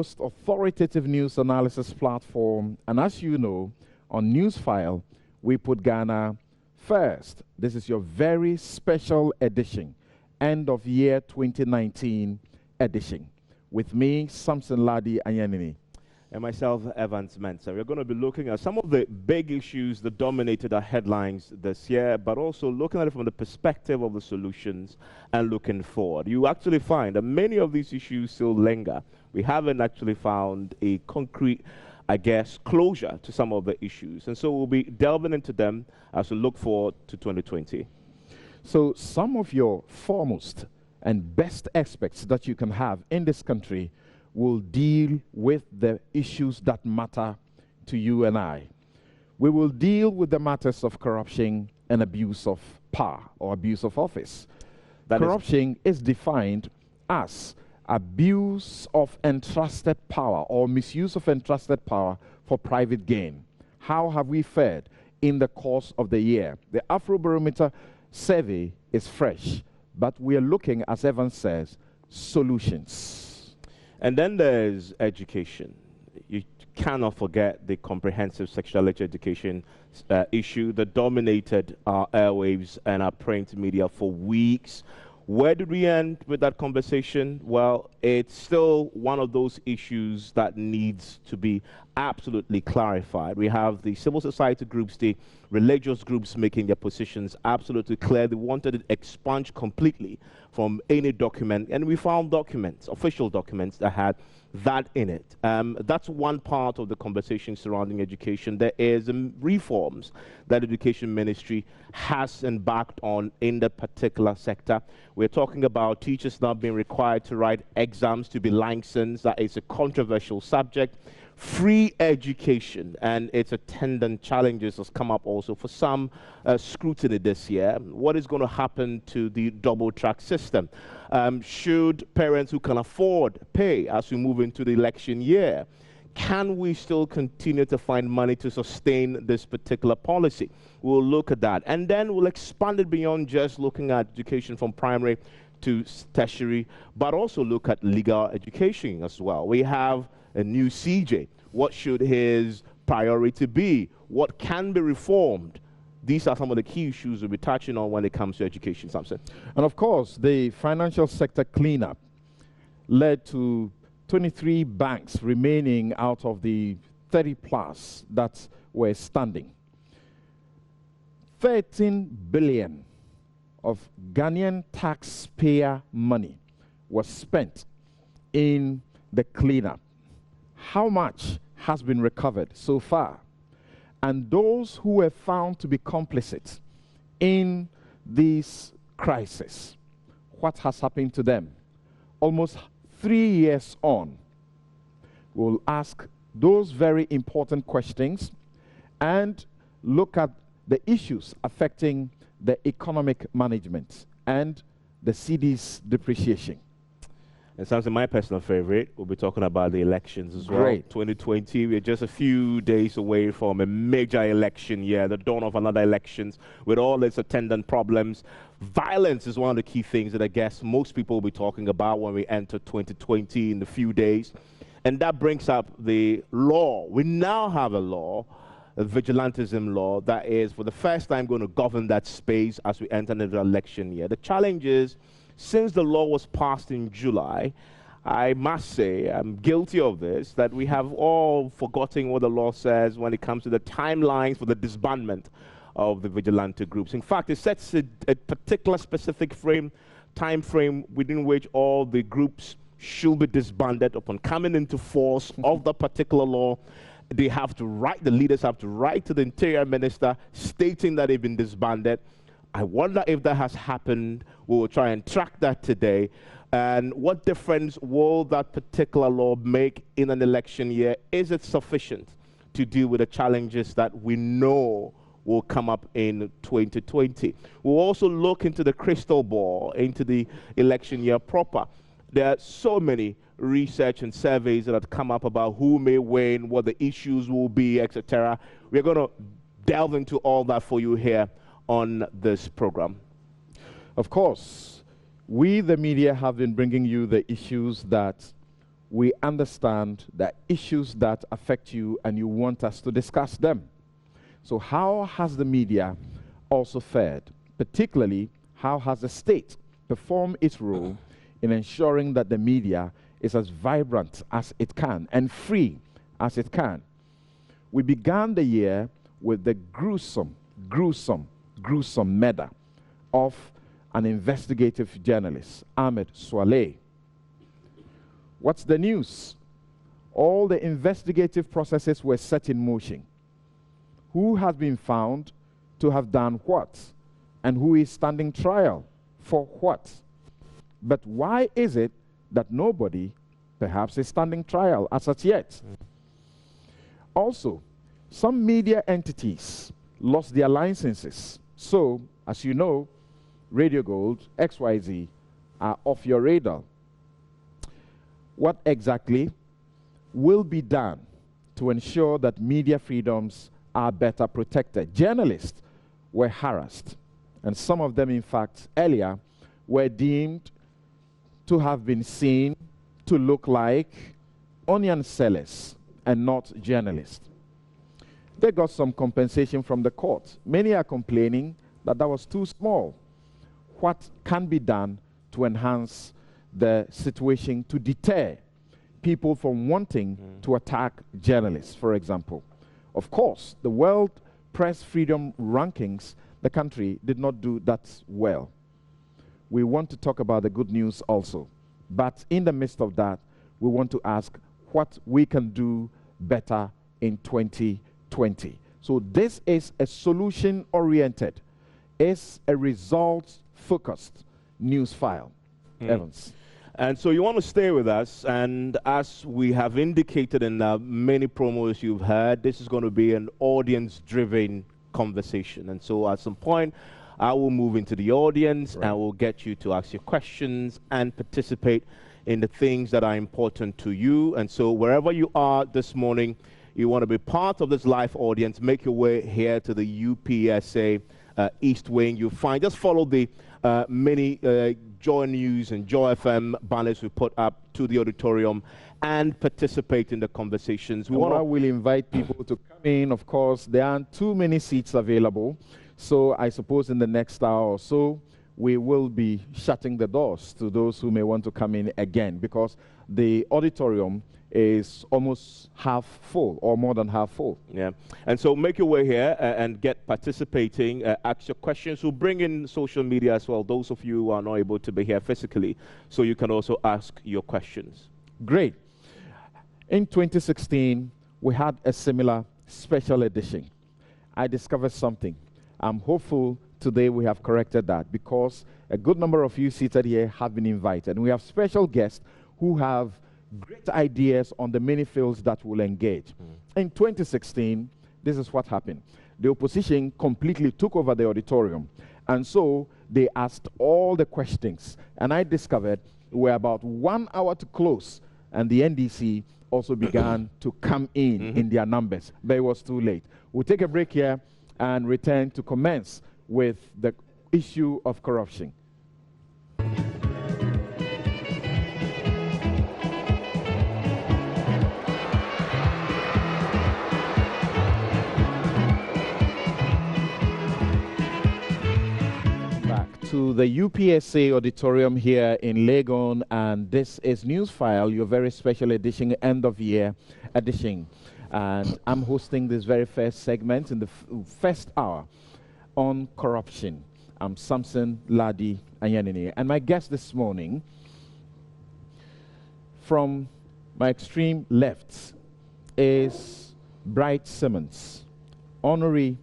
most authoritative news analysis platform. And as you know, on Newsfile, we put Ghana first. This is your very special edition, end of year 2019 edition. With me, Samson Ladi Anyanini. And myself, Evans Mensah. We're going to be looking at some of the big issues that dominated our headlines this year, but also looking at it from the perspective of the solutions and looking forward. You actually find that many of these issues still linger. We haven't actually found a concrete, I guess, closure to some of the issues. And so we'll be delving into them as we look forward to 2020. So some of your foremost and best experts that you can have in this country will deal with the issues that matter to you and I. We will deal with the matters of corruption and abuse of power or abuse of office. Corruption is defined as abuse of entrusted power or misuse of entrusted power for private gain. How have we fared in the course of the year? The Afrobarometer survey is fresh, but we are looking, as Evan says, solutions. And then there's education. You cannot forget the comprehensive sexuality education issue that dominated our airwaves and our print media for weeks. Where did we end with that conversation? Well, it's still one of those issues that needs to be absolutely clarified. We have the civil society groups, the religious groups making their positions absolutely clear. They wanted it expunged completely from any document, and we found documents, official documents, that had that in it. That's one part of the conversation surrounding education. There is reforms that Education Ministry has embarked on in that particular sector. We're talking about teachers not being required to write exams to be licensed. That is a controversial subject. Free education and its attendant challenges has come up also for some scrutiny this year. What is going to happen to the double-track system? Should parents who can afford pay as we move into the election year? Can we still continue to find money to sustain this particular policy? We'll look at that. And then we'll expand it beyond just looking at education from primary to tertiary, but also look at legal education as well. We have a new CJ. What should his priority be? What can be reformed? These are some of the key issues we'll be touching on when it comes to education, Samson. And of course, the financial sector cleanup led to 23 banks remaining out of the 30 plus that were standing. 13 billion of Ghanaian taxpayer money was spent in the cleanup. How much has been recovered so far? And those who were found to be complicit in this crisis, what has happened to them? Almost 3 years on, we'll ask those very important questions and look at the issues affecting the economic management and the cedi's depreciation. And Samson, my personal favorite, we'll be talking about the elections as well. Great. 2020, we're just a few days away from a major election year, the dawn of another elections, with all its attendant problems. Violence is one of the key things that I guess most people will be talking about when we enter 2020 in a few days. And that brings up the law. We now have a law, a vigilantism law, that is for the first time going to govern that space as we enter into the election year. The challenge is, since the law was passed in July, I must say, I'm guilty of this, that we have all forgotten what the law says when it comes to the timelines for the disbandment of the vigilante groups. In fact, it sets a particular specific time frame within which all the groups should be disbanded upon coming into force of the particular law. They have to write, the leaders have to write to the Interior Minister stating that they've been disbanded. I wonder if that has happened. We will try and track that today. And what difference will that particular law make in an election year? Is it sufficient to deal with the challenges that we know will come up in 2020? We'll also look into the crystal ball, into the election year proper. There are so many research and surveys that have come up about who may win, what the issues will be, etc. We're going to delve into all that for you here on this program. Of course, we, the media, have been bringing you the issues that we understand the issues that affect you and you want us to discuss them. So how has the media also fared? Particularly, how has the state performed its role in ensuring that the media is as vibrant as it can and free as it can? We began the year with the gruesome murder of an investigative journalist, Ahmed Swaleh. What's the news? All the investigative processes were set in motion. Who has been found to have done what? And who is standing trial for what? But why is it that nobody perhaps is standing trial as of yet? Also, some media entities lost their licenses. So, as you know, Radio Gold, XYZ are off your radar. What exactly will be done to ensure that media freedoms are better protected? Journalists were harassed, and some of them, in fact, earlier, were deemed to have been seen to look like onion sellers and not journalists. They got some compensation from the court. Many are complaining that that was too small. What can be done to enhance the situation to deter people from wanting to attack journalists, for example? Of course, the World Press Freedom Rankings, the country did not do that well. We want to talk about the good news also. But in the midst of that, we want to ask what we can do better in 2020. So this is a solution-oriented, it's a results-focused news file. Evans. And so you want to stay with us, and as we have indicated in many promos you've heard, this is going to be an audience-driven conversation. And so at some point, I will move into the audience and will get you to ask your questions and participate in the things that are important to you. And so wherever you are this morning, you want to be part of this live audience, make your way here to the UPSA East Wing. You'll find, just follow the many JoyNews and Joy FM banners we put up to the auditorium and participate in the conversations. We will invite people to come in. Of course, there aren't too many seats available. So I suppose in the next hour or so, we will be shutting the doors to those who may want to come in again, because the auditorium is almost half full or more than half full. Yeah, and so make your way here and get participating, ask your questions. We'll bring in social media as well, those of you who are not able to be here physically, so you can also ask your questions. Great. In 2016, we had a similar special edition. I discovered something. I'm hopeful today we have corrected that, because a good number of you seated here have been invited. And we have special guests who have great ideas on the many fields that will engage. In 2016, this is what happened. The opposition completely took over the auditorium. And so they asked all the questions. And I discovered we're about 1 hour to close. And the NDC also began to come in their numbers. But it was too late. We'll take a break here and return to commence with the issue of corruption. To the UPSA auditorium here in Legon, and this is Newsfile, your very special edition, end of year edition. And I'm hosting this very first segment in the first hour on corruption. I'm Samson Ladi Anyanini, and my guest this morning, from my extreme left, is Bright Simmons, Honorary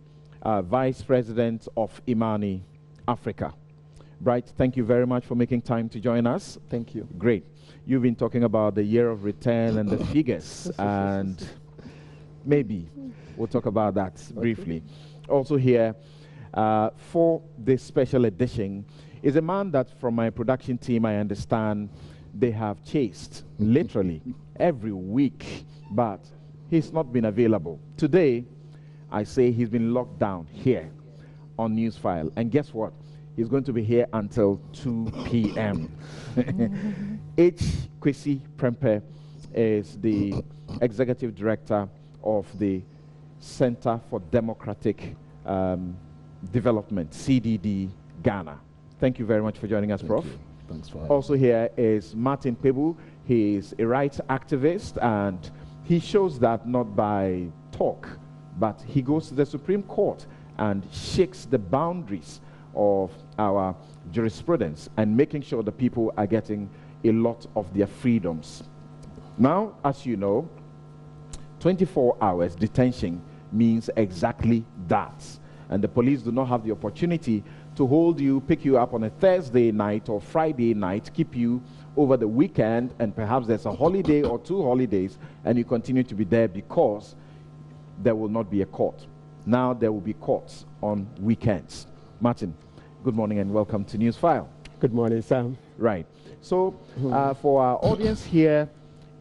Vice President of Imani Africa. Bright, thank you very much for making time to join us. Thank you. Great. You've been talking about the year of return and the figures, and maybe we'll talk about that briefly. Also here for this special edition is a man that, from my production team, I understand they have chased literally every week, but he's not been available. Today, I say he's been locked down here on Newsfile, and guess what? He's going to be here until 2 p.m. H. Kwesi Prempeh is the Executive Director of the Center for Democratic Development, CDD, Ghana. Thank you very much for joining us, Prof. Thanks for having Also here is Martin Pebu. He is a rights activist, and he shows that not by talk, but he goes to the Supreme Court and shakes the boundaries of our jurisprudence and making sure the people are getting a lot of their freedoms. Now, as you know, 24 hours detention means exactly that. And the police do not have the opportunity to hold you, pick you up on a Thursday night or Friday night, keep you over the weekend, and perhaps there's a holiday or 2 holidays, and you continue to be there because there will not be a court. Now there will be courts on weekends. Martin, good morning and welcome to Newsfile. Good morning, Sam. Right. So for our audience here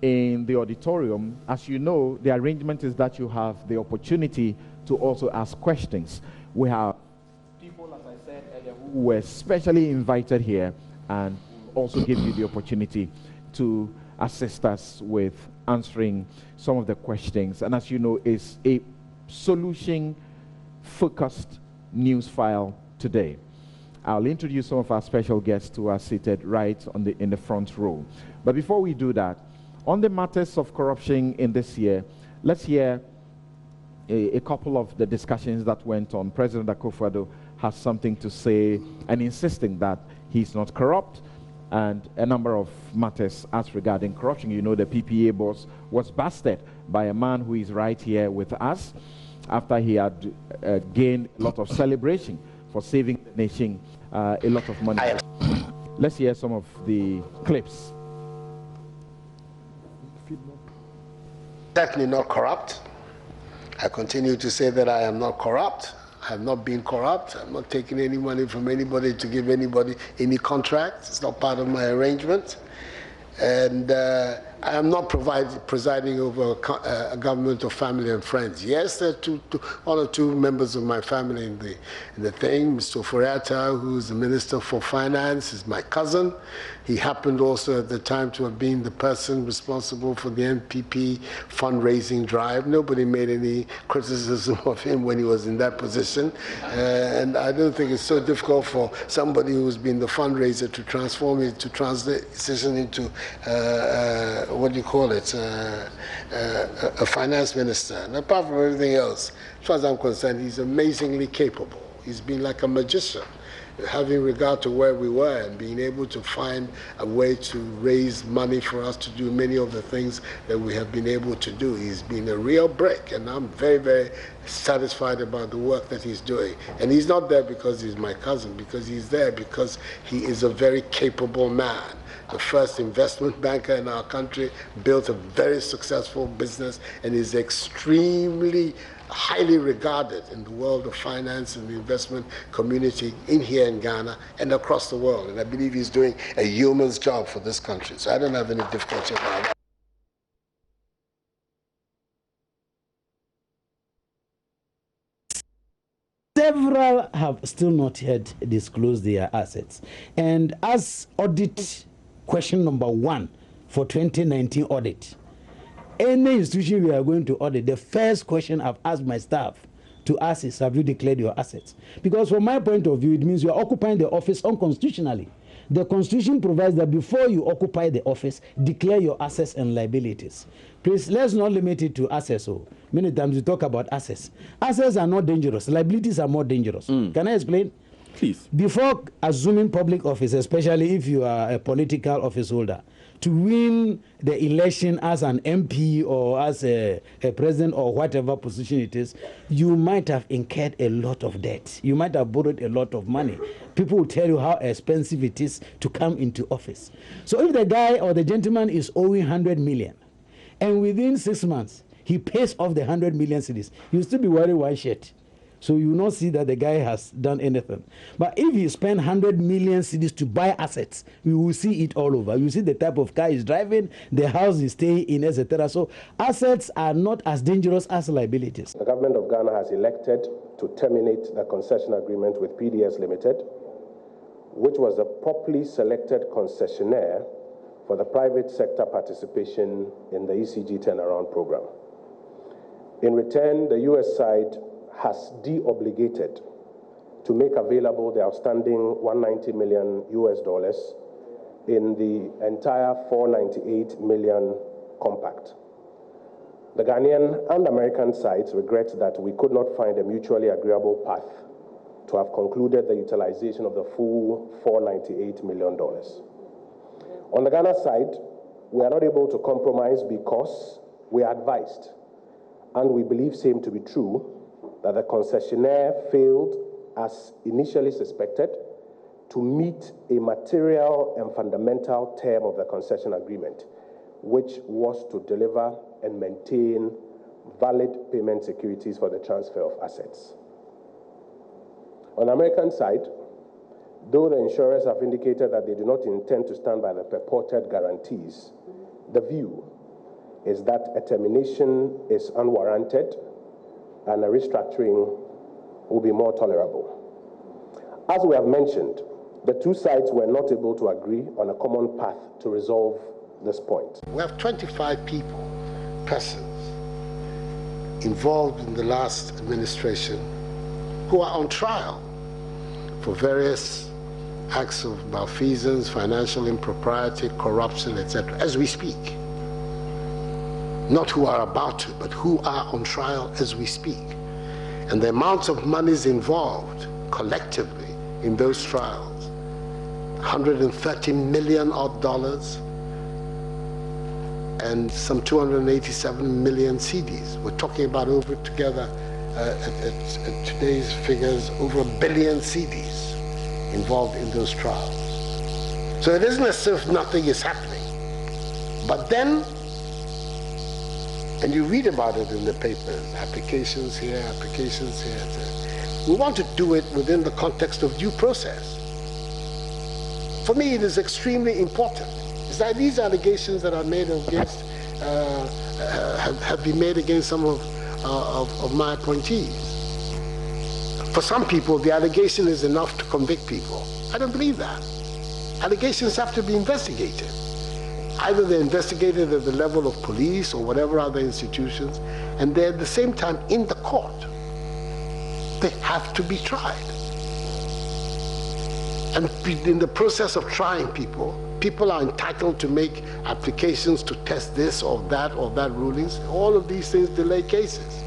in the auditorium, as you know, the arrangement is that you have the opportunity to also ask questions. We have people, as I said earlier, who were specially invited here and also give you the opportunity to assist us with answering some of the questions. And as you know, it's a solution-focused news file today. I'll introduce some of our special guests who are seated right in the front row. But before we do that, on the matters of corruption in this year, let's hear a couple of the discussions that went on. President Akufo-Addo has something to say and insisting that he's not corrupt, and a number of matters as regarding corruption. You know, the PPA boss was busted by a man who is right here with us after he had gained a lot of celebration for saving the nation a lot of money. Let's hear some of the clips. Certainly not corrupt. I continue to say that I am not corrupt. I have not been corrupt. I'm not taking any money from anybody to give anybody any contract. It's not part of my arrangement. And I am not presiding over a government of family and friends. Yes, there are one or two members of my family in the thing. Mr. Furiata, who is the Minister for Finance, is my cousin. He happened also at the time to have been the person responsible for the NPP fundraising drive. Nobody made any criticism of him when he was in that position. And I don't think it's so difficult for somebody who's been the fundraiser to transform it, to transition into what do you call it, a finance minister. And apart from everything else, as far as I'm concerned, he's amazingly capable. He's been like a magician, having regard to where we were and being able to find a way to raise money for us to do many of the things that we have been able to do. He's been a real brick, and I'm very, very satisfied about the work that he's doing. And he's not there because he's my cousin, because he's there because he is a very capable man. The first investment banker in our country, built a very successful business, and is extremely highly regarded in the world of finance and the investment community here in Ghana and across the world. And I believe he's doing a yeoman's job for this country. So I don't have any difficulty about that. Several have still not yet disclosed their assets. And as audit question number 1 for 2019 audit, any institution we are going to audit, the first question I've asked my staff to ask is, have you declared your assets? Because from my point of view, it means you are occupying the office unconstitutionally. The Constitution provides that before you occupy the office, declare your assets and liabilities. Please, let's not limit it to assets. Many times we talk about assets. Assets are not dangerous. Liabilities are more dangerous. Can I explain? Please. Before assuming public office, especially if you are a political office holder, to win the election as an MP or as a president or whatever position it is, you might have incurred a lot of debt. You might have borrowed a lot of money. People will tell you how expensive it is to come into office. So if the guy or the gentleman is owing 100 million, and within 6 months, he pays off the 100 million cedis, you'll still be wearing one shirt. So you will not see that the guy has done anything. But if he spent 100 million cedis to buy assets, we will see it all over. You see the type of car he's driving, the house he's staying in, etc. So assets are not as dangerous as liabilities. The government of Ghana has elected to terminate the concession agreement with PDS Limited, which was a properly selected concessionaire for the private sector participation in the ECG turnaround program. In return, the US side has de-obligated to make available the outstanding $190 million in the entire $498 million compact. The Ghanaian and American sides regret that we could not find a mutually agreeable path to have concluded the utilization of the full $498 million. On the Ghana side, we are not able to compromise because we are advised, and we believe same to be true, that the concessionaire failed, as initially suspected, to meet a material and fundamental term of the concession agreement, which was to deliver and maintain valid payment securities for the transfer of assets. On the American side, though the insurers have indicated that they do not intend to stand by the purported guarantees, the view is that a termination is unwarranted and a restructuring will be more tolerable. As we have mentioned, the two sides were not able to agree on a common path to resolve this point. We have 25 persons involved in the last administration who are on trial for various acts of malfeasance, financial impropriety, corruption, etc., as we speak. Not who are about to, but who are on trial as we speak. And the amounts of monies involved collectively in those trials, $130 million odd and some 287 million CDs. We're talking about over together, at today's figures, over 1 billion CDs involved in those trials. So it isn't as if nothing is happening. But then, and you read about it in the papers, applications here, etc. We want to do it within the context of due process. For me, it is extremely important. Is that these allegations that are made against, have been made against some of my appointees. For some people, the allegation is enough to convict people. I don't believe that. Allegations have to be investigated. Either they're investigated at the level of police or whatever other institutions, and they're at the same time in the court. They have to be tried. And in the process of trying people, people are entitled to make applications to test this or that rulings. All of these things delay cases.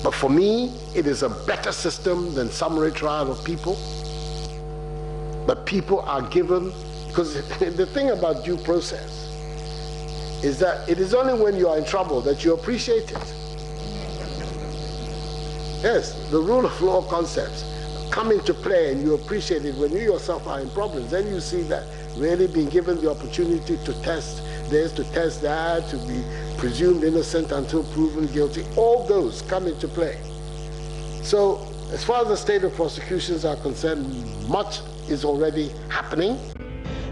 But for me, it is a better system than summary trial of people. But people are given, because the thing about due process is that it is only when you are in trouble that you appreciate it. Yes, the rule of law concepts come into play and you appreciate it when you yourself are in problems. Then you see that really being given the opportunity to test this, to test that, to be presumed innocent until proven guilty, all those come into play. So as far as the state of prosecutions are concerned, much is already happening.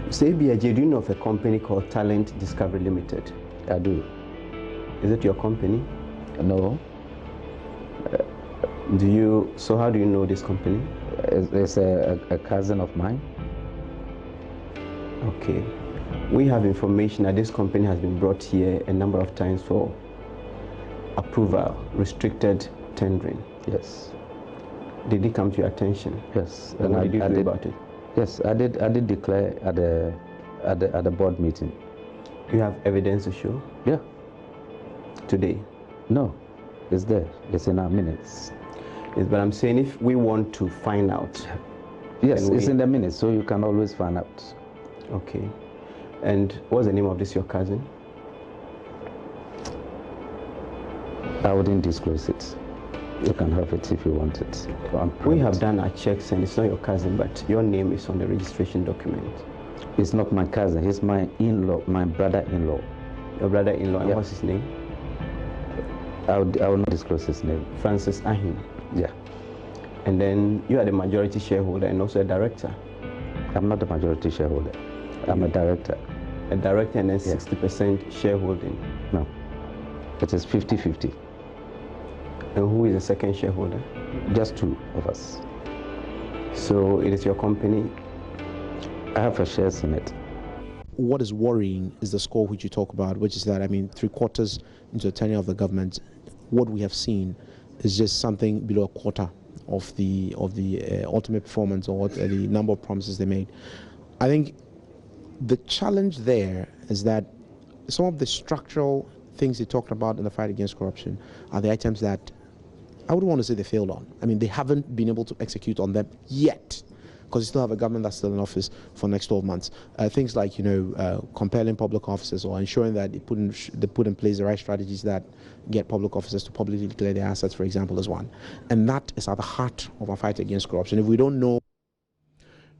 Say, do you know of a company called Talent Discovery Limited? I do. Is it your company? No. So how do you know this company? It's a cousin of mine. Okay. We have information that this company has been brought here a number of times for approval, restricted tendering. Yes. Did it come to your attention? Yes. And what did you do about it? Yes, I did declare at the board meeting. You have evidence to show? Yeah. Today? No, it's there. It's in our minutes. Yes, but I'm saying if we want to find out. Yes, it's in the minutes, so you can always find out. Okay. And what's the name of this your cousin? I wouldn't disclose it. You can have it if you want it. We have done our checks and it's not your cousin, but your name is on the registration document. It's not my cousin, he's my in-law, my brother-in-law. Your brother-in-law, and what's his name? I will not disclose his name. Francis Ahim. Yeah. And then you are the majority shareholder and also a director. I'm not the majority shareholder. I'm a director. A director and then 60% shareholding? No. It is 50-50. And who is the second shareholder? Just two of us. So it is your company? I have a shares in it. what is worrying is the score which you talk about, which is that, I mean, 3/4 into the tenure of the government, what we have seen is just something below a quarter of the ultimate performance or the number of promises they made. I think the challenge there is that some of the structural things they talked about in the fight against corruption are the items that I wouldn't want to say they failed on. I mean, they haven't been able to execute on them yet, because you still have a government that's still in office for the next 12 months. Things like, compelling public officers or ensuring that they put in place the right strategies that get public officers to publicly declare their assets, for example, is one. And that is at the heart of our fight against corruption. If we don't know...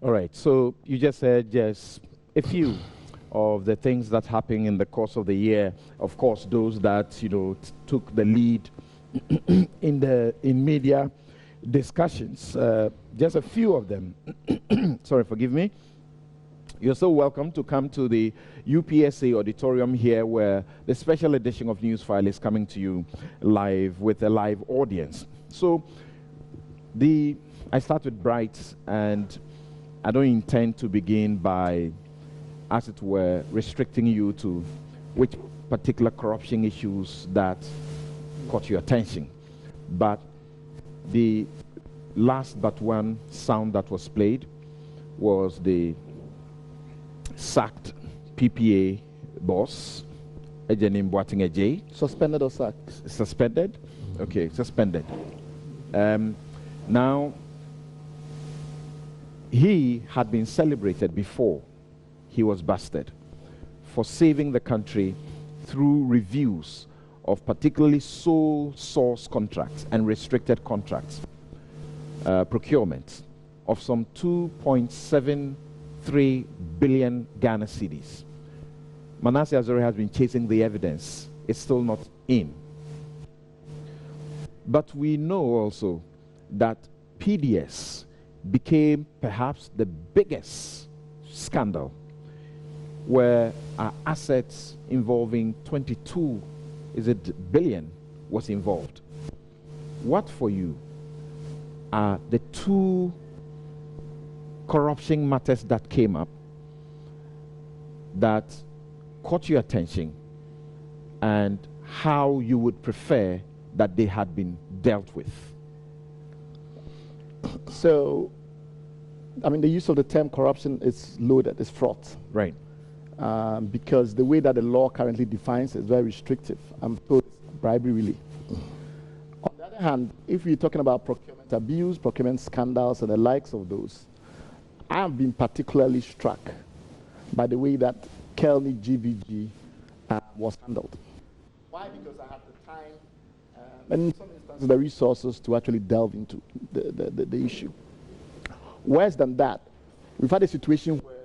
All right, so you just said just a few of the things that happened in the course of the year. Of course, those that, took the lead in media discussions, just a few of them. Sorry, forgive me. You're so welcome to come to the UPSA auditorium here, where the special edition of Newsfile is coming to you live with a live audience. So I start with Bright, and I don't intend to begin by, as it were, restricting you to which particular corruption issues that caught your attention. But the last but one sound that was played was the sacked PPA boss, Ejenim Boateng Ejay. Suspended or sacked? Suspended? Okay, suspended. Now, he had been celebrated before he was busted for saving the country through reviews of particularly sole source contracts and restricted contracts, procurement of some 2.73 billion Ghana cedis. Manasseh Azori has been chasing the evidence. It's still not in. But we know also that PDS became perhaps the biggest scandal, where our assets involving 22 billion was involved. What for you are the two corruption matters that came up that caught your attention, and how you would prefer that they had been dealt with? So, I mean, the use of the term corruption is loaded, it's fraught. Right. Because the way that the law currently defines it is very restrictive. I'm told it's bribery really. On the other hand, if we're talking about procurement abuse, procurement scandals, and the likes of those, I have been particularly struck by the way that Kelny GVG was handled. Why? Because I had the time and in some instances the resources to actually delve into the issue. Worse than that, we've had a situation where,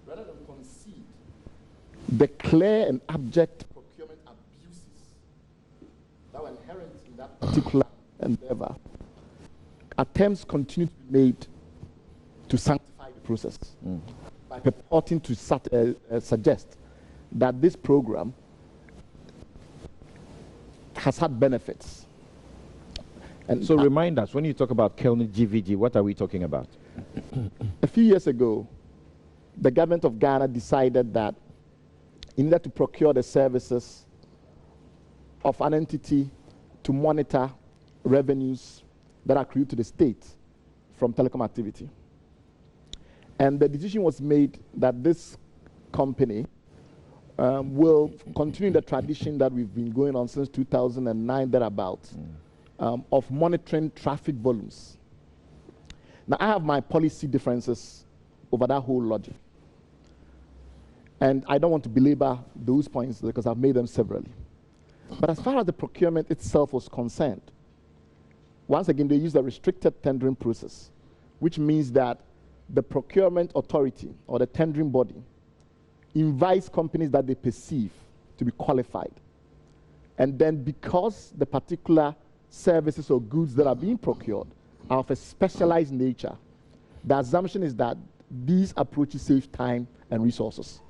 rather than concede the clear and abject procurement abuses that were inherent in that particular endeavor, attempts continue to be made to sanctify the process by purporting to suggest that this program has had benefits. And so remind us, when you talk about Kelny GVG, what are we talking about? A few years ago, the government of Ghana decided that in order to procure the services of an entity to monitor revenues that accrue to the state from telecom activity. And the decision was made that this company will continue the tradition that we've been going on since 2009, thereabouts, of monitoring traffic volumes. Now, I have my policy differences over that whole logic. And I don't want to belabor those points because I've made them severally. But as far as the procurement itself was concerned, once again, they used a restricted tendering process, which means that the procurement authority or the tendering body invites companies that they perceive to be qualified. And then because the particular services or goods that are being procured are of a specialized nature, the assumption is that these approaches save time and resources.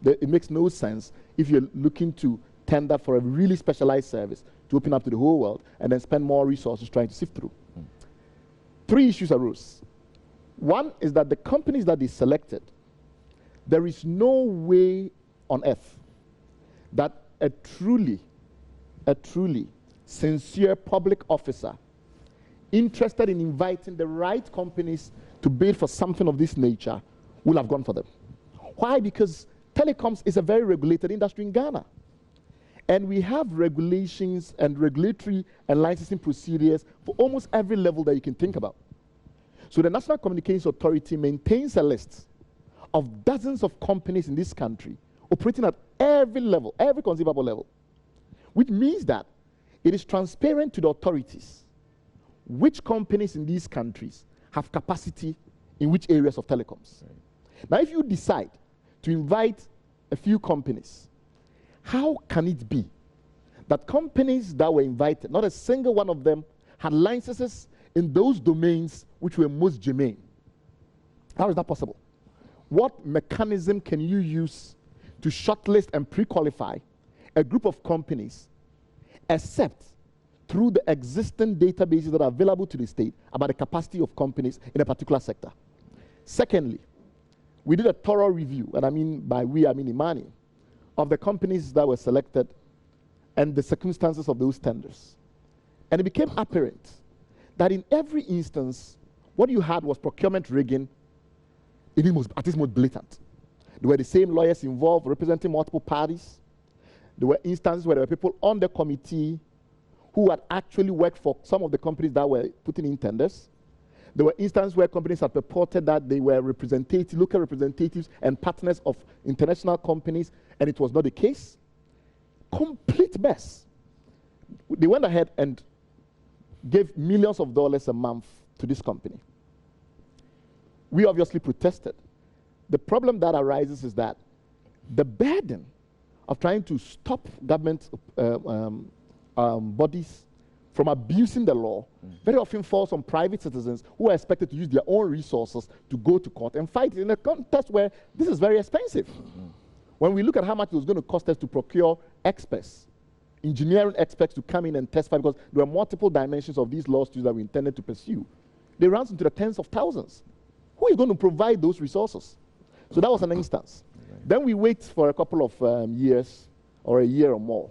It makes no sense if you're looking to tender for a really specialized service to open up to the whole world and then spend more resources trying to sift through. Three issues arose. One is that the companies that they selected There is no way on earth that a truly sincere public officer interested in inviting the right companies to bid for something of this nature will have gone for them. Why? Because telecoms is a very regulated industry in Ghana. And we have regulations and regulatory and licensing procedures for almost every level that you can think about. So the National Communications Authority maintains a list of dozens of companies in this country operating at every level, every conceivable level, which means that it is transparent to the authorities which companies in these countries have capacity in which areas of telecoms. Right. Now, if you decide to invite a few companies, how can it be that companies that were invited, not a single one of them had licenses in those domains which were most germane? How is that possible? What mechanism can you use to shortlist and pre-qualify a group of companies except through the existing databases that are available to the state about the capacity of companies in a particular sector? Secondly, we did a thorough review, and I mean by we, I mean Imani, of the companies that were selected and the circumstances of those tenders. And it became apparent that in every instance, what you had was procurement rigging at its most blatant. There were the same lawyers involved representing multiple parties. There were instances where there were people on the committee who had actually worked for some of the companies that were putting in tenders. There were instances where companies had purported that they were representatives, local representatives and partners of international companies, and it was not the case. Complete mess. They went ahead and gave millions of dollars a month to this company. We obviously protested. The problem that arises is that the burden of trying to stop government bodies from abusing the law very often falls on private citizens who are expected to use their own resources to go to court and fight in a context where this is very expensive. When we look at how much it was going to cost us to procure experts, engineering experts to come in and testify, because there were multiple dimensions of these lawsuits that we intended to pursue, they run into the tens of thousands. Who is going to provide those resources? So that was an instance. Right. Then we wait for a couple of years or a year or more,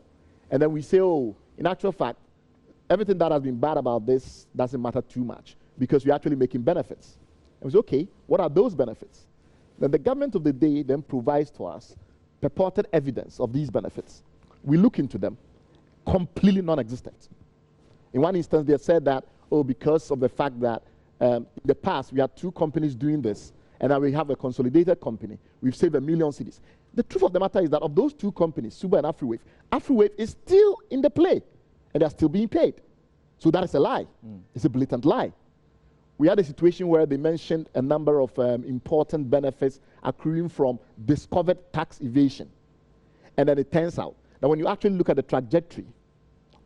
and then we say, oh, in actual fact, everything that has been bad about this doesn't matter too much because we're actually making benefits. And we say, okay, what are those benefits? Then the government of the day then provides to us purported evidence of these benefits. We look into them, completely non-existent. In one instance, they said that, oh, because of the fact that in the past we had two companies doing this, and now we have a consolidated company, we've saved 1 million cedis. The truth of the matter is that of those two companies, Suba and AfriWave is still in the play, and they're still being paid. So that is a lie. It's a blatant lie. We had a situation where they mentioned a number of important benefits accruing from discovered tax evasion. And then it turns out that when you actually look at the trajectory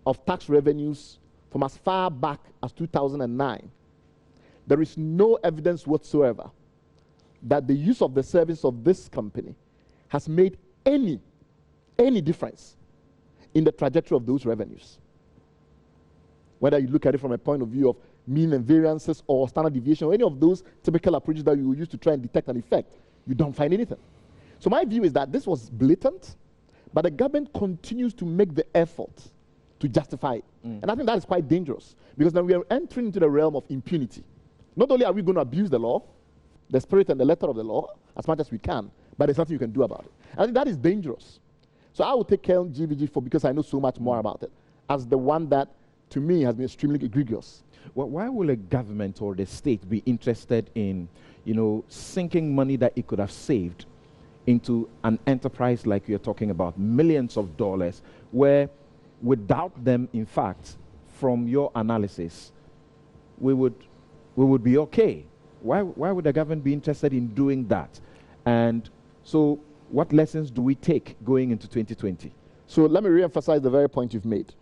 of tax revenues from as far back as 2009, there is no evidence whatsoever that the use of the service of this company has made any difference in the trajectory of those revenues. Whether you look at it from a point of view of mean and variances or standard deviation or any of those typical approaches that you use to try and detect an effect, you don't find anything. So my view is that this was blatant, but the government continues to make the effort to justify it. And I think that is quite dangerous because then we are entering into the realm of impunity. Not only are we going to abuse the law, the spirit and the letter of the law, as much as we can, but there's nothing you can do about it. I think that is dangerous. So I will take KLGVG because I know so much more about it, as the one that, to me, has been extremely egregious. Well, why will a government or the state be interested in, sinking money that it could have saved into an enterprise like you're talking about, millions of dollars, where without them, in fact, from your analysis, we would be okay? Why would the government be interested in doing that? And so what lessons do we take going into 2020? So let me re-emphasize the very point you've made.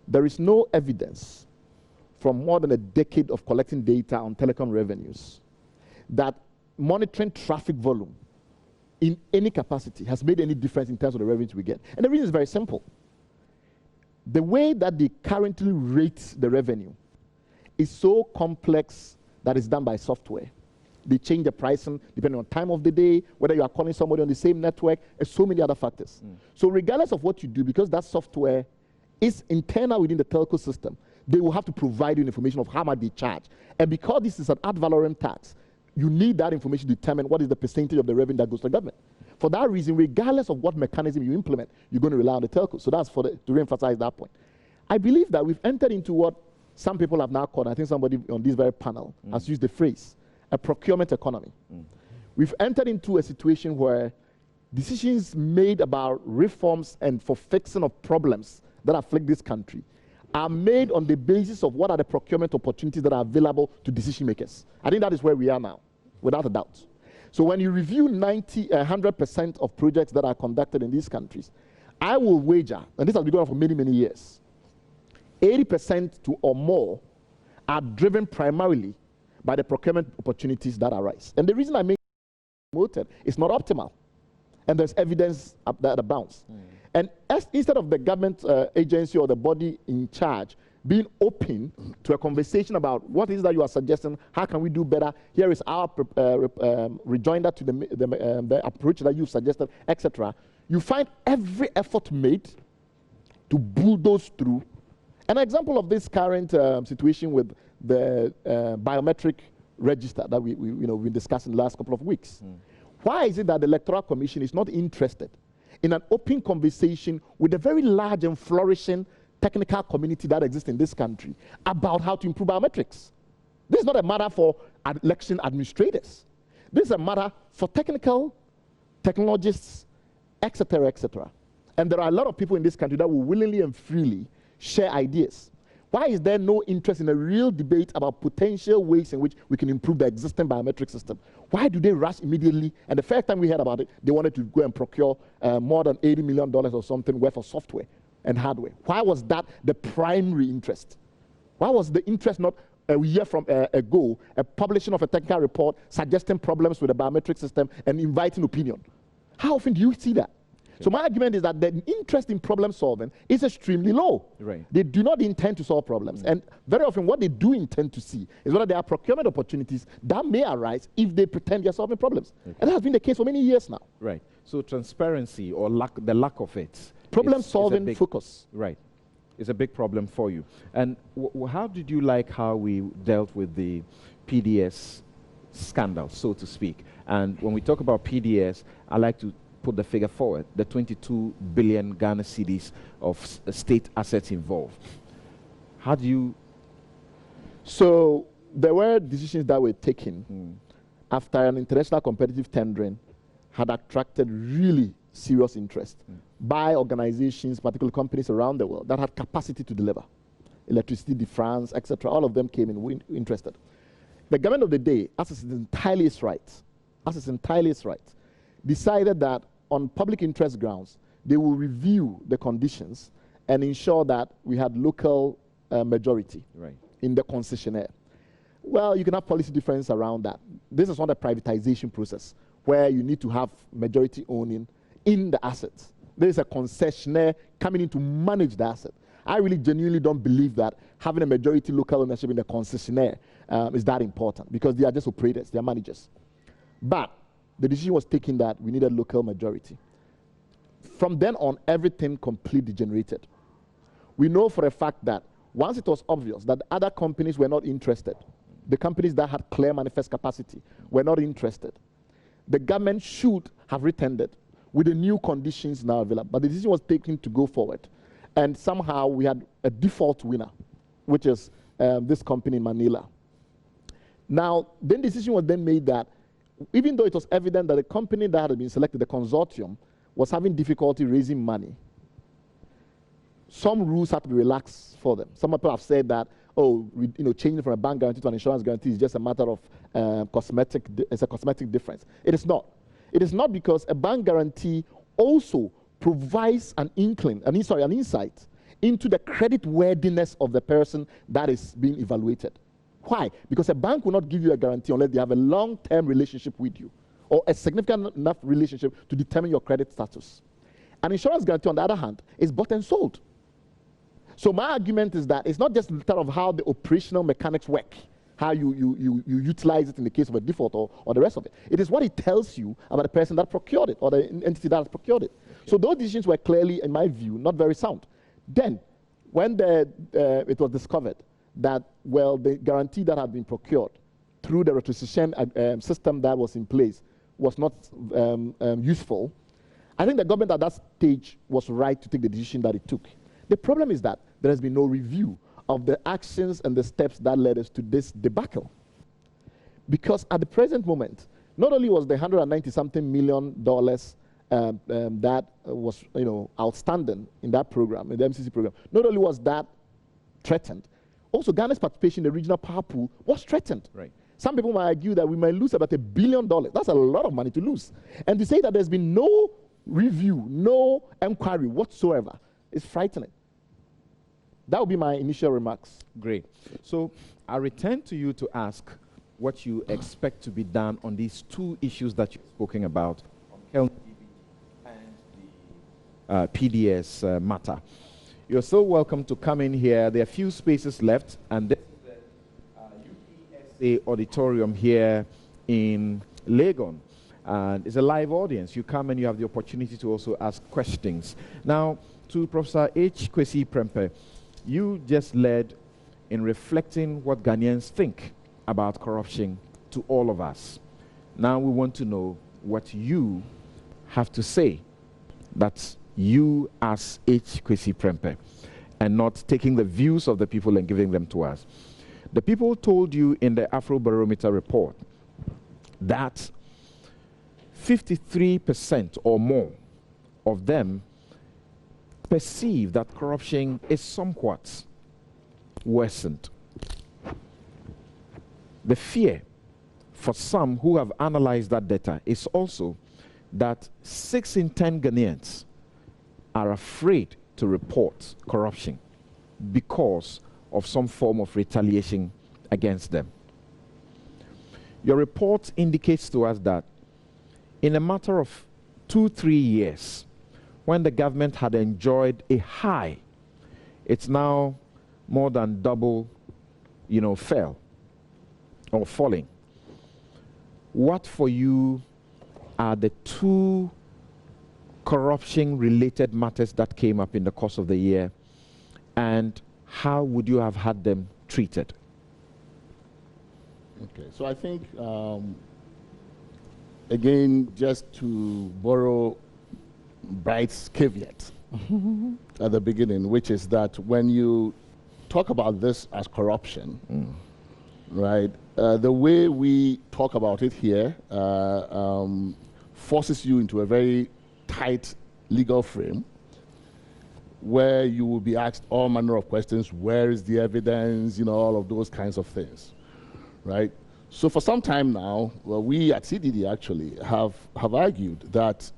There is no evidence from more than a decade of collecting data on telecom revenues that monitoring traffic volume in any capacity has made any difference in terms of the revenues we get. And the reason is very simple. The way that they currently rate the revenue is so complex that it's done by software. they change the pricing depending on time of the day, whether you are calling somebody on the same network, and so many other factors. So regardless of what you do, because that software is internal within the telco system, they will have to provide you information of how much they charge. And because this is an ad valorem tax, you need that information to determine what is the percentage of the revenue that goes to the government. For that reason, regardless of what mechanism you implement, you're going to rely on the telco. So that's to re-emphasize that point. I believe that we've entered into what some people have now called, I think somebody on this very panel has used the phrase, a procurement economy. We've entered into a situation where decisions made about reforms and for fixing of problems that afflict this country are made on the basis of what are the procurement opportunities that are available to decision makers. I think that is where we are now, without a doubt. So when you review 100% of projects that are conducted in these countries, I will wager, and this has been going on for many, many years, 80% to or more are driven primarily by the procurement opportunities that arise. And the reason I make it is not optimal. And there's evidence that abounds. And instead of the government agency or the body in charge being open to a conversation about what is that you are suggesting, how can we do better, here is our rejoinder to the approach that you've suggested, etc., you find every effort made to bulldoze through. An example of this current situation with the biometric register that we've been discussing the last couple of weeks. Why is it that the Electoral Commission is not interested in an open conversation with a very large and flourishing technical community that exists in this country about how to improve biometrics? This is not a matter for election administrators. This is a matter for technologists, etc., etc. And there are a lot of people in this country that will willingly and freely share ideas. Why is there no interest in a real debate about potential ways in which we can improve the existing biometric system? Why do they rush immediately? And the first time we heard about it, they wanted to go and procure more than $80 million or something worth of software and hardware. Why was that the primary interest? Why was the interest not a year from ago, a publishing of a technical report suggesting problems with the biometric system and inviting opinion? How often do you see that? So my argument is that the interest in problem solving is extremely low. They do not intend to solve problems. And very often what they do intend to see is whether there are procurement opportunities that may arise if they pretend they're solving problems. And that has been the case for many years now. So transparency or the lack of it. Problem solving focus. Is a big problem for you. And how did you like how we dealt with the PDS scandal, so to speak? And when we talk about PDS, I like to put the figure forward, the 22 billion Ghana cedis of state assets involved. How do you... So there were decisions that were taken after an international competitive tendering had attracted really serious interest by organizations, particularly companies around the world that had capacity to deliver. Electricité de France, etc., all of them came in interested. The government of the day, as is entirely its right, decided that on public interest grounds, they will review the conditions and ensure that we had local majority in the concessionaire. Well, you can have policy difference around that. This is not a privatization process where you need to have majority owning in the assets. There is a concessionaire coming in to manage the asset. I really genuinely don't believe that having a majority local ownership in the concessionaire is that important, because they are just operators, they are managers. But the decision was taken that we needed local majority. From then on, everything completely degenerated. We know for a fact that once it was obvious that other companies were not interested, the companies that had clear manifest capacity were not interested, the government should have retendered with the new conditions now available. But the decision was taken to go forward. And somehow we had a default winner, which is this company in Manila. Now, then the decision was then made that even though it was evident that the company that had been selected, the consortium, was having difficulty raising money, some rules had to be relaxed for them. Some people have said that, changing from a bank guarantee to an insurance guarantee is just a matter of it's a cosmetic difference. It is not. It is not, because a bank guarantee also provides an insight into the credit worthiness of the person that is being evaluated. Why? Because a bank will not give you a guarantee unless they have a long-term relationship with you, or a significant enough relationship to determine your credit status. An insurance guarantee, on the other hand, is bought and sold. So my argument is that it's not just a matter of how the operational mechanics work, how you utilize it in the case of a default or the rest of it. It is what it tells you about the person that procured it or the entity that has procured it. So those decisions were clearly, in my view, not very sound. Then, when it was discovered that, well, the guarantee that had been procured through the retrocession system that was in place was not useful, I think the government at that stage was right to take the decision that it took. The problem is that there has been no review of the actions and the steps that led us to this debacle. Because at the present moment, not only was the $190-something million that was outstanding in that program, in the MCC program, not only was that threatened, also Ghana's participation in the regional power pool was threatened. Right. Some people might argue that we might lose about $1 billion. That's a lot of money to lose. And to say that there's been no review, no inquiry whatsoever is frightening. That would be my initial remarks. Great. So I return to you to ask what you expect to be done on these two issues that you've spoken about, on KELN and the PDS matter. You're so welcome to come in here. There are a few spaces left, and this is the UPSA auditorium here in Legon. And it's a live audience. You come and you have the opportunity to also ask questions. Now, to Professor H. Kwesi Prempeh, you just led in reflecting what Ghanaians think about corruption to all of us. Now we want to know what you have to say. That's you as H. Kwesi Prempeh, and not taking the views of the people and giving them to us. The people told you in the Afrobarometer report that 53% or more of them perceive that corruption is somewhat worsened. The fear for some who have analyzed that data is also that 6 in 10 Ghanaians are afraid to report corruption because of some form of retaliation against them. Your report indicates to us that in a matter of 2-3 years, when the government had enjoyed a high, it's now more than double, fell or falling. What for you are the 2 corruption-related matters that came up in the course of the year, and how would you have had them treated? Okay, so I think, again, just to borrow Bright's caveat at the beginning, which is that when you talk about this as corruption, right, the way we talk about it here forces you into a very tight legal frame where you will be asked all manner of questions. Where is the evidence? All of those kinds of things, right? So for some time now, we at CDD actually have argued that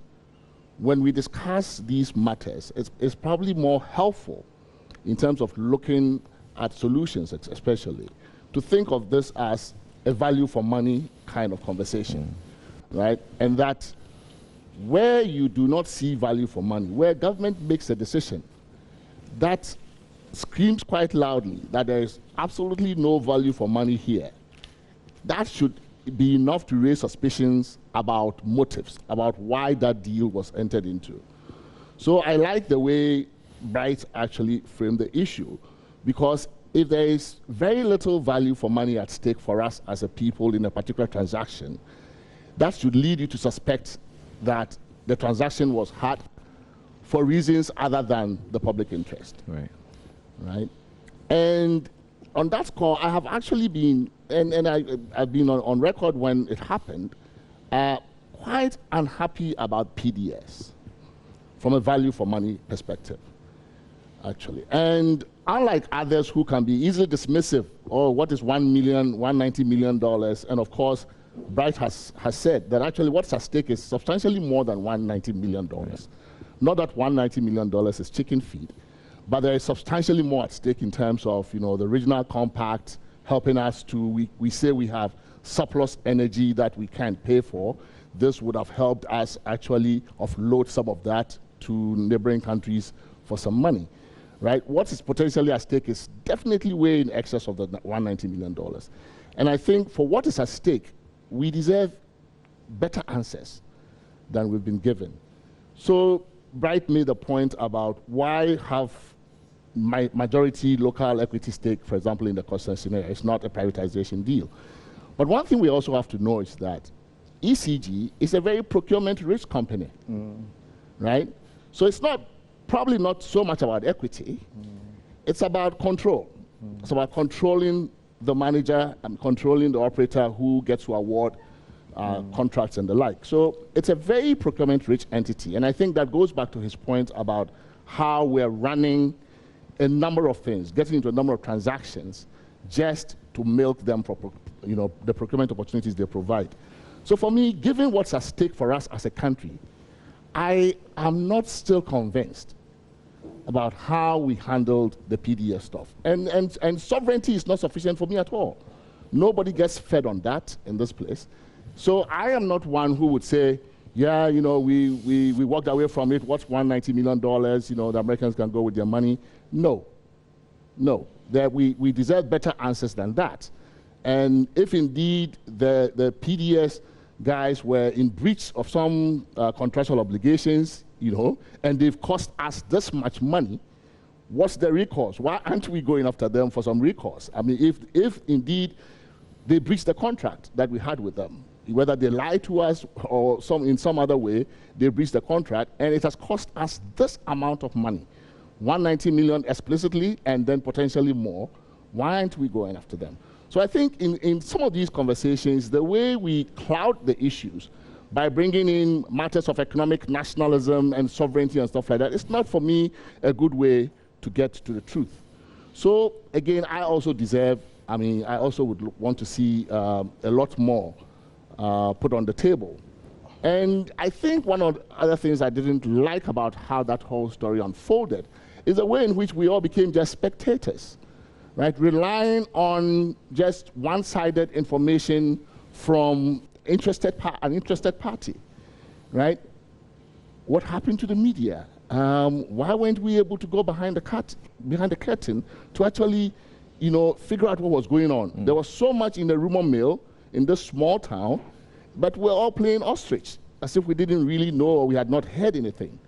when we discuss these matters, it's probably more helpful in terms of looking at solutions, especially, to think of this as a value for money kind of conversation, right? And that where you do not see value for money, where government makes a decision that screams quite loudly that there is absolutely no value for money here, that should be enough to raise suspicions about motives, about why that deal was entered into. So I like the way Bright actually framed the issue, because if there is very little value for money at stake for us as a people in a particular transaction, that should lead you to suspect that the transaction was had for reasons other than the public interest. Right. Right? And on that score, I have actually been, and I've been on record when it happened, quite unhappy about PDS from a value for money perspective, actually. And unlike others who can be easily dismissive, what is $190 million, and of course, Bright has said that actually what's at stake is substantially more than $190 million. Right. Not that $190 million is chicken feed, but there is substantially more at stake in terms of the regional compact helping us to, we say we have surplus energy that we can't pay for. This would have helped us actually offload some of that to neighboring countries for some money, right? What is potentially at stake is definitely way in excess of the $190 million. And I think for what is at stake, we deserve better answers than we've been given. So Bright made a point about why have majority local equity stake, for example, in the concessionaire. It's not a privatization deal. But one thing we also have to know is that ECG is a very procurement-rich company, right? So it's probably not so much about equity. It's about control. It's about controlling the manager and controlling the operator who gets to award contracts and the like. So it's a very procurement-rich entity. And I think that goes back to his point about how we're running a number of things, getting into a number of transactions just to milk them for the procurement opportunities they provide. So for me, given what's at stake for us as a country, I am not still convinced about how we handled the PDS stuff. And sovereignty is not sufficient for me at all. Nobody gets fed on that in this place. So I am not one who would say, yeah, we walked away from it. What's $190 million? The Americans can go with their money. No. That we deserve better answers than that. And if indeed the PDS guys were in breach of some contractual obligations, and they've cost us this much money, what's the recourse? Why aren't we going after them for some recourse? I mean, if indeed they breached the contract that we had with them, whether they lied to us or in some other way, they breached the contract, and it has cost us this amount of money, $190 million explicitly, and then potentially more, why aren't we going after them? So I think in some of these conversations, the way we cloud the issues by bringing in matters of economic nationalism and sovereignty and stuff like that, it's not for me a good way to get to the truth. So again, I also would want to see a lot more put on the table. And I think one of the other things I didn't like about how that whole story unfolded is the way in which we all became just spectators, right? Relying on just one-sided information from an interested party, right? What happened to the media? Why weren't we able to go behind the curtain to actually, figure out what was going on? There was so much in the rumor mill in this small town, but we're all playing ostrich, as if we didn't really know or we had not heard anything.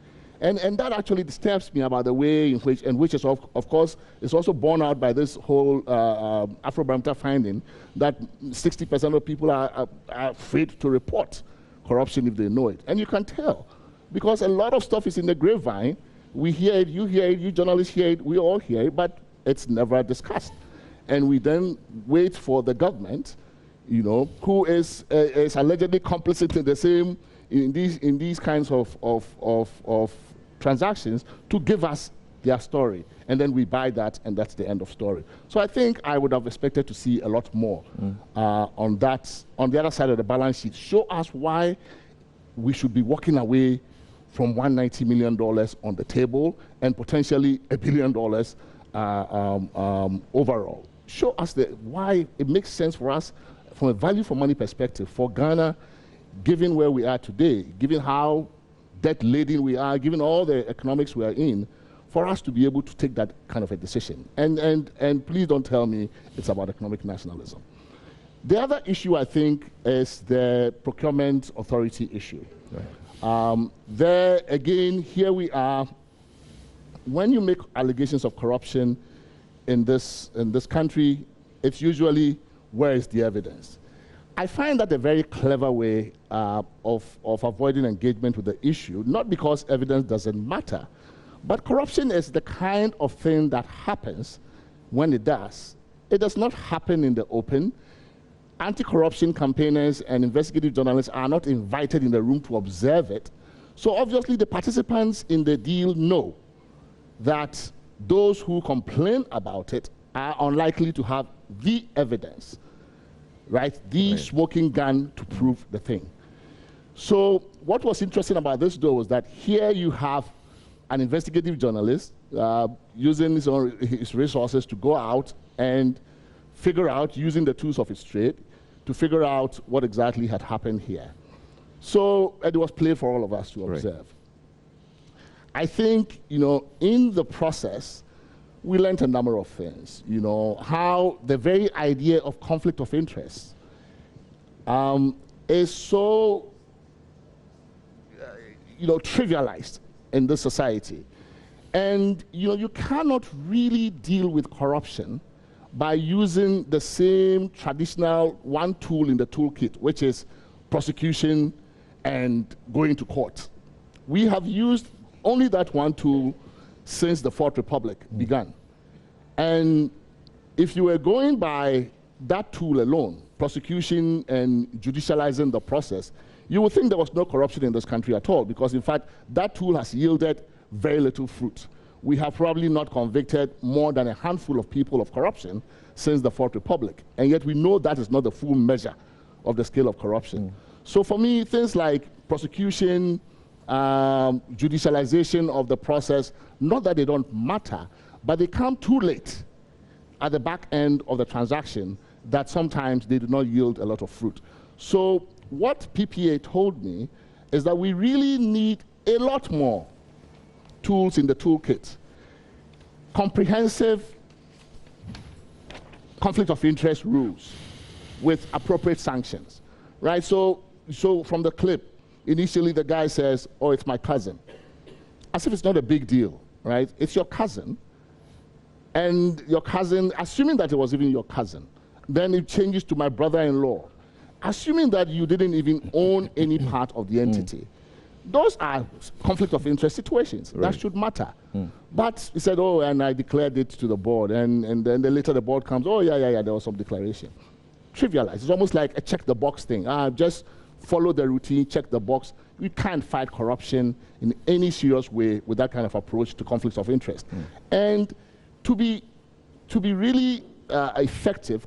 And that actually disturbs me about the way in which is of course, is also borne out by this whole Afrobarometer finding that 60% of people are afraid to report corruption if they know it. And you can tell, because a lot of stuff is in the grapevine. We hear it, you journalists hear it, we all hear it, but it's never discussed. And we then wait for the government, who is allegedly complicit in the same, in these kinds of transactions, to give us their story. And then we buy that, and that's the end of story. So I think I would have expected to see a lot more on that, on the other side of the balance sheet. Show us why we should be walking away from $190 million on the table and potentially $1 billion overall. Show us why it makes sense for us from a value for money perspective for Ghana, given where we are today, given how debt-laden we are, given all the economics we are in, for us to be able to take that kind of a decision. And please don't tell me it's about economic nationalism. The other issue, I think, is the procurement authority issue. Right. There, again, here we are. When you make allegations of corruption in this country, it's usually, where is the evidence? I find that a very clever way of avoiding engagement with the issue, not because evidence doesn't matter, but corruption is the kind of thing that happens when it does. It does not happen in the open. Anti-corruption campaigners and investigative journalists are not invited in the room to observe it. So obviously the participants in the deal know that those who complain about it are unlikely to have the evidence, right? The smoking gun to prove the thing. So what was interesting about this, though, was that here you have an investigative journalist using his resources to go out and figure out, using the tools of his trade, to figure out what exactly had happened here. So it was played for all of us to observe. I think, in the process, we learned a number of things. You know, how the very idea of conflict of interest is so, trivialized in this society. And, you cannot really deal with corruption by using the same traditional one tool in the toolkit, which is prosecution and going to court. We have used only that one tool since the Fourth Republic began. And if you were going by that tool alone, prosecution and judicializing the process, you would think there was no corruption in this country at all, because in fact, that tool has yielded very little fruit. We have probably not convicted more than a handful of people of corruption since the Fourth Republic. And yet we know that is not the full measure of the scale of corruption. So for me, things like prosecution, judicialization of the process, not that they don't matter, but they come too late at the back end of the transaction that sometimes they do not yield a lot of fruit. So what PPA told me is that we really need a lot more tools in the toolkit. Comprehensive conflict of interest rules with appropriate sanctions, right? So from the clip, initially the guy says, oh, it's my cousin. As if it's not a big deal, right? It's your cousin. And your cousin, assuming that it was even your cousin, then it changes to my brother-in-law, assuming that you didn't even own any part of the entity. Those are conflict of interest situations. Right. That should matter. But he said, oh, and I declared it to the board. And then later the board comes, oh, yeah, there was some declaration. Trivialized. It's almost like a check the box thing. Just follow the routine, check the box. You can't fight corruption in any serious way with that kind of approach to conflicts of interest. And to be really effective,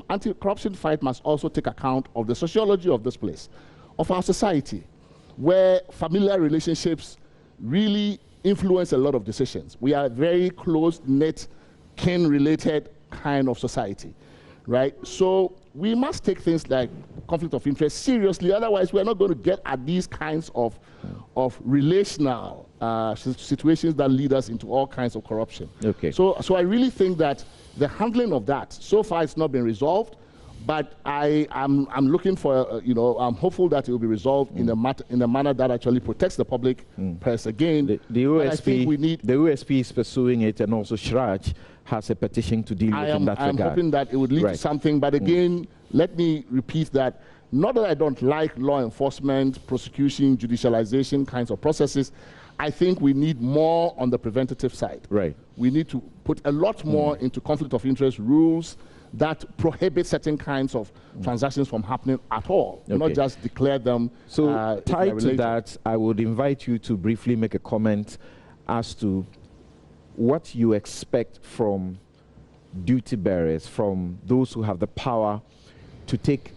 anti-corruption fight must also take account of the sociology of this place, of our society, where familiar relationships really influence a lot of decisions. We are a very close-knit, kin-related kind of society, right? So we must take things like conflict of interest seriously, otherwise we're not going to get at these kinds of relational situations that lead us into all kinds of corruption. Okay. So I really think that the handling of that, so far it's not been resolved, but I'm looking for, I'm hopeful that it will be resolved in a manner that actually protects the public purse again. The OSP is pursuing it, and also Shraj has a petition to deal with in that regard. I'm hoping that it would lead to something, but again, let me repeat that, not that I don't like law enforcement, prosecution, judicialization kinds of processes. I think we need more on the preventative side. Right. We need to put a lot more into conflict of interest rules that prohibit certain kinds of transactions from happening at all, not just declare them. So tied to that, I would invite you to briefly make a comment as to what you expect from duty bearers, from those who have the power to take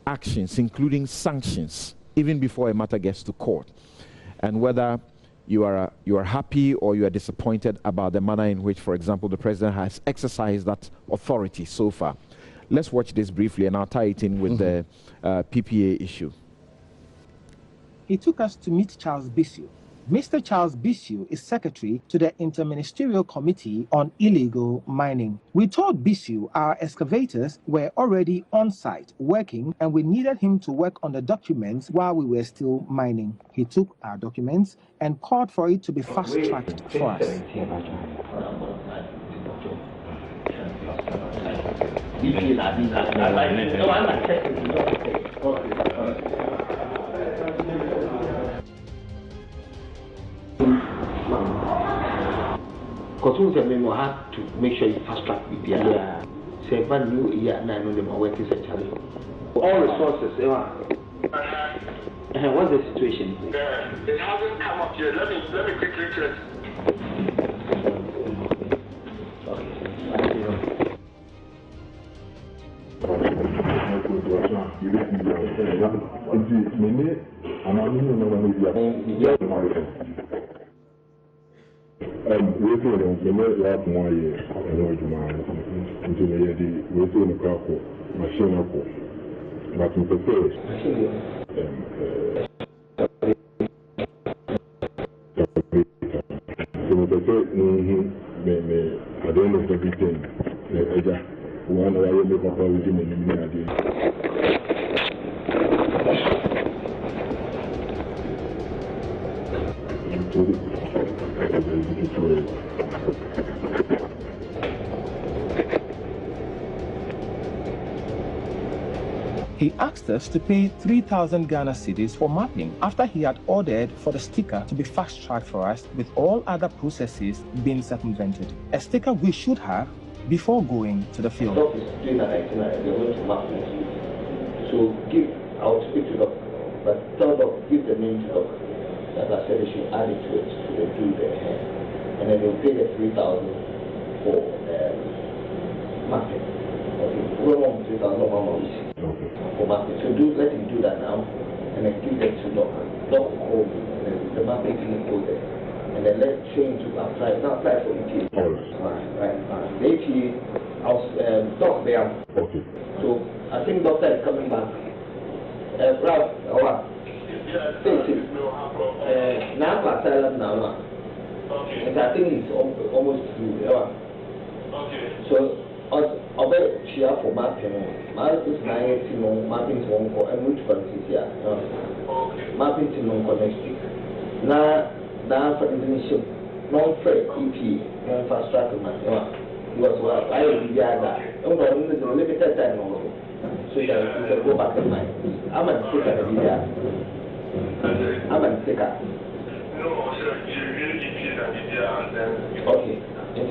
actions, including sanctions, even before a matter gets to court, and whether you are happy or you are disappointed about the manner in which, for example, the president has exercised that authority so far. Let's watch this briefly, and I'll tie it in with the PPA issue. He took us to meet Charles Bissue. Mr. Charles Bissue is secretary to the Interministerial Committee on Illegal Mining. We told Bissue our excavators were already on site working, and we needed him to work on the documents while we were still mining. He took our documents and called for it to be fast-tracked for us. Because we have to make sure you fast track with the other. Say, but new year, 9 on them working centrally. All resources, what's the situation? It hasn't come up yet. Let me quickly check. I everything. One hour you make up everything in the He asked us to pay 3,000 Ghana cedis for mapping after he had ordered for the sticker to be fast-tracked for us with all other processes being circumvented. A sticker we should have before going to the field. So I'll speak to Doc, but tell Doc, give the name to Doc. As I said, they should add it to it, so they do their hair. And then they'll pay the 3,000 for mapping. Okay, we want 3,000 for mapping. So let him do that now, and then give that to Doc. Doc will call me, and then the mapping team will go there. And then let's train to apply, not apply for EPA. Right. The EPA, Doc there. Okay. So I think Doctor is coming back. Ralph, now now. And I think it's almost through. So I'll bet she have for mapping. Mapping is mapping is one for and which countries here. Mapping to non-connect. Now for the definition, non-fair EP, infrastructure man. He was I will be there. Limited time also. So you can go back in mind. I'm a sticker the video. I'm a sticker. Okay.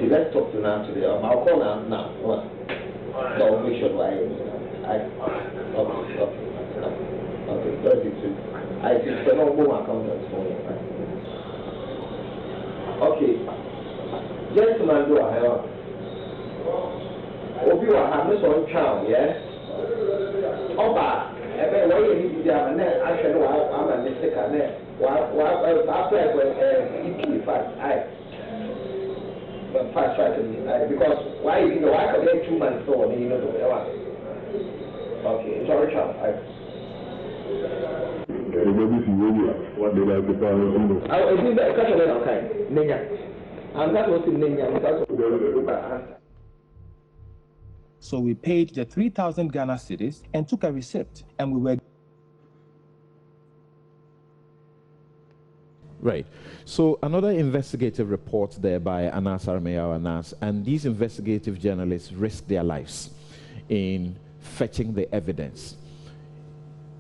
See, let's talk to now today. I'll call now. I'll make sure okay. I think the normal accountants for you. Okay. Gentlemen, do I have? Obi wa have no son child, yes? Oba, ebe why you need to have an action or I'm a mistake and after EP fast fast track because why you know I could get 2 months so you know okay, sorry child. So we paid the 3,000 Ghana cedis and took a receipt, and we were. Right. So another investigative report there by Anas Armeyaw Anas, and these investigative journalists risked their lives in fetching the evidence.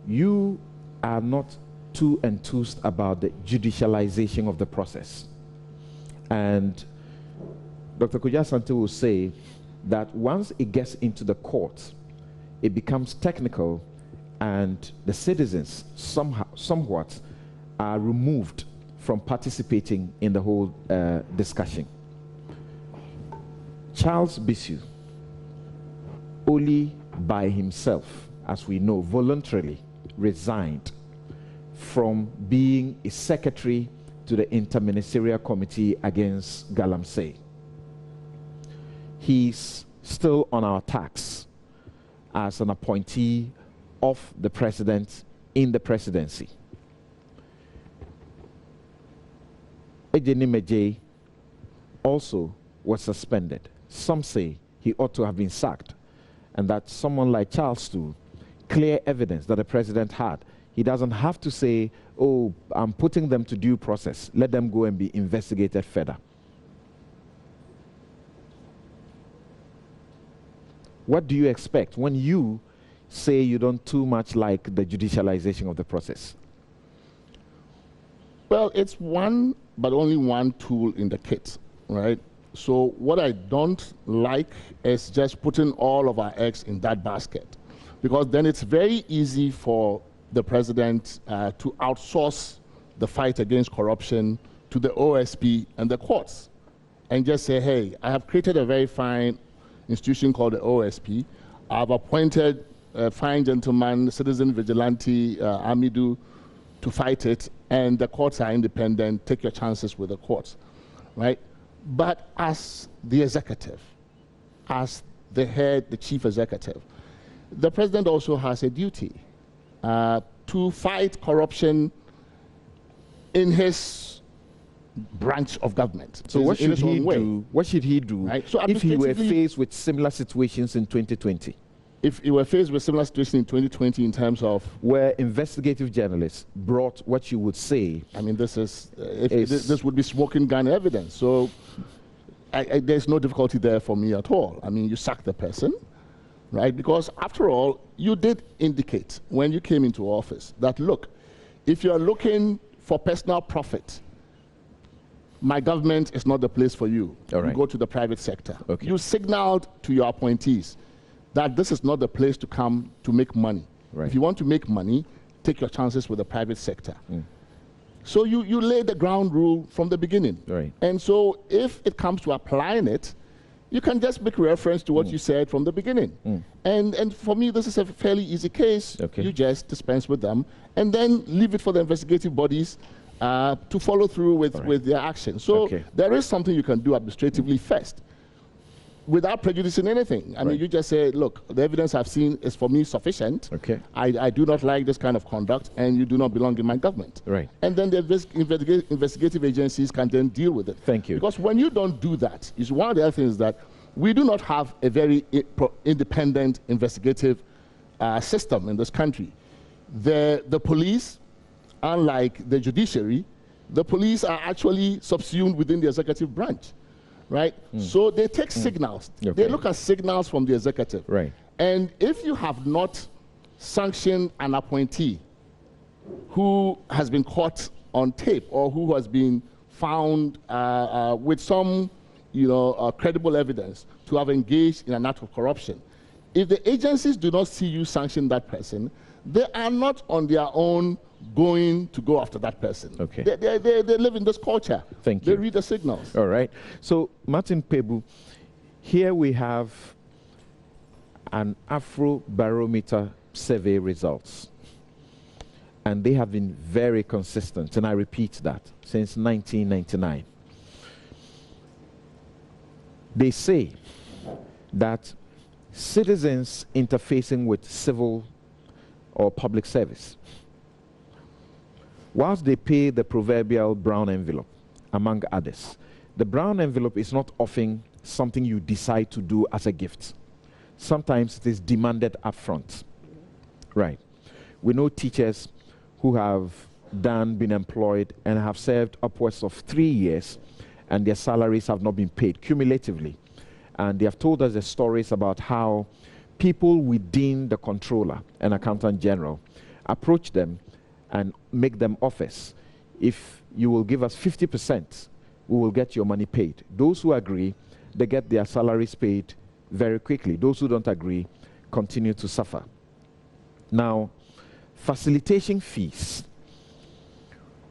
You are not too enthused about the judicialization of the process. And Dr. Kuja Asante will say that once it gets into the court, it becomes technical and the citizens somewhat are removed from participating in the whole discussion. Charles Bissiou, only by himself, as we know, voluntarily resigned from being a secretary to the Interministerial Committee against Galamsey. He's still on our tax as an appointee of the president in the presidency. Ejeni Meje also was suspended. Some say he ought to have been sacked, and that someone like Charles too, clear evidence that the president had. He doesn't have to say, oh, I'm putting them to due process. Let them go and be investigated further. What do you expect when you say you don't too much like the judicialization of the process? Well, it's one, but only one tool in the kit, right? So what I don't like is just putting all of our eggs in that basket, because then it's very easy for the president to outsource the fight against corruption to the OSP and the courts and just say, hey, I have created a very fine institution called the OSP. I've appointed a fine gentleman, citizen vigilante, Amidu, to fight it, and the courts are independent. Take your chances with the courts, right? But as the executive, as the head, the chief executive, the president also has a duty to fight corruption in his branch of government. So what should he do? What should he do right? So if he were faced with similar situations in 2020? If he were faced with similar situation in 2020 in terms of where investigative journalists brought what you would say, I mean, this is this would be smoking gun evidence. So there's no difficulty there for me at all. I mean, you sack the person, right? Because after all, you did indicate when you came into office that, look, if you're looking for personal profit, my government is not the place for you. All right. You go to the private sector. Okay. You signaled to your appointees that this is not the place to come to make money. Right. If you want to make money, take your chances with the private sector. So you lay the ground rule from the beginning. Right. And so if it comes to applying it, you can just make reference to what you said from the beginning. And for me, this is a fairly easy case. Okay. You just dispense with them and then leave it for the investigative bodies to follow through with their action. So there is something you can do administratively first, without prejudicing anything. I mean, you just say, look, the evidence I've seen is for me sufficient. Okay. I do not like this kind of conduct, and you do not belong in my government. Right. And then the investigative agencies can then deal with it. Thank you. Because when you don't do that, is one of the other things that we do not have a very independent investigative system in this country. The police, unlike the judiciary, the police are actually subsumed within the executive branch. Right? So they take signals. Okay. They look at signals from the executive. Right. And if you have not sanctioned an appointee who has been caught on tape or who has been found with some credible evidence to have engaged in an act of corruption, if the agencies do not see you sanction that person, they are not on their own going to go after that person. Okay. They live in this culture. Thank you. They read the signals. All right. So, Martin Pebu, here we have an Afrobarometer survey results. And they have been very consistent, and I repeat that, since 1999. They say that citizens interfacing with civil or public service, whilst they pay the proverbial brown envelope, among others, the brown envelope is not often something you decide to do as a gift. Sometimes it is demanded upfront. Right. We know teachers who have been employed and have served upwards of 3 years, and their salaries have not been paid cumulatively. And they have told us the stories about how people within the controller and accountant general approach them and make them offers. If you will give us 50%, we will get your money paid. Those who agree, they get their salaries paid very quickly. Those who don't agree continue to suffer. Now, facilitation fees,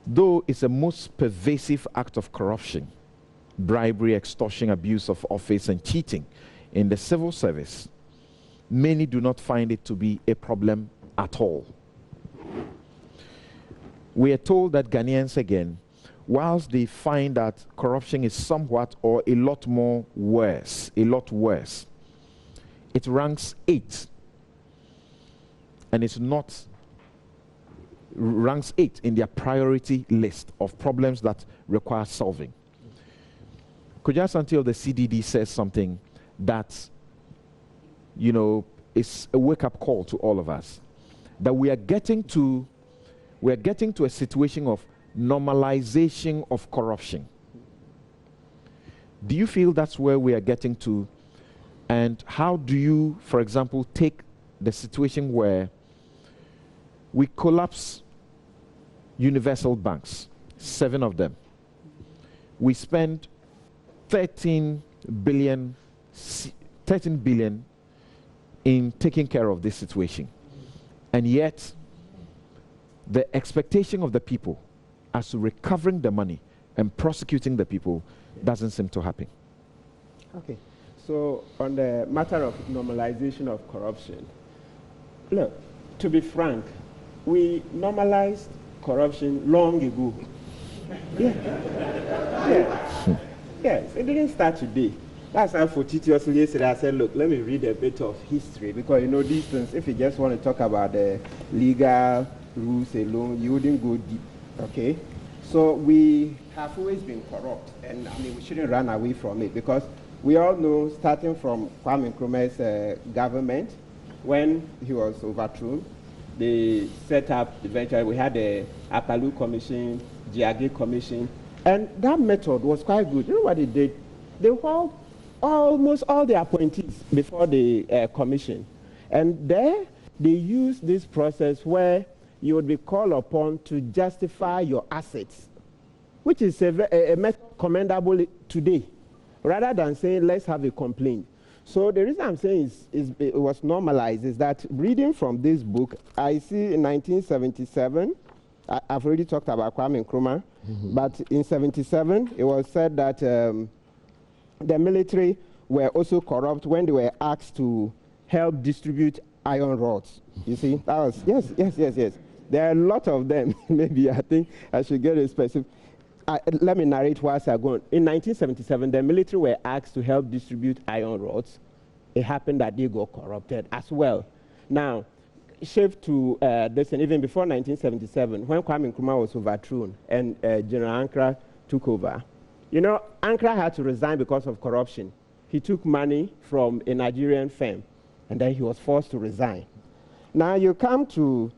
though it's a most pervasive act of corruption, bribery, extortion, abuse of office, and cheating in the civil service, many do not find it to be a problem at all. We are told that Ghanaians, again, whilst they find that corruption is somewhat or a lot worse, it ranks 8. And it's not ranks 8 in their priority list of problems that require solving. Kojo Asante of the CDD says something that, is a wake-up call to all of us, that we are getting to a situation of normalization of corruption. Do you feel that's where we are getting to? And how do you, for example, take the situation where we collapse universal banks, 7 of them. We spend 13 billion in taking care of this situation. And yet, the expectation of the people as to recovering the money and prosecuting the people doesn't seem to happen. Okay. So on the matter of normalization of corruption, look, to be frank, we normalized corruption long ago. Yes, it didn't start today. That's how fortuitously yesterday I said, look, let me read a bit of history, because these things, if you just want to talk about the legal rules alone, you wouldn't go deep, okay? So we have always been corrupt, and I mean, we shouldn't run away from it, because we all know, starting from Kwame Nkrumah's government, when he was overthrown, they set up, eventually we had the Apalu Commission, Giage Commission, and that method was quite good. You know what they did? They held almost all the appointees before the commission. And there, they used this process where you would be called upon to justify your assets, which is a method commendable today, rather than saying, let's have a complaint. So the reason I'm saying it was normalized is that reading from this book, I see in 1977, I've already talked about Kwame Nkrumah, but in 77, it was said that the military were also corrupt when they were asked to help distribute iron rods. You see, that was, yes. There are a lot of them. Maybe I think I should get a specific. Let me narrate whilst I go on. In 1977, the military were asked to help distribute iron rods. It happened that they got corrupted as well. Now, shift to this, and even before 1977, when Kwame Nkrumah was overthrown and General Ankara took over, you know, Ankara had to resign because of corruption. He took money from a Nigerian firm, and then he was forced to resign. Now you come to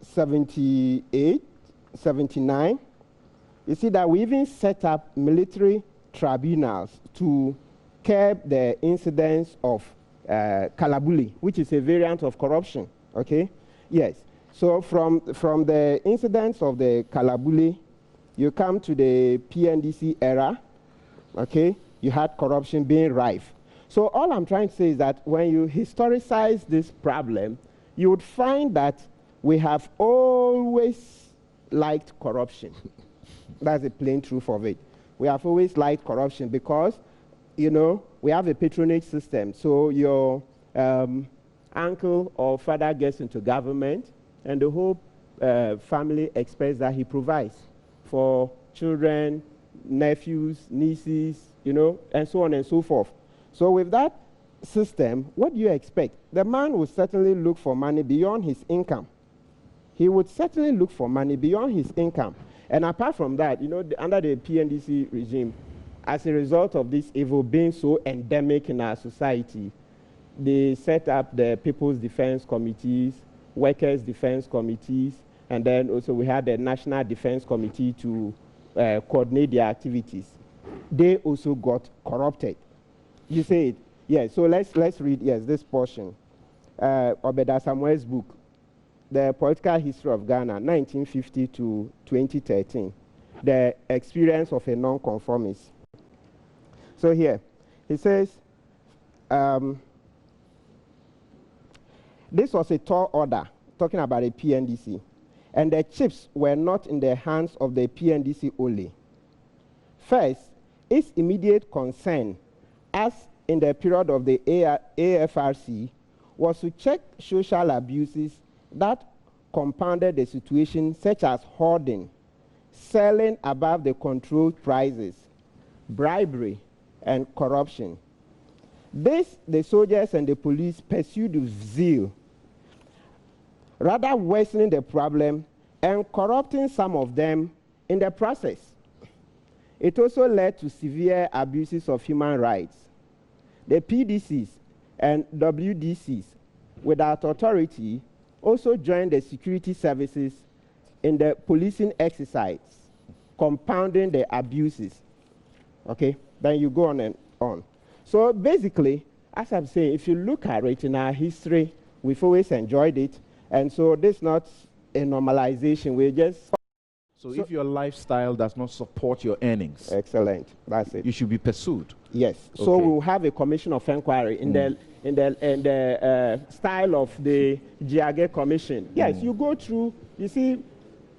78, 79, you see that we even set up military tribunals to curb the incidence of kalabuli, which is a variant of corruption, okay? Yes, so from the incidence of the kalabuli, you come to the PNDC era, okay? You had corruption being rife. So all I'm trying to say is that when you historicize this problem, you would find that we have always liked corruption. That's the plain truth of it. We have always liked corruption because, you know, we have a patronage system. So your uncle or father gets into government, and the whole family expects that he provides for children, nephews, nieces, you know, and so on and so forth. So with that system, what do you expect? The man would certainly look for money beyond his income. He would certainly look for money beyond his income. And apart from that, you know, under the PNDC regime, as a result of this evil being so endemic in our society, they set up the People's Defense Committees, Workers' Defense Committees, and then also we had the National Defense Committee to coordinate their activities. They also got corrupted. You say it? Yes, so let's read, yes, this portion. Obeda Samuel's book, The Political History of Ghana, 1950 to 2013, The Experience of a Nonconformist. So here, he says, this was a tall order, talking about a PNDC, and the chips were not in the hands of the PNDC only. First, its immediate concern, as in the period of the AFRC, was to check social abuses that compounded the situation, such as hoarding, selling above the controlled prices, bribery, and corruption. This, the soldiers and the police pursued with zeal, rather worsening the problem and corrupting some of them in the process. It also led to severe abuses of human rights. The PDCs and WDCs, without authority, also joined the security services in the policing exercise, compounding the abuses. Okay, then you go on and on. So basically, as I'm saying, if you look at it in our history, we've always enjoyed it. And so this is not a normalization, we just... So if your lifestyle does not support your earnings... Excellent, that's it. You should be pursued. Yes, okay. So we'll have a commission of inquiry in the style of the Giage Commission. Yes, you go through, you see,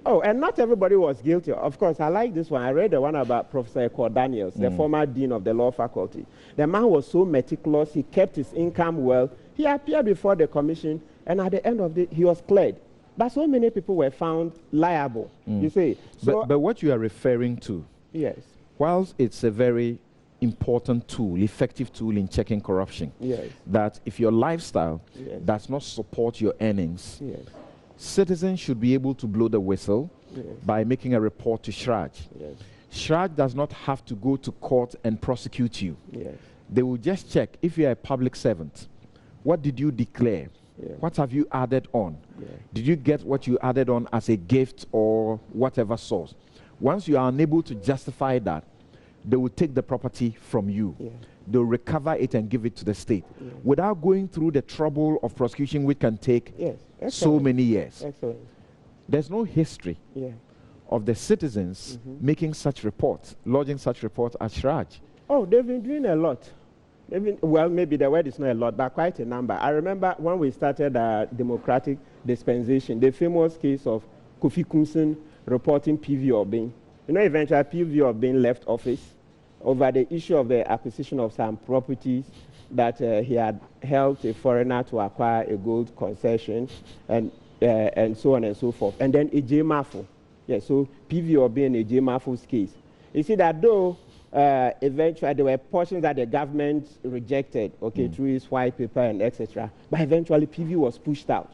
oh, and not everybody was guilty. Of course, I like this one. I read the one about Professor Ecor Daniels, the former dean of the law faculty. The man was so meticulous, he kept his income well. He appeared before the commission, and at the end of it, he was cleared. But so many people were found liable, you see. So but what you are referring to, yes, whilst it's a very important tool, effective tool in checking corruption, yes, that if your lifestyle does not support your earnings, citizens should be able to blow the whistle by making a report to SHRAJ. Yes. SHRAJ does not have to go to court and prosecute you. Yes. They will just check if you are a public servant. What did you declare? Yeah. What have you added on? Yeah. Did you get what you added on as a gift or whatever source? Once you are unable to justify that, they will take the property from you. Yeah. They'll recover it and give it to the state Yeah. without going through the trouble of prosecution, which can take so many years. Excellent. There's no history of the citizens making such reports, lodging such reports as SHRAJ. Oh, they've been doing a lot. Well, maybe the word is not a lot, but quite a number. I remember when we started democratic dispensation, the famous case of Kofi Kumsin reporting PV Obeng. You know, eventually PV Obeng left office over the issue of the acquisition of some properties that he had helped a foreigner to acquire a gold concession and so on and so forth. And then AJ Mafo. Yeah, so PV Obeng and AJ Mafo's case. You see that though, eventually there were portions that the government rejected, through his white paper and etc. But eventually PV was pushed out.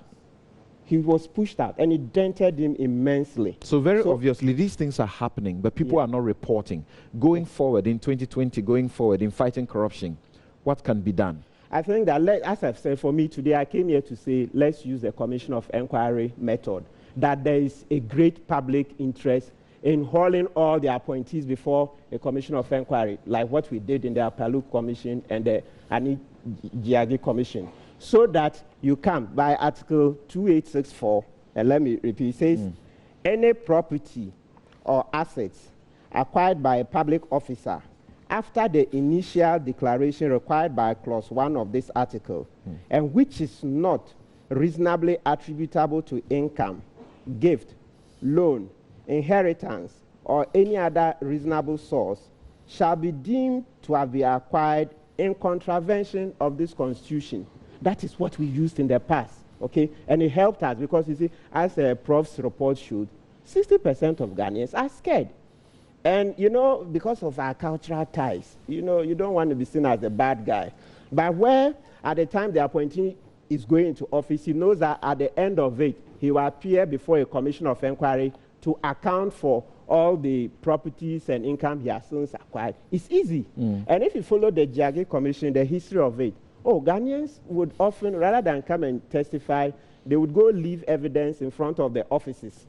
He was pushed out, and it dented him immensely. So very obviously, these things are happening, but people are not reporting. Going forward in 2020, going forward in fighting corruption, what can be done? I think that, as I've said, for me today, I came here to say, let's use the Commission of Inquiry method, that there is a great public interest in hauling all the appointees before a Commission of Inquiry, like what we did in the Apaluk Commission and the Ani Giagi Commission, so that you come by Article 2864, and let me repeat, it says, any property or assets acquired by a public officer after the initial declaration required by Clause 1 of this article, and which is not reasonably attributable to income, gift, loan, inheritance, or any other reasonable source, shall be deemed to have been acquired in contravention of this Constitution. That is what we used in the past, And it helped us because, you see, as a Prof's report showed, 60% of Ghanaians are scared. And, you know, because of our cultural ties, you know, you don't want to be seen as the bad guy. But where, at the time the appointee is going into office, he knows that at the end of it, he will appear before a Commission of Inquiry to account for all the properties and income he has since acquired. It's easy. And if you follow the Giagi Commission, the history of it, Ghanaians would often, rather than come and testify, they would go leave evidence in front of the offices.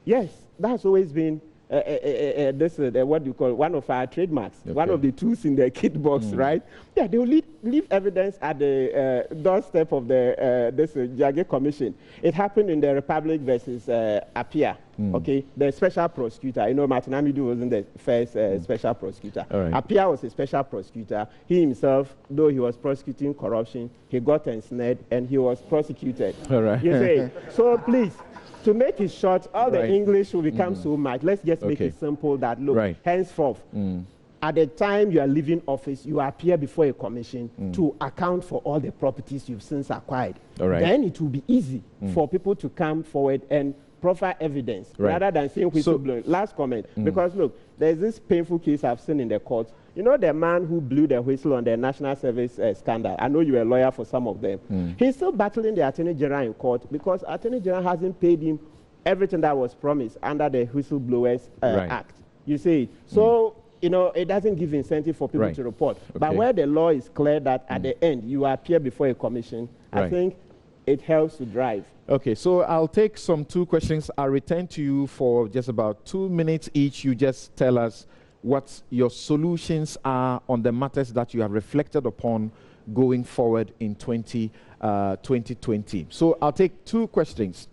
Yes, that's always been what you call one of our trademarks, one of the tools in the kit box, right? Yeah, they will leave evidence at the doorstep of the this Giagi Commission. It happened in the Republic versus Apia, the special prosecutor. You know, Martin Amidu wasn't the first special prosecutor. Apia was a special prosecutor. He himself, though he was prosecuting corruption, he got ensnared and he was prosecuted. You see? So please, to make it short, all the English will become so much. Let's just make it simple that, look, henceforth, at the time you are leaving office, you appear before a commission to account for all the properties you've since acquired. Then it will be easy for people to come forward and proffer evidence rather than saying whistleblowing. Last comment, because look, there's this painful case I've seen in the court. You know the man who blew the whistle on the National Service scandal? I know you're a lawyer for some of them. He's still battling the Attorney General in court because Attorney General hasn't paid him everything that was promised under the Whistleblowers Act. You see? So, you know, it doesn't give incentive for people to report. But where the law is clear that at the end you appear before a commission, I think it helps to drive. Okay, so I'll take some 2 questions. I'll return to you for just about 2 minutes each. You just tell us what your solutions are on the matters that you have reflected upon going forward in 2020. So I'll take 2 questions.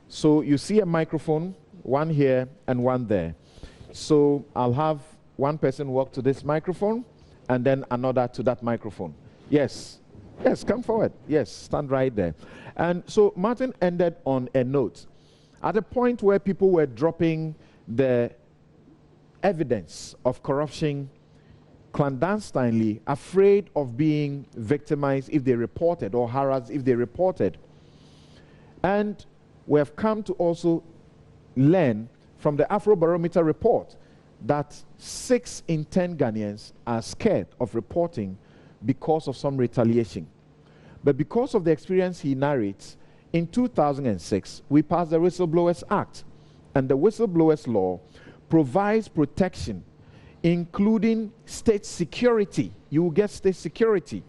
So you see a microphone, one here and one there. So I'll have one person walk to this microphone and then another to that microphone. Yes, come forward. Yes, stand right there. And so Martin ended on a note. At a point where people were dropping the evidence of corruption clandestinely, afraid of being victimized if they reported or harassed if they reported. And we have come to also learn from the Afrobarometer report that 6 in 10 Ghanaians are scared of reporting because of some retaliation. But because of the experience he narrates, In 2006, we passed the Whistleblowers Act, and the Whistleblowers Law provides protection, including state security. You will get state security,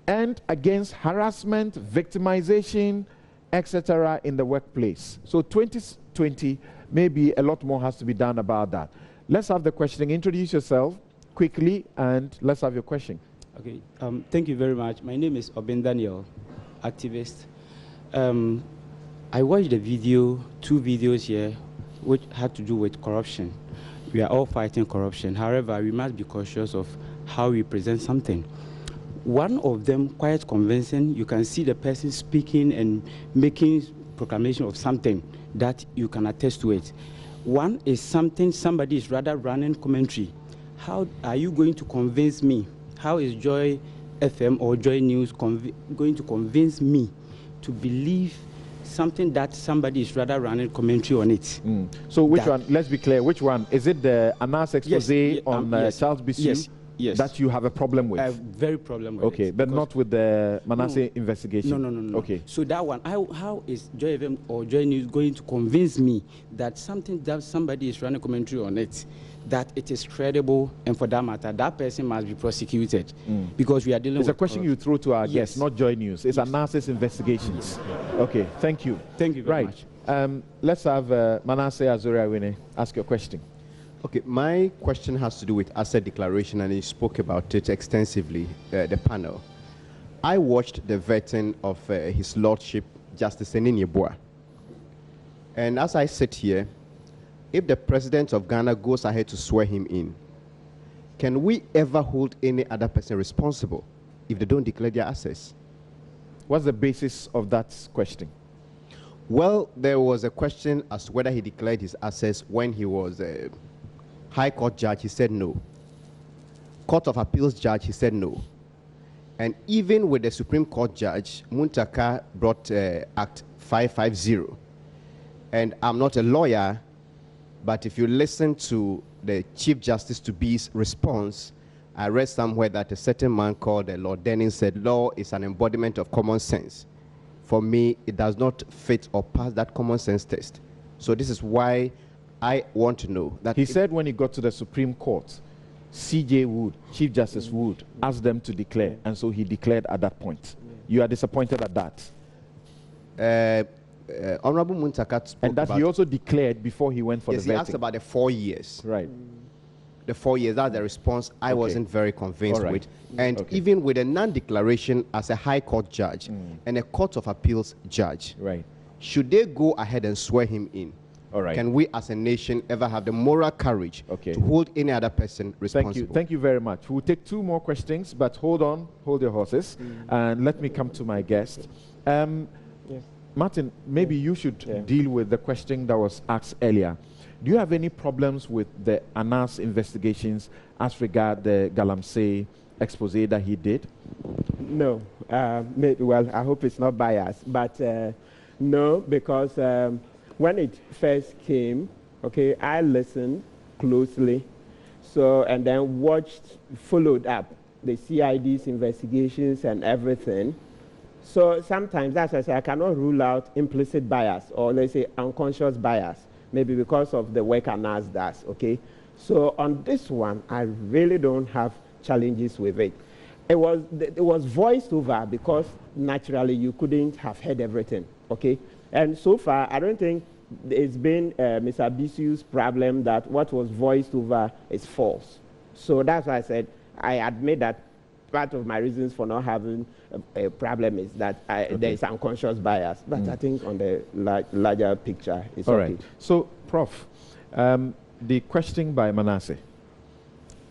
and against harassment, victimization, etc. in the workplace. So 2020, maybe a lot more has to be done about that. Let's have the questioning. Introduce yourself quickly, and let's have your question. Okay, thank you very much. My name is Obin Daniel, activist. I watched the video, 2 videos here, which had to do with corruption. We are all fighting corruption. However, we must be cautious of how we present something. One of them, quite convincing, you can see the person speaking and making proclamation of something that you can attest to it. One is something somebody is rather running commentary. How are you going to convince me? How is Joy FM or JoyNews going to convince me to believe something that somebody is rather running commentary on it? So which one? Let's be clear. Which one? Is it the Anas expose on Charles Bissou that you have a problem with? I have a very problem with it. But not with the Manasseh investigation? No. Okay. So that one, how is Joy FM or JoyNews going to convince me that something that somebody is running commentary on it, that it is credible, and for that matter, that person must be prosecuted? Because we are dealing with... It's a question you throw to our guests, not JoyNews. It's Anas's investigations. Okay, thank you. Thank you very much. Let's have Manasseh Azuriawene ask your question. Okay, my question has to do with asset declaration, and he spoke about it extensively, the panel. I watched the vetting of His Lordship, Justice Enini Yeboah. And as I sit here, if the President of Ghana goes ahead to swear him in, can we ever hold any other person responsible if they don't declare their assets? What's the basis of that question? Well, there was a question as to whether he declared his assets when he was a High Court judge. He said no. Court of Appeals judge, he said no. And even with the Supreme Court judge, Muntaka brought Act 550. And I'm not a lawyer, but if you listen to the Chief Justice to Be's response, I read somewhere that a certain man called Lord Denning said, law is an embodiment of common sense. For me, it does not fit or pass that common sense test. So this is why I want to know that... He said when he got to the Supreme Court, C.J. Wood, Chief Justice Wood, asked them to declare, and so he declared at that point. You are disappointed at that? Honorable Muntaka spoke and that he also declared before he went for the vetting. Yes, he asked about the 4 years. Right. The 4 years, that's the response I wasn't very convinced with. And even with a non-declaration as a High Court judge and a Court of Appeals judge, should they go ahead and swear him in? Can we as a nation ever have the moral courage to hold any other person responsible? Thank you very much. We'll take 2 more questions, but hold on, hold your horses, and let me come to my guest. Martin, maybe you should deal with the question that was asked earlier. Do you have any problems with the Anas investigations as regard the Galamsey expose that he did? No. Well, I hope it's not biased, but no, because when it first came, I listened closely, and then followed up the CID's investigations and everything. So sometimes, as I say, I cannot rule out implicit bias, or let's say unconscious bias, maybe because of the work Anas does, So on this one, I really don't have challenges with it. It was voiced over because naturally you couldn't have heard everything, And so far, I don't think it's been Mr. Bissou's problem that what was voiced over is false. So that's why I said I admit that part of my reasons for not having a problem is that there is unconscious bias. But I think on the larger picture, it's all right. So, Prof, the question by Manasseh,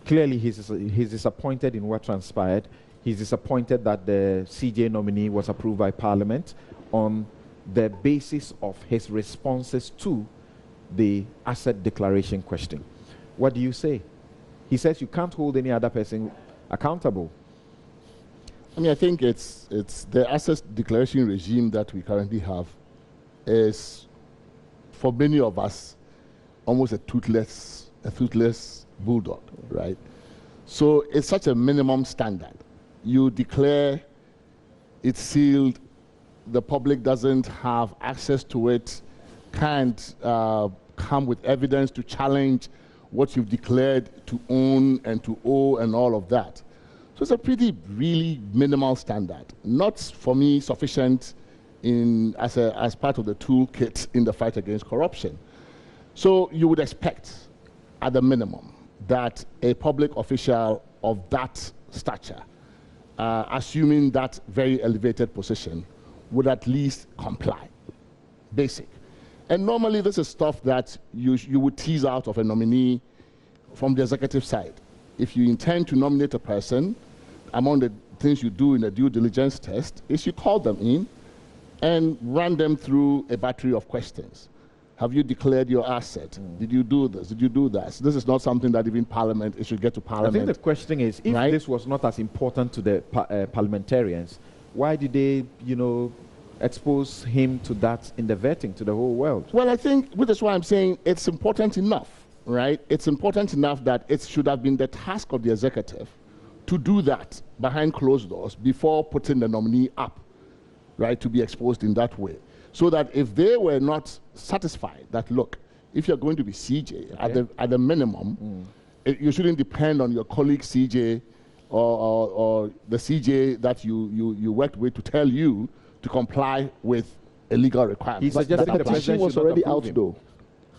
clearly he's disappointed in what transpired. He's disappointed that the CJ nominee was approved by Parliament on the basis of his responses to the asset declaration question. What do you say? He says you can't hold any other person accountable. I mean, I think it's the asset declaration regime that we currently have is, for many of us, almost a toothless bulldog, right? So it's such a minimum standard. You declare, it's sealed, the public doesn't have access to it, can't come with evidence to challenge what you've declared to own and to owe and all of that. So it's a pretty, really minimal standard. Not, for me, sufficient as part of the toolkit in the fight against corruption. So you would expect, at the minimum, that a public official of that stature, assuming that very elevated position, would at least comply. Basic. And normally this is stuff that you would tease out of a nominee from the executive side. If you intend to nominate a person, among the things you do in a due diligence test is you call them in and run them through a battery of questions. Have you declared your asset? Did you do this? Did you do that? So this is not something that even Parliament, it should get to Parliament. I think the question is, if this was not as important to the parliamentarians, why did they, expose him to that in the vetting to the whole world? Well, I think, which is why I'm saying it's important enough, right? It's important enough that it should have been the task of the executive to do that behind closed doors before putting the nominee up, right, to be exposed in that way. So that if they were not satisfied that, look, if you're going to be CJ, at the minimum, you shouldn't depend on your colleague CJ or the CJ that you worked with to tell you to comply with a legal requirement. He suggested the petition was already out, though.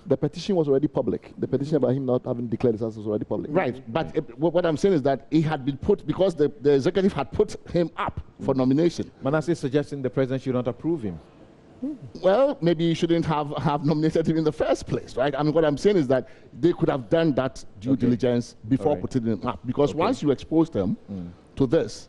The petition was already public. The petition about him not having declared his assets was already public. Right, but what I'm saying is that he had been put, because the executive had put him up for nomination. Manasseh is suggesting the president should not approve him. Well, maybe you shouldn't have nominated him in the first place, right? I mean, what I'm saying is that they could have done that due diligence before putting him up. Because once you exposed them to this,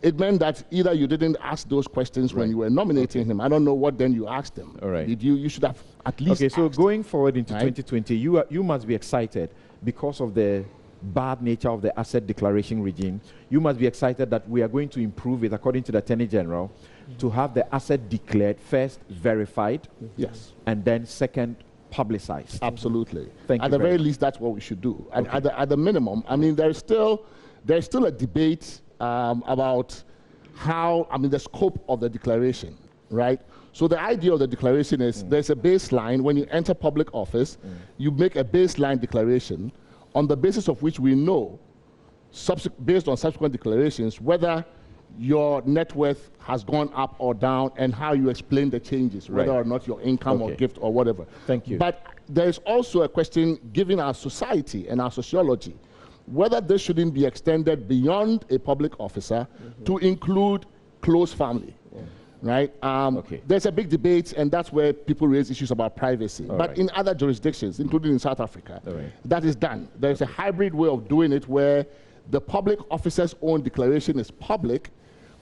it meant that either you didn't ask those questions when you were nominating him. I don't know what then you asked them. All right. Did you should have at least so asked, going forward into 2020, you must be excited because of the bad nature of the asset declaration regime. You must be excited that we are going to improve it, according to the Attorney General, to have the asset declared, first verified, and then second publicized. Absolutely. Thank you. At the very least, that's what we should do. And at the minimum, I mean, there's still a debate about the scope of the declaration, right? So the idea of the declaration is there's a baseline. When you enter public office, you make a baseline declaration on the basis of which we know, based on subsequent declarations, whether your net worth has gone up or down and how you explain the changes, whether or not your income or gift or whatever. Thank you. But there's also a question, given our society and our sociology, whether this shouldn't be extended beyond a public officer to include close family, right? There's a big debate, and that's where people raise issues about privacy. But in other jurisdictions, including in South Africa, that is done. There's a hybrid way of doing it where the public officer's own declaration is public,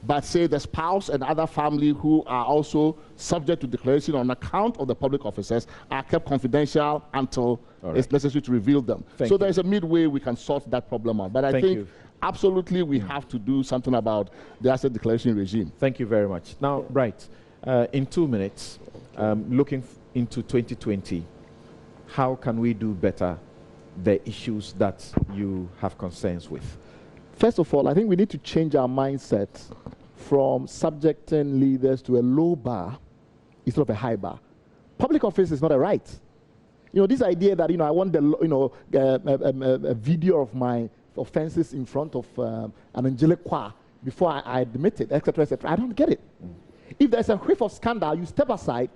but say the spouse and other family who are also subject to declaration on account of the public officers are kept confidential until it's necessary to reveal them. So there's a midway we can sort that problem out. But I think absolutely we have to do something about the asset declaration regime. Thank you very much. Now, in 2 minutes, looking into 2020, how can we do better the issues that you have concerns with? First of all, I think we need to change our mindset from subjecting leaders to a low bar instead of a high bar. Public office is not a right. This idea that, I want a video of my offenses in front of an angelic choir before I admit it, etc., etc. I don't get it. If there's a whiff of scandal, you step aside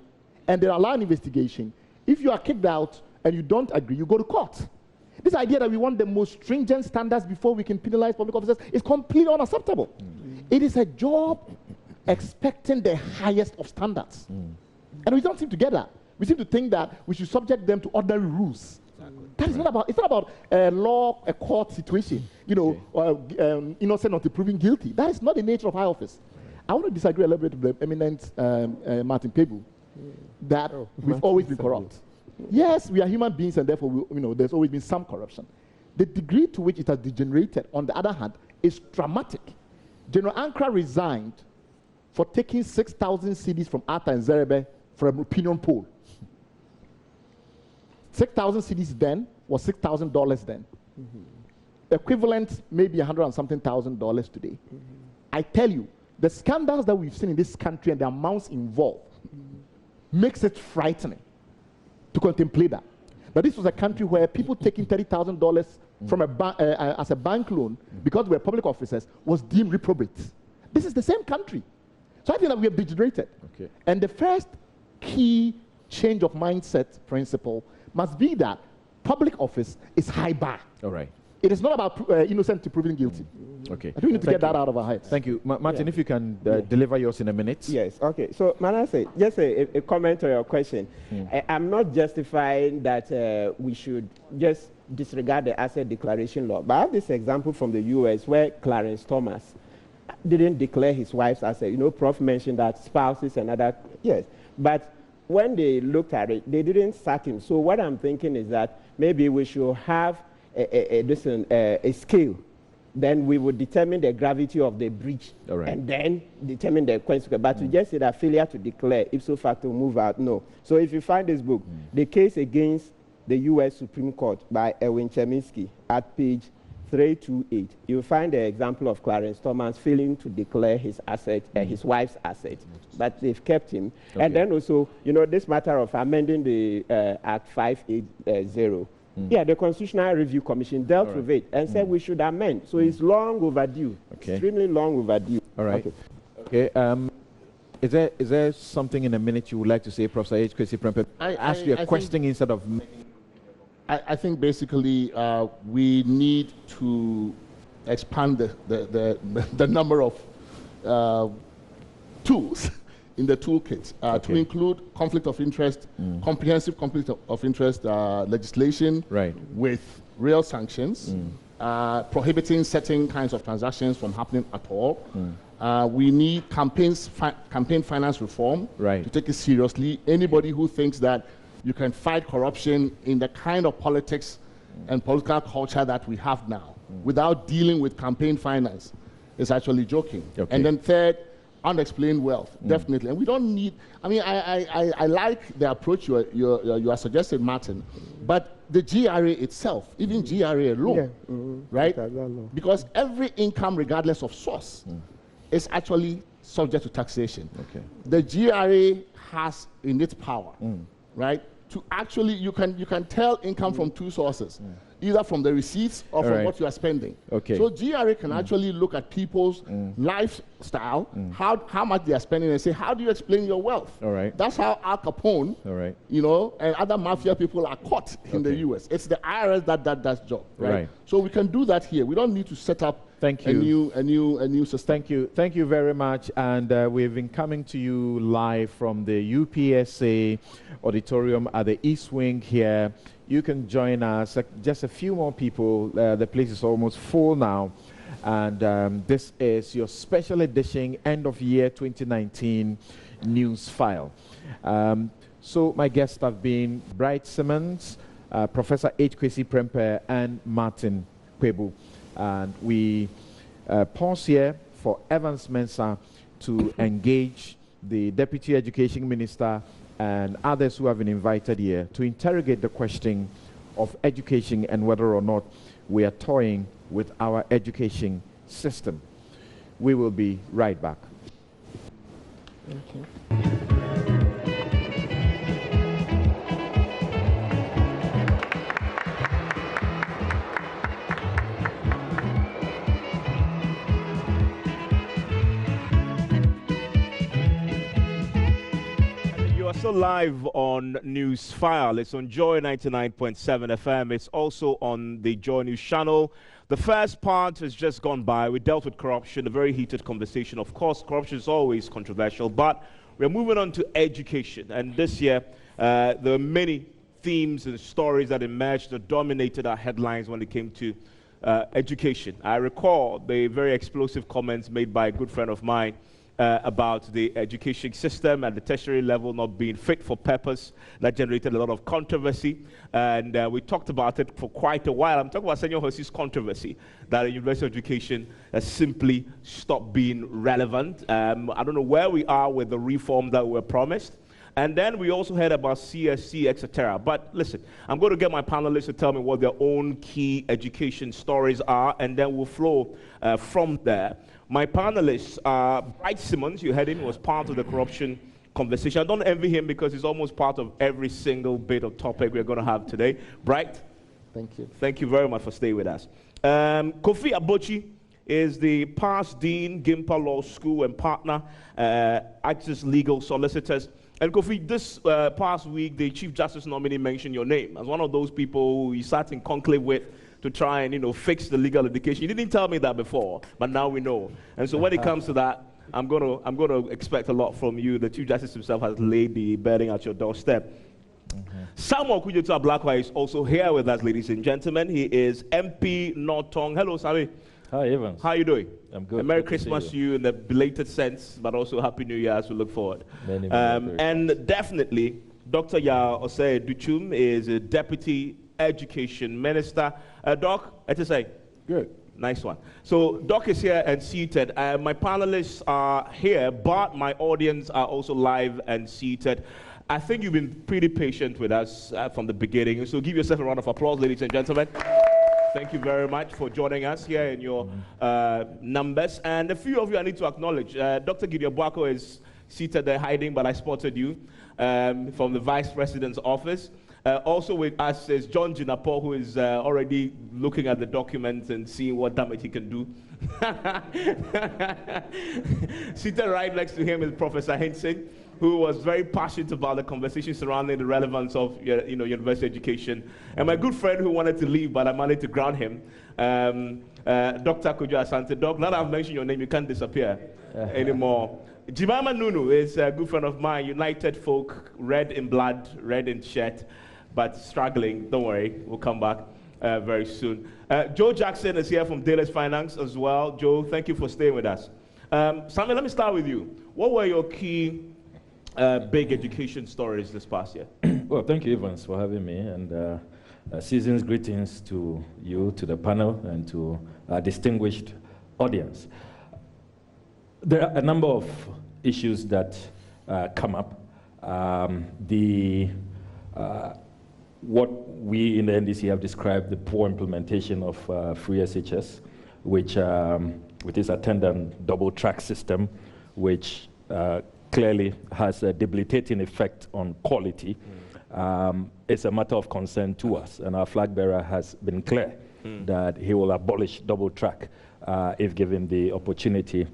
and they allow an investigation. If you are kicked out and you don't agree, you go to court. This idea that we want the most stringent standards before we can penalize public officers is completely unacceptable. It is a job expecting the highest of standards. And we don't seem to get that. We seem to think that we should subject them to ordinary rules. That is not about, it's not about a law, a court situation, innocent until proven guilty. That is not the nature of high office. I want to disagree a little bit with the eminent Martin Pebu, that we've always been corrupt. Yes, we are human beings, and therefore, there's always been some corruption. The degree to which it has degenerated, on the other hand, is dramatic. General Ankara resigned for taking 6,000 CDs from Arthur and Zerebe for an opinion poll. 6,000 CDs then was $6,000 then. Equivalent maybe $100 and something thousand today. I tell you, The scandals that we've seen in this country and the amounts involved makes it frightening to contemplate that. But this was a country where people taking $30,000 from as a bank loan because they were public officers was deemed reprobate. This is the same country. So I think that we have degenerated. Okay. And the first key change of mindset principle must be that public office is high bar. All right. It is not about innocent to proving guilty. Okay. I think we need to get that out of our heads. Thank you. Martin, if you can deliver yours in a minute. Yes, okay. So, Manasseh, just a comment on your question. I'm not justifying that we should just disregard the asset declaration law. But I have this example from the US where Clarence Thomas didn't declare his wife's asset. You know, Prof mentioned that spouses and other, yes. But when they looked at it, they didn't sack him. So what I'm thinking is that maybe we should have a scale. Then we would determine the gravity of the breach, and then determine the consequence. But to just say that failure to declare, ipso facto, move out, no. So if you find this book, The Case Against the U.S. Supreme Court by Erwin Cheminsky at page 328, you'll find the example of Clarence Thomas failing to declare his asset, his wife's asset, but they've kept him. Okay. And then also, you know, this matter of amending the Act 580. Yeah, the Constitutional Review Commission dealt with it and said we should amend. So it's long overdue, extremely long overdue. All right. Okay. Is there something in a minute you would like to say, Professor H. Kwesi Prempeh? Ask you a question instead of... I think basically we need to expand the number of tools in the toolkit to include conflict of interest, comprehensive conflict of interest legislation with real sanctions, prohibiting certain kinds of transactions from happening at all. We need campaign finance reform to take it seriously. Anybody who thinks that you can fight corruption in the kind of politics and political culture that we have now without dealing with campaign finance is actually joking. And then third, unexplained wealth, definitely. And we don't need, I mean, I like the approach you are suggesting, Martin, but the GRA itself, even GRA alone, right? Because every income, regardless of source, is actually subject to taxation. The GRA has in its power, right, to actually, you can tell income from two sources, either from the receipts or from what you are spending. So GRA can actually look at people's lifestyle, how much they are spending, and say, how do you explain your wealth? That's how Al Capone, you know, and other mafia people are caught in the US. It's the IRS that does job, right? So we can do that here. We don't need to set up a new system. Thank you very much. And we've been coming to you live from the UPSA auditorium at the East Wing here. You can join us. Just a few more people. The place is almost full now. And this is your special edition, end of year 2019 Newsfile. So my guests have been Bright Simmons, Professor H. Kwesi Prempeh, and Martin Kpebu. And we pause here for Evans Mensah to engage the Deputy Education Minister and others who have been invited here to interrogate the question of education and whether or not we are toying with our education system. We will be right back. Also live on Newsfile. It's on Joy 99.7 FM. It's also on the Joy News channel. The first part has just gone by. We dealt with corruption, a very heated conversation. Of course, corruption is always controversial, but we're moving on to education. And this year, there are many themes and stories that emerged that dominated our headlines when it came to education. I recall the very explosive comments made by a good friend of mine about the education system at the tertiary level not being fit for purpose. That generated a lot of controversy, and we talked about it for quite a while. I'm talking about Senor Hosey's controversy, that university education has simply stopped being relevant. I don't know where we are with the reform that were promised. And then we also heard about CSC, etc. But listen, I'm going to get my panelists to tell me what their own key education stories are, and then we'll flow from there. My panelists are Bright Simmons. You heard him. He was part of the corruption conversation. I don't envy him because he's almost part of every single bit of topic we're going to have today. Bright? Thank you. Thank you very much for staying with us. Kofi Abochi is the past Dean, Gimpa Law School, and partner, Access Legal Solicitors. And Kofi, this past week, the Chief Justice nominee mentioned your name as one of those people who he sat in conclave with to try and, fix the legal education. You didn't tell me that before, but now we know. And so when it comes to that, I'm going to expect a lot from you. The Chief Justice himself has laid the burden at your doorstep. Samuel Kujota Blackwell is also here with us, ladies and gentlemen. He is MP Nortong. Hello, Sami. Hi, Evans. How are you doing? I'm good. And Merry Christmas to you in the belated sense, but also Happy New Year as we look forward. Many and definitely, Dr. Ya Osei Duchum is a Deputy Education Minister. Doc, I just say. Good. Nice one. So Doc is here and seated. My panelists are here, but my audience are also live and seated. I think you've been pretty patient with us from the beginning. So give yourself a round of applause, ladies and gentlemen. Thank you very much for joining us here in your numbers. And a few of you I need to acknowledge. Dr. Gideon Boako is seated there hiding, but I spotted you from the Vice President's office. Also with us is John Jinapo, who is already looking at the documents and seeing what damage he can do. Seated right next to him is Professor Henson, who was very passionate about the conversation surrounding the relevance of university education. And my good friend who wanted to leave, but I managed to ground him, Dr. Kojo Asante. Doc, now that I've mentioned your name, you can't disappear anymore. Jemima Nunu is a good friend of mine, United folk, red in blood, red in shirt, but struggling. Don't worry, we'll come back very soon. Joe Jackson is here from Dallas Finance as well. Joe, thank you for staying with us. Samuel, let me start with you. What were your key big education stories this past year? Well, thank you, Evans, for having me, and season's greetings to you, to the panel, and to our distinguished audience. There are a number of issues that come up. What we in the NDC have described the poor implementation of free SHS, which with its attendant double-track system, which clearly has a debilitating effect on quality. It's a matter of concern to us, and our flag bearer has been clear that he will abolish double-track if given the opportunity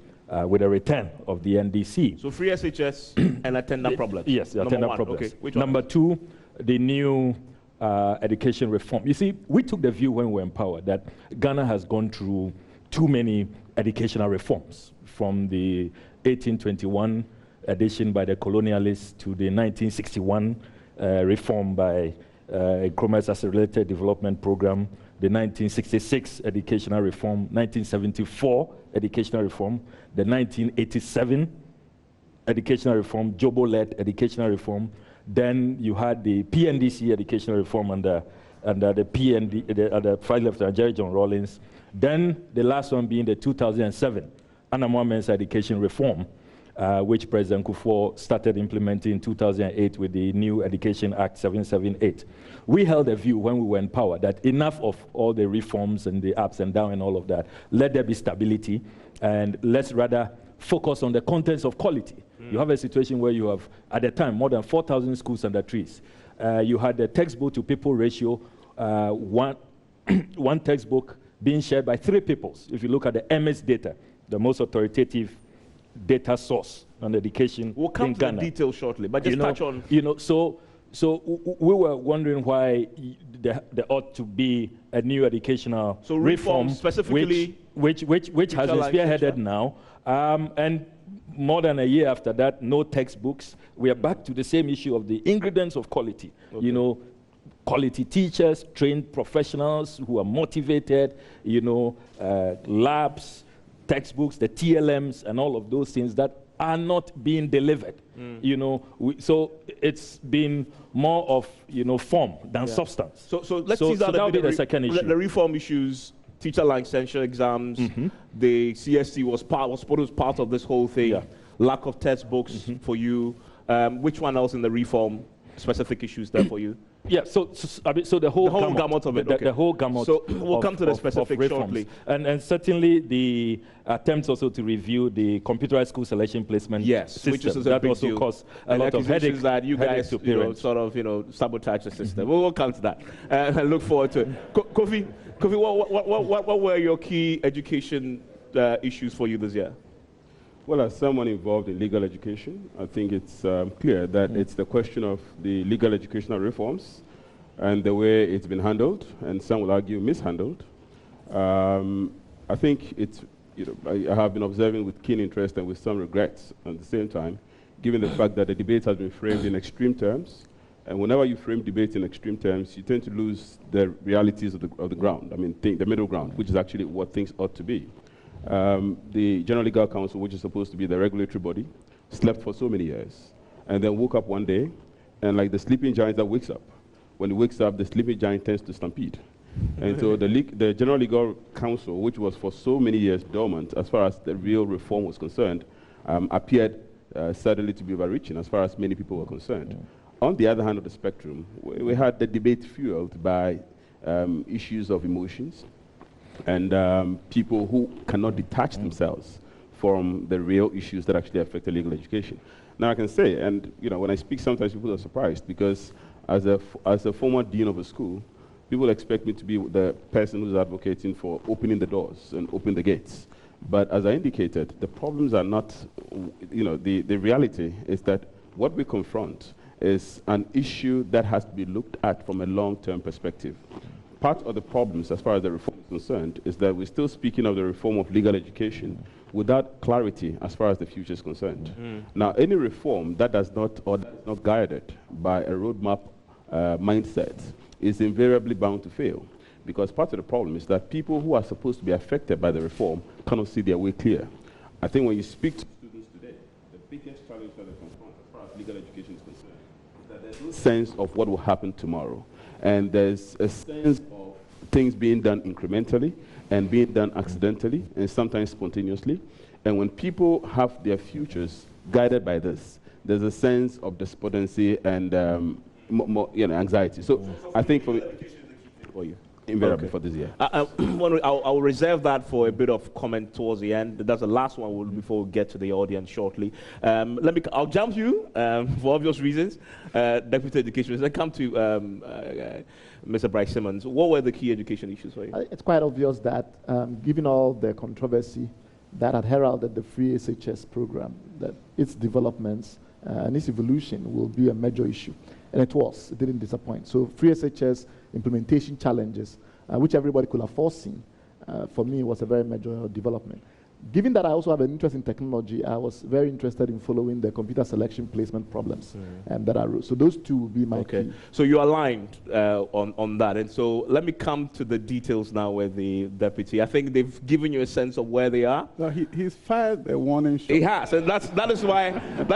with a return of the NDC. So free SHS and attendant problems. Yes, the attendant problems. Okay. Which one? Number two, the new education reform. You see, we took the view when we were in power that Ghana has gone through too many educational reforms, from the 1821 edition by the colonialists to the 1961 reform by Commerce as a Related Development Program, the 1966 educational reform, 1974 educational reform, the 1987 educational reform, Jobo-led educational reform. Then you had the PNDC educational reform under the Vice Lieutenant Jerry John Rawlings. Then the last one being the 2007 Anamwa Mensa education reform, which President Kufuor started implementing in 2008 with the new Education Act 778. We held a view when we were in power that enough of all the reforms and the ups and downs and all of that. Let there be stability, and let's rather focus on the contents of quality. You have a situation where you have, at the time, more than 4,000 schools under trees. You had the textbook to people ratio, one textbook being shared by 3 peoples. If you look at the MS data, the most authoritative data source on education we'll come in to Ghana. The details shortly, but just touch on. So we were wondering why there ought to be a new educational reform specifically, which has been spearheaded now, and more than a year after that, no textbooks. We are back to the same issue of the ingredients of quality. Okay. Quality teachers, trained professionals who are motivated, labs, textbooks, the TLMs, and all of those things that are not being delivered. So it's been more of form than substance. So let's see that will be the second issue. The reform issues, teacher licensure exams, the CSC was part of this whole thing. Yeah. Lack of textbooks for you. Which one else in the reform specific issues there for you? Yeah, so the whole gamut of it. The whole gamut. So we'll come to the specific shortly. And certainly the attempts also to review the computerized school selection placement system. Which is a that big also deal. caused a lot of headaches that you guys to parents. sabotage the system. We'll come to that. I look forward to it. Kofi, what were your key education issues for you this year? Well, as someone involved in legal education, I think it's clear that it's the question of the legal educational reforms and the way it's been handled, and some will argue mishandled. I think it's, I have been observing with keen interest and with some regrets at the same time, given the fact that the debate has been framed in extreme terms. And whenever you frame debate in extreme terms, you tend to lose the realities of the ground. I mean, the middle ground, which is actually what things ought to be. The General Legal Council, which is supposed to be the regulatory body, slept for so many years, and then woke up one day, and like the sleeping giant that wakes up, when it wakes up, the sleeping giant tends to stampede. And so the General Legal Council, which was for so many years dormant as far as the real reform was concerned, appeared suddenly to be overreaching as far as many people were concerned. On the other hand of the spectrum, we had the debate fueled by issues of emotions, and people who cannot detach themselves from the real issues that actually affect the legal education. Now I can say, and when I speak, sometimes people are surprised because as a former dean of a school, people expect me to be the person who's advocating for opening the doors and open the gates. But as I indicated, the problems are not, the reality is that what we confront is an issue that has to be looked at from a long-term perspective. Part of the problems, as far as the reform is concerned, is that we're still speaking of the reform of legal education without clarity as far as the future is concerned. Now, any reform that does not, or that is not guided by a roadmap mindset is invariably bound to fail. Because part of the problem is that people who are supposed to be affected by the reform cannot see their way clear. I think when you speak to students today, the biggest challenge that they confront as far as legal education is concerned is that there's no sense of what will happen tomorrow. And there's a sense of things being done incrementally and being done accidentally and sometimes spontaneously. And when people have their futures guided by this, there's a sense of despondency and anxiety. So I think for you, invariably for this year. I'll reserve that for a bit of comment towards the end. That's the last one before we get to the audience shortly. I'll jump to you for obvious reasons. Deputy Education. I come to Mr. Bryce Simmons. What were the key education issues for you? It's quite obvious that given all the controversy that had heralded the free SHS program, that its developments and its evolution will be a major issue. And it was. It didn't disappoint. So free SHS implementation challenges, which everybody could have foreseen, for me was a very major development. Given that I also have an interest in technology, I was very interested in following the computer selection placement problems that arose. So those two will be my key. So you aligned on that. And so let me come to the details now with the deputy. I think they've given you a sense of where they are. No, he's fired a warning shot. He has, and that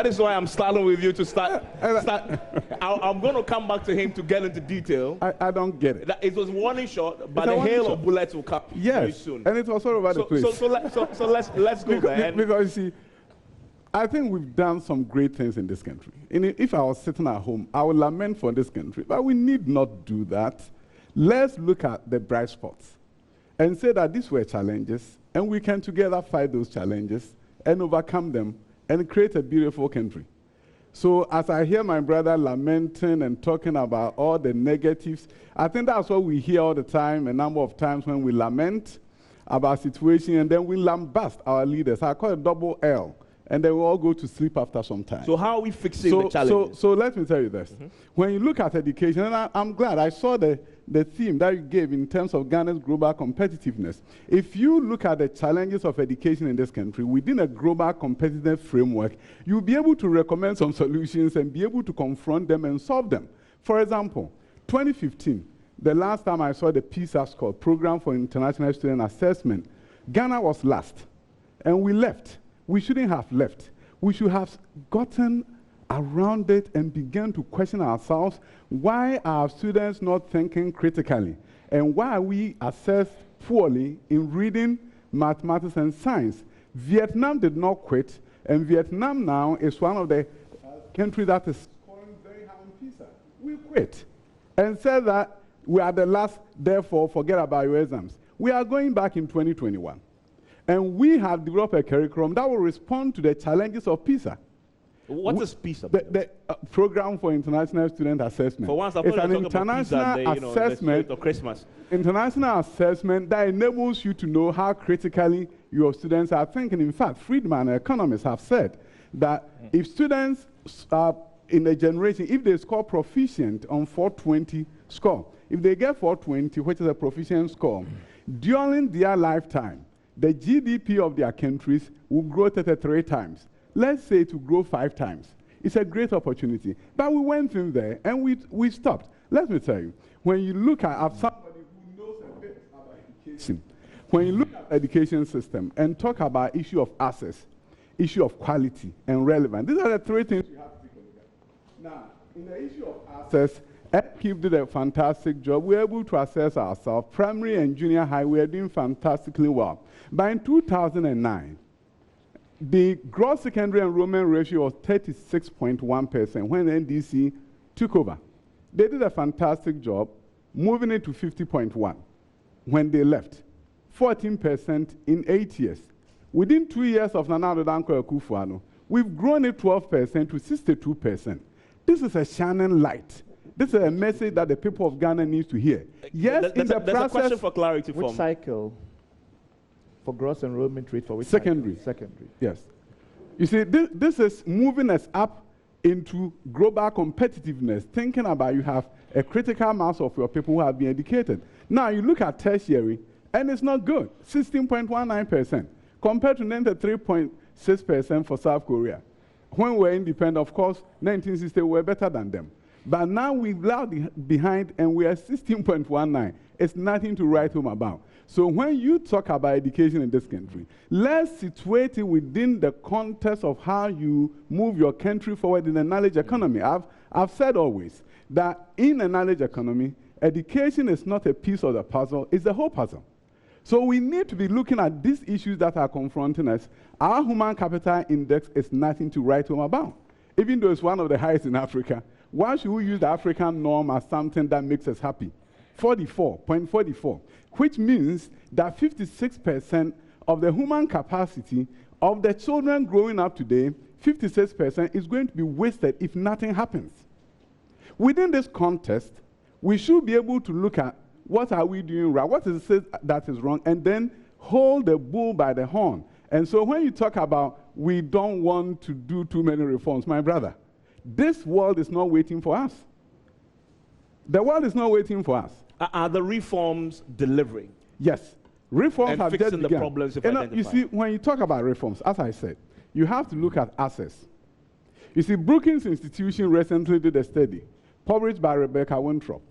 is why I'm starting with you to start. I'm going to come back to him to get into detail. I don't get it. It was warning shot, but the hail of bullets will come very soon. And it was all over the place. So let's go there. Because you see, I think we've done some great things in this country. And if I was sitting at home, I would lament for this country, but we need not do that. Let's look at the bright spots and say that these were challenges, and we can together fight those challenges and overcome them and create a beautiful country. So as I hear my brother lamenting and talking about all the negatives, I think that's what we hear all the time, a number of times when we lament about situation, and then we lambast our leaders. I call it double L, and then we all go to sleep after some time. So how are we fixing the challenges? So let me tell you this. When you look at education, and I'm glad I saw the theme that you gave in terms of Ghana's global competitiveness. If you look at the challenges of education in this country within a global competitive framework, you'll be able to recommend some solutions and be able to confront them and solve them. For example, 2015, the last time I saw the PISA score, Program for International Student Assessment, Ghana was last, and we left. We shouldn't have left. We should have gotten around it and began to question ourselves, why are students not thinking critically? And why are we assessed poorly in reading, mathematics, and science? Vietnam did not quit, and Vietnam now is one of the country that is scoring very high on PISA. We quit and said that we are the last, therefore forget about your exams. We are going back in 2021. And we have developed a curriculum that will respond to the challenges of PISA. What is PISA? The Program for International Student Assessment. For once, it's an international assessment, of Christmas. International assessment that enables you to know how critically your students are thinking. In fact, Friedman, economists, have said that if students in a generation, if they score proficient on 420 score, if they get 420, which is a proficient score, during their lifetime, the GDP of their countries will grow 33 times. Let's say to grow 5 times. It's a great opportunity. But we went in there and we stopped. Let me tell you, when you look at somebody who knows a bit about education, when you look at the education system and talk about issue of access, issue of quality and relevance, these are the 3 things you have to take a look at. Now, in the issue of access, EdKeep did a fantastic job. We were able to assess ourselves. Primary and junior high, we are doing fantastically well. But in 2009, the gross secondary enrollment ratio was 36.1% when the NDC took over. They did a fantastic job moving it to 50.1% when they left. 14% in 8 years. Within 2 years of Nana Addo Dankwa Akufo-Addo, we've grown it 12% to 62%. This is a shining light. This is a message that the people of Ghana needs to hear. Yes, in the process. There's a question for clarity. Which cycle for gross enrollment rate for which secondary? Cycle? Secondary. Yes. You see, this is moving us up into global competitiveness, thinking about you have a critical mass of your people who have been educated. Now you look at tertiary, and it's not good. 16.19% compared to 93.6% for South Korea. When we were independent, of course, 1960 we were better than them. But now we've lagged behind and we are 16.19. It's nothing to write home about. So when you talk about education in this country, let's situate it within the context of how you move your country forward in a knowledge economy. I've said always that in a knowledge economy, education is not a piece of the puzzle, it's the whole puzzle. So we need to be looking at these issues that are confronting us. Our human capital index is nothing to write home about. Even though it's one of the highest in Africa, why should we use the African norm as something that makes us happy? 44.44, which means that 56% of the human capacity of the children growing up today, 56% is going to be wasted if nothing happens. Within this context, we should be able to look at what are we doing right, what is it that is wrong, and then hold the bull by the horn. And so when you talk about we don't want to do too many reforms, my brother, this world is not waiting for us. The world is not waiting for us. Are the reforms delivering? Yes. Reforms have just begun. The problems you see, when you talk about reforms, as I said, you have to look at access. You see, Brookings Institution recently did a study published by Rebecca Winthrop.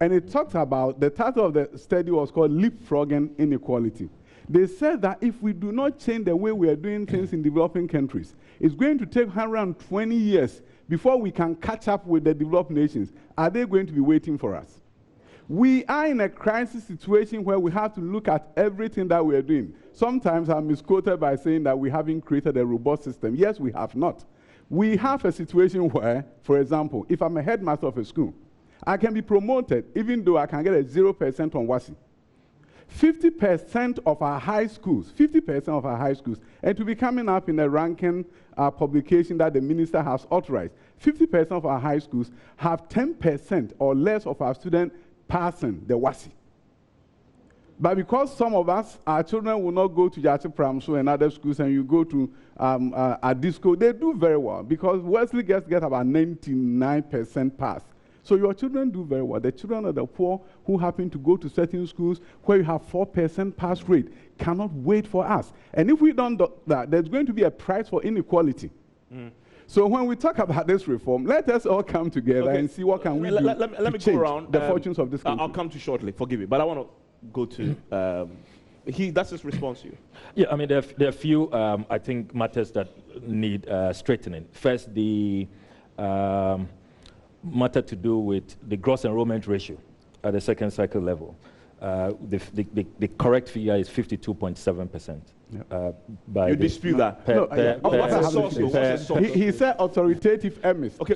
And it talked about, the title of the study was called Leapfrogging Inequality. They said that if we do not change the way we are doing things in developing countries, it's going to take 120 years before we can catch up with the developed nations. Are they going to be waiting for us? We are in a crisis situation where we have to look at everything that we are doing. Sometimes I'm misquoted by saying that we haven't created a robust system. Yes, we have not. We have a situation where, for example, if I'm a headmaster of a school, I can be promoted even though I can get a 0% on WASI. 50% of our high schools, 50% of our high schools, and to be coming up in a ranking publication that the minister has authorized, 50% of our high schools have 10% or less of our students passing the WASI. But because some of us, our children will not go to Yachi Pramso and other schools, and you go to a disco, they do very well because Wesley get about 99% pass. So your children do very well. The children of the poor who happen to go to certain schools where you have 4% pass rate cannot wait for us. And if we don't do that, there's going to be a price for inequality. So when we talk about this reform, let us all come together and see what can we do let me change go around the fortunes of this country. I'll come to you shortly, forgive me, but I want to go to, that's his response to you. Yeah, I mean, there are a few, I think, matters that need straightening. First, the matter to do with the gross enrollment ratio at the second cycle level. The correct figure is 52.7%. You dispute that? What's the source? He said authoritative emis. Okay,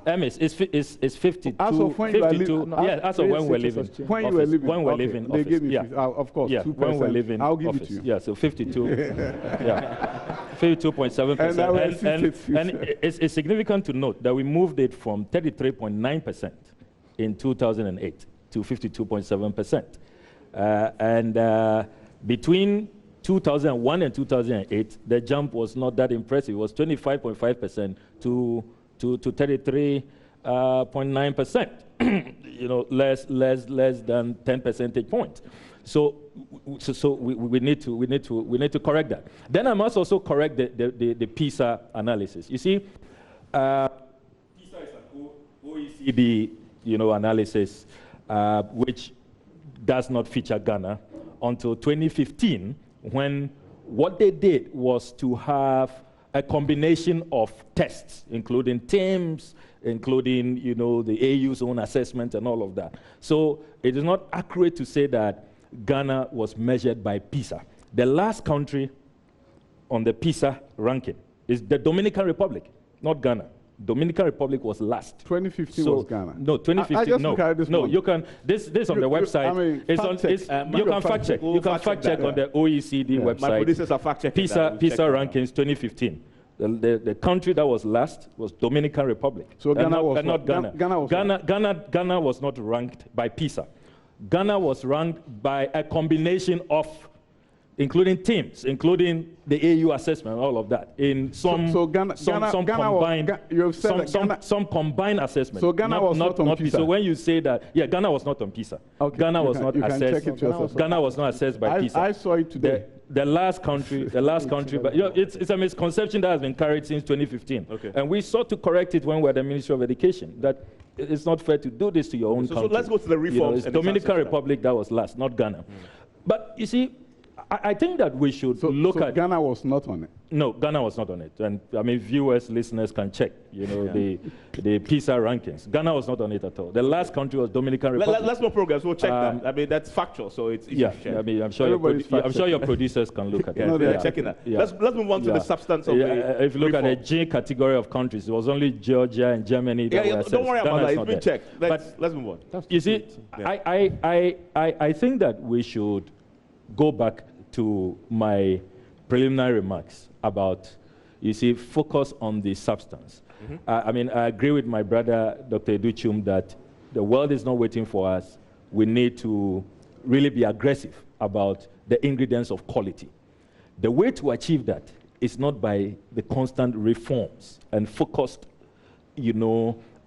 emis is 52. As of when 52, you are living. Yeah, as of when we're living. When you were living. When we're living. They gave me, of course, 2%. When we're living. I'll give office. it to you. Yeah, so 52. Yeah, 52.7%. And it's significant to note that we moved it from 33.9% in 2008 to 52.7%. And between 2001 and 2008, the jump was not that impressive. It was 25.5% to 33.9%. You know, less than 10 percentage points. So we need to correct that. Then I must also correct the PISA analysis. You see, PISA is an OECD analysis which does not feature Ghana until 2015, when what they did was to have a combination of tests, including TIMSS, including the AU's own assessment and all of that. So it is not accurate to say that Ghana was measured by PISA. The last country on the PISA ranking is the Dominican Republic, not Ghana. Dominican Republic was last. 2015 was Ghana. No, 2015. No. You can. This on the website. You can fact check. You can fact check on the OECD website. My producers are fact checking. PISA rankings 2015. The country that was last was Dominican Republic. So Ghana was not Ghana. Ghana was not ranked by PISA. Ghana was ranked by a combination of, including TIMSS, including the AU assessment, all of that. In some combined assessment. So Ghana was not on PISA. So when you say that, Ghana was not on PISA. Okay,Ghana was not assessed. Ghana was not assessed by PISA. I saw it today. The last country, but it's a misconception that has been carried since 2015. Okay. And we sought to correct it when we were the Ministry of Education, that it's not fair to do this to your own country. So let's go to the reforms. It's Dominican Republic that was last, not Ghana. But you see, I think that we should look at... Ghana was not on it? No, Ghana was not on it. And I mean, viewers, listeners can check, the PISA rankings. Ghana was not on it at all. The last country was Dominican Republic. Let's more progress. We'll check that. I mean, that's factual, so it's easy to check. I mean, I'm sure your producers can look at it. They're checking that. Yeah. Let's move on to the substance of the If you look at the G category of countries, it was only Georgia and Germany that were assessed. Don't worry about that. It's been checked. Let's move on. You see, I think that we should go back to my preliminary remarks about, focus on the substance. I mean, I agree with my brother, Dr. Educhum, that the world is not waiting for us. We need to really be aggressive about the ingredients of quality. The way to achieve that is not by the constant reforms and focused,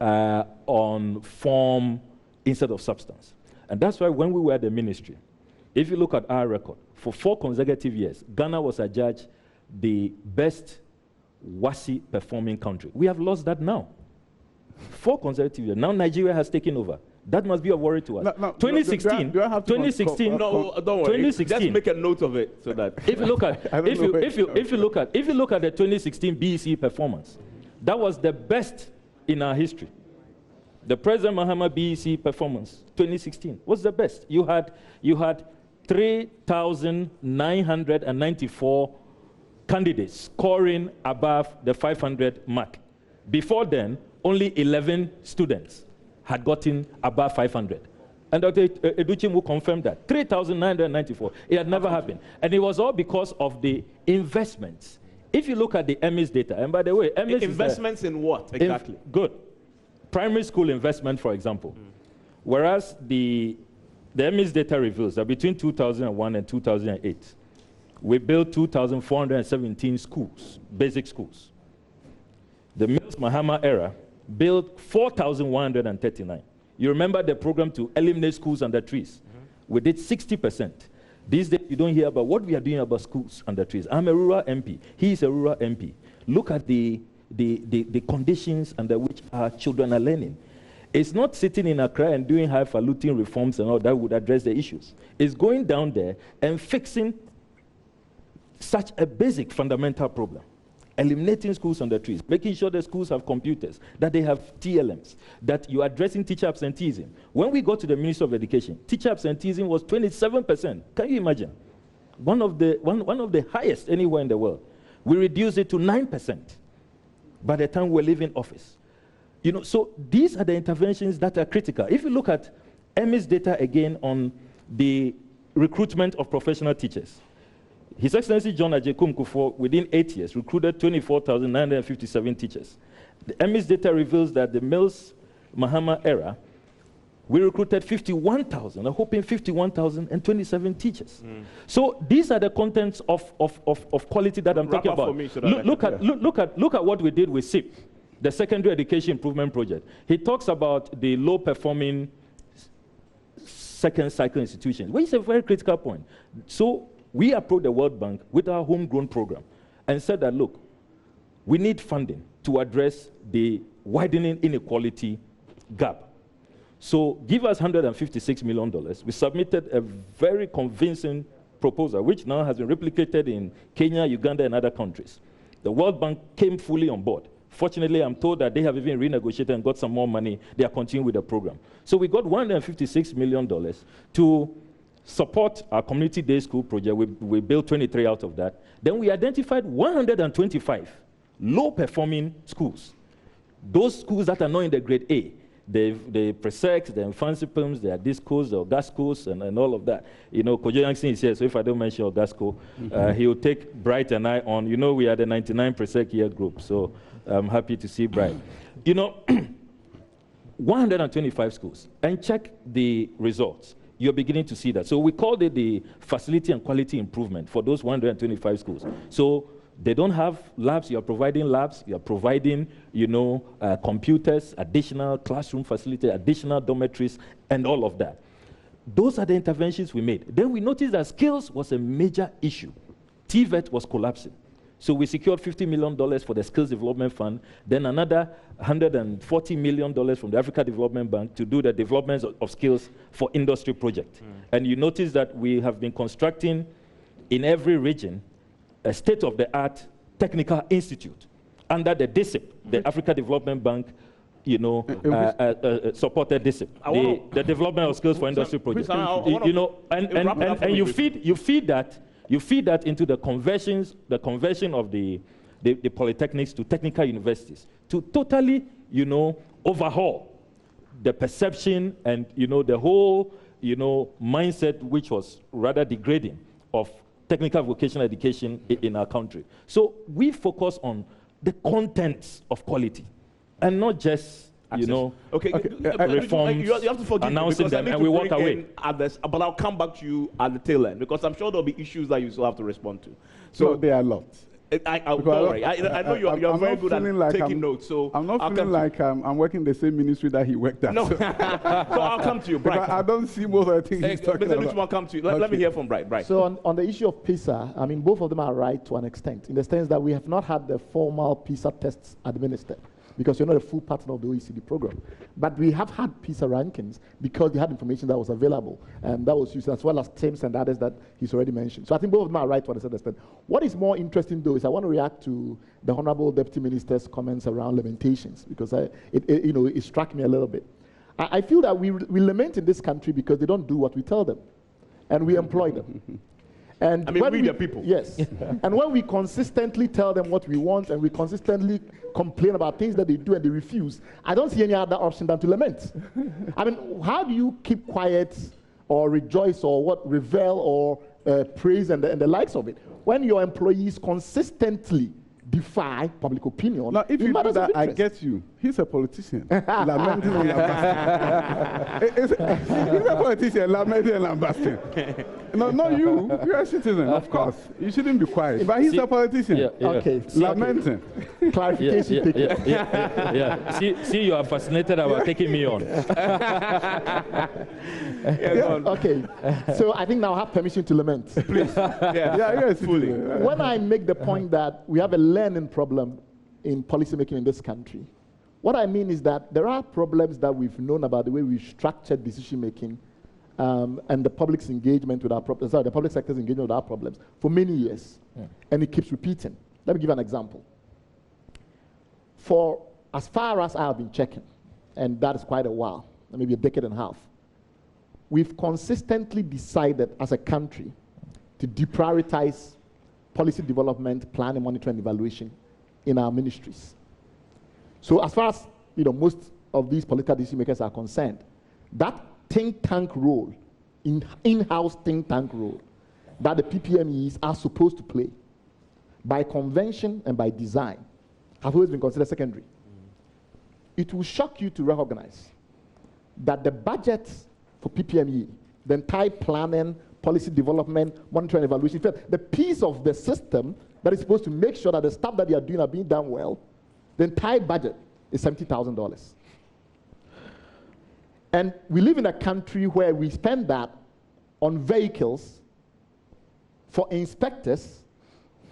on form instead of substance. And that's why when we were at the ministry, if you look at our record, for 4 consecutive years, Ghana was adjudged the best WASI performing country. We have lost that now. 4 consecutive years. Now Nigeria has taken over. That must be a worry to us. 2016. Do I have to 2016. No, don't worry. 2016. Just make a note of it so that. If you look at if you look at the 2016 BEC performance, that was the best in our history. The President Mahama BEC performance 2016 was the best. You had 3,994 candidates scoring above the 500 mark. Before then, only 11 students had gotten above 500. And Dr. Educhim will confirm that. 3,994. It had never happened. And it was all because of the investments. If you look at the EMIS data, and by the way, EMIS investments in what exactly? Good. Primary school investment, for example. Whereas the EMIS data reveals that between 2001 and 2008, we built 2,417 schools, basic schools. The Mills Mahama era built 4,139. You remember the program to eliminate schools under trees? We did 60%. These days, you don't hear about what we are doing about schools under trees. I'm a rural MP. He is a rural MP. Look at the conditions under which our children are learning. It's not sitting in Accra and doing highfalutin reforms and all that would address the issues. It's going down there and fixing such a basic fundamental problem. eliminating schools on the trees, making sure the schools have computers, that they have TLMs, that you are addressing teacher absenteeism. When we got to the Ministry of Education, teacher absenteeism was 27%. Can you imagine? One of the highest anywhere in the world. We reduced it to 9% by the time we're leaving office. You know, so these are the interventions that are critical. If you look at EMI's data again on the recruitment of professional teachers, His Excellency John Ajekum Kufuor, within 8 years, recruited 24,957 teachers. The EMI's data reveals that the Mills Mahama era, we recruited 51,000, hoping 51,027 teachers. So these are the contents of quality that I'm talking about. Look at what we did with SIP, the Secondary Education Improvement Project. He talks about the low-performing second cycle institutions, which is a very critical point. So we approached the World Bank with our homegrown program and said that, look, we need funding to address the widening inequality gap. So give us $156 million. We submitted a very convincing proposal, which now has been replicated in Kenya, Uganda, and other countries. The World Bank came fully on board. Fortunately, I'm told that they have even renegotiated and got some more money. They are continuing with the program. So we got $156 million to support our community day school project. We built 23 out of that. Then we identified 125 low-performing schools. Those schools that are not in the grade A, the Presex, the Infancy Films, the Adiscos, the Ogascos, and all of that. You know, Kojo Yankson is here, so if I don't mention Ogasco, he will take Bright and I on. You know, we are the 99 Presec year group, so I'm happy to see Bright. You know, 125 schools, and check the results. You're beginning to see that. So we called it the facility and quality improvement for those 125 schools. So they don't have labs, you're providing labs, you're providing, you know, computers, additional classroom facility, additional dormitories, and all of that. Those are the interventions we made. Then we noticed that skills was a major issue. TVET was collapsing. So we secured $50 million for the Skills Development Fund, then another $140 million from the Africa Development Bank to do the development of skills for industry projects. And you notice that we have been constructing in every region a state-of-the-art technical institute under the DISIP, the Africa Development Bank, you know, supported DISIP, the development of skills for industry projects. You know, and you feed that into the conversion of the polytechnics to technical universities to totally, you know, overhaul the perception and, you know, the whole, you know, mindset which was rather degrading of technical vocational education in our country. So we focus on the contents of quality and not just, you know, reforms, you have to forgive announcing them, and we walk away. But I'll come back to you at the tail end, because I'm sure there'll be issues that you still have to respond to. So there are lots. Don't worry. I know you're very good at taking notes. So I'm not feeling like I'm working in the same ministry that he worked at. No. So I'll come to you, Bright. I don't see most of the things he's talking about. I'll come to you. Let me hear from Bright. So on the issue of PISA, I mean, both of them are right to an extent, in the sense that we have not had the formal PISA tests administered, because you're not a full partner of the OECD program. But we have had PISA rankings because we had information that was available, and that was used, as well as TIMS and others that he's already mentioned. So I think both of them are right to a certain extent. What is more interesting, though, is I want to react to the Honorable Deputy Minister's comments around lamentations, because it struck me a little bit. I feel that we lament in this country because they don't do what we tell them, and we employ them. And I mean, we the people. Yes. And when we consistently tell them what we want and we consistently complain about things that they do and they refuse, I don't see any other option than to lament. I mean, how do you keep quiet or rejoice or revel or praise and the likes of it when your employees consistently defy public opinion? Now, if you do that, I get you. He's a politician. Lamenting and lambasting. He's a politician, lamenting and lambasting. No, not you. You're a citizen, of course. You shouldn't be quiet. But he's a politician. Okay. Lamenting. Clarification. See, you are fascinated about taking me on. Okay. So I think now I have permission to lament. Please. Yes, fully. When I make the point that we have a learning problem in policymaking in this country, what I mean is that there are problems that we've known about the way we've structured decision making and the public's engagement with our problems, the public sector's engagement with our problems for many years. And it keeps repeating. Let me give an example. for as far as I have been checking, and that is quite a while, maybe a decade and a half, we've consistently decided as a country to deprioritize policy development, planning, monitoring, and evaluation in our ministries. So as far as most of these political decision makers are concerned, that think tank role, in-house think tank role, that the PPMEs are supposed to play, by convention and by design, have always been considered secondary. It will shock you to recognize that the budget for PPME, the entire planning, policy development, monitoring and evaluation, the piece of the system that is supposed to make sure that the stuff that they are doing are being done well, the entire budget is $70,000. And we live in a country where we spend that on vehicles for inspectors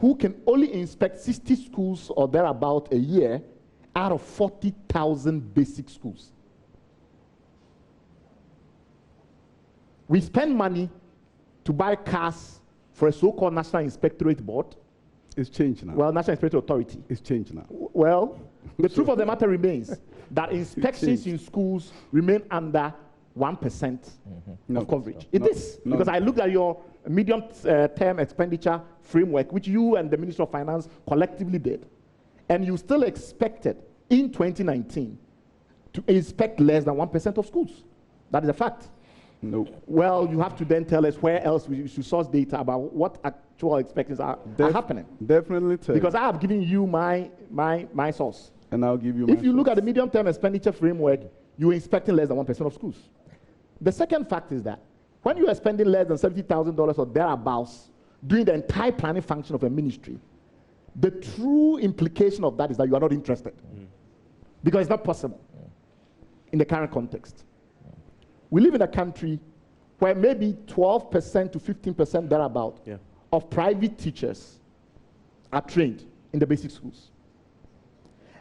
who can only inspect 60 schools or thereabout a year out of 40,000 basic schools. We spend money to buy cars for a so-called National Inspectorate Board. It's changed now. Well, National Inspectorate Authority. It's changed now. Well, the truth of the matter remains that inspections in schools remain under 1% of coverage. It is, because I looked at your medium-term expenditure framework, which you and the Ministry of Finance collectively did, and you still expected in 2019 to inspect less than 1% of schools. That is a fact. No. Well, you have to then tell us where else we should source data about what actual expectations are happening. Definitely tell because I have given you my source. And I'll give you my If you look at the medium-term expenditure framework, you're inspecting less than 1% of schools. The second fact is that when you are spending less than $70,000 or thereabouts doing the entire planning function of a ministry, the true implication of that is that you are not interested. Because it's not possible in the current context. We live in a country where maybe 12% to 15% thereabout of private teachers are trained in the basic schools.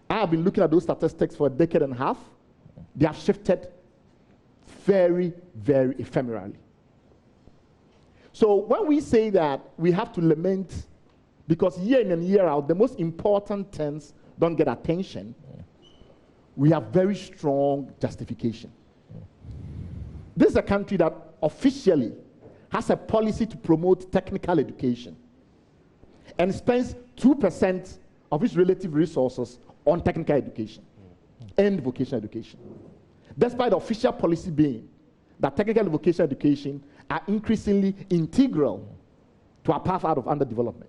I have been looking at those statistics for a decade and a half. They have shifted very, very ephemerally. So when we say that we have to lament because year in and year out, the most important things don't get attention, we have very strong justification. This is a country that officially has a policy to promote technical education and spends 2% of its relative resources on technical education and vocational education. Despite the official policy being that technical and vocational education are increasingly integral to our path out of underdevelopment.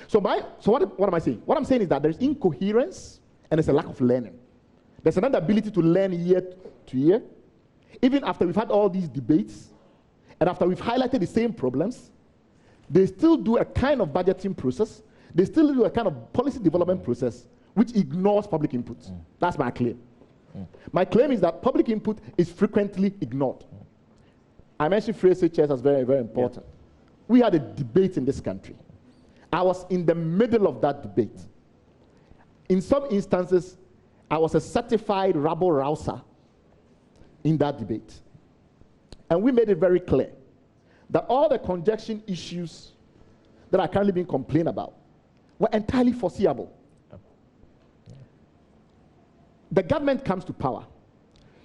So what am I saying? What I'm saying is that there's incoherence and there's a lack of learning. There's an inability to learn year to year. Even after we've had all these debates, and after we've highlighted the same problems, they still do a kind of budgeting process, they still do a kind of policy development process which ignores public input. That's my claim. My claim is that public input is frequently ignored. I mentioned phrase chairs as very, very important. We had a debate in this country. I was in the middle of that debate. In some instances, I was a certified rabble-rouser in that debate. And we made it very clear that all the congestion issues that are currently being complained about were entirely foreseeable. The government comes to power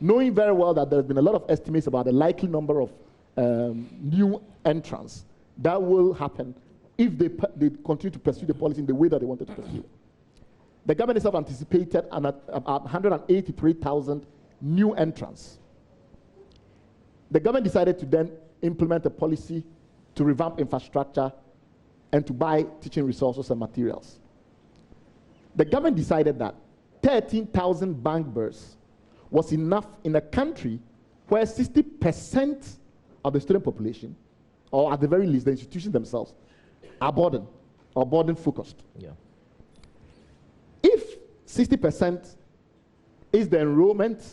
knowing very well that there's been a lot of estimates about the likely number of new entrants that will happen if they continue to pursue the policy in the way that they wanted to pursue. The government itself anticipated about 183,000 new entrants. The government decided to then implement a policy to revamp infrastructure and to buy teaching resources and materials. The government decided that 13,000 bank burrs was enough in a country where 60% of the student population, or at the very least the institutions themselves, are boarding or boarding focused. If 60% is the enrollment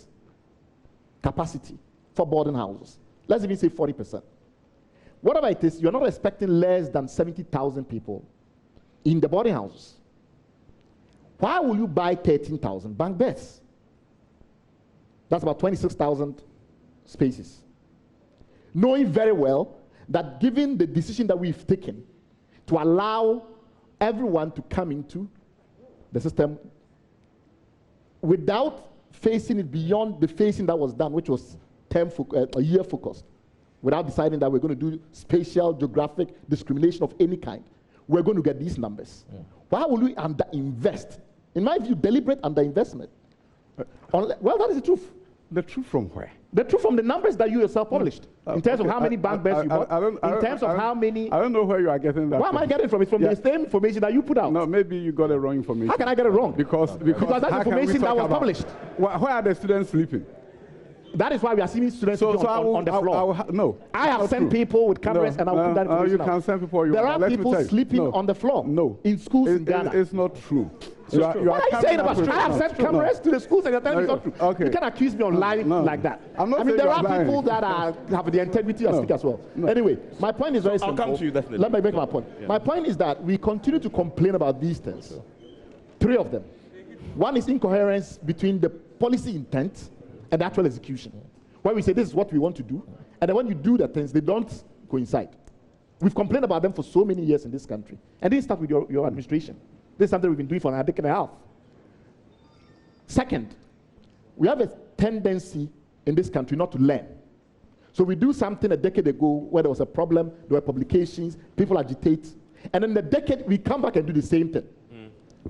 capacity for boarding houses, let's even say 40%. Whatever it is, you're not expecting less than 70,000 people in the boarding houses. Why will you buy 13,000 bank beds? That's about 26,000 spaces. Knowing very well that given the decision that we've taken to allow everyone to come into the system without facing it beyond the phasing that was done, which was a year focused, without deciding that we're going to do spatial, geographic discrimination of any kind, we're going to get these numbers. Why will we underinvest? In my view, deliberate underinvestment. Well, that is the truth. The truth from where? The truth from the numbers that you yourself published, in terms of how many bank beds you bought, in terms of how many... I don't know where you are getting that. Where am I getting from? It's from the same information that you put out. No, maybe you got the wrong information. How can I get it wrong? Because that's information that was published. Where are the students sleeping? That is why we are seeing students on the floor. No. I have sent people with cameras and I will put that information you can send people. There are people sleeping on the floor in schools in Ghana. It's not true. What are you saying about I have sent cameras to the schools and you're telling me it's not true. Okay. You can't accuse me of lying like that. I mean, there are people that have the integrity to speak as well. Anyway, my point is very simple. I'll come to you definitely. Let me make my point. Yeah. My point is that we continue to complain about these things. Three of them. One is incoherence between the policy intent and the actual execution. Where we say this is what we want to do, and then when you do the things, they don't coincide. We've complained about them for so many years in this country. And this starts with your administration. This is something we've been doing for a decade and a half. Second, we have a tendency in this country not to learn. So we do something a decade ago where there was a problem, there were publications, people agitate, and in the decade we come back and do the same thing.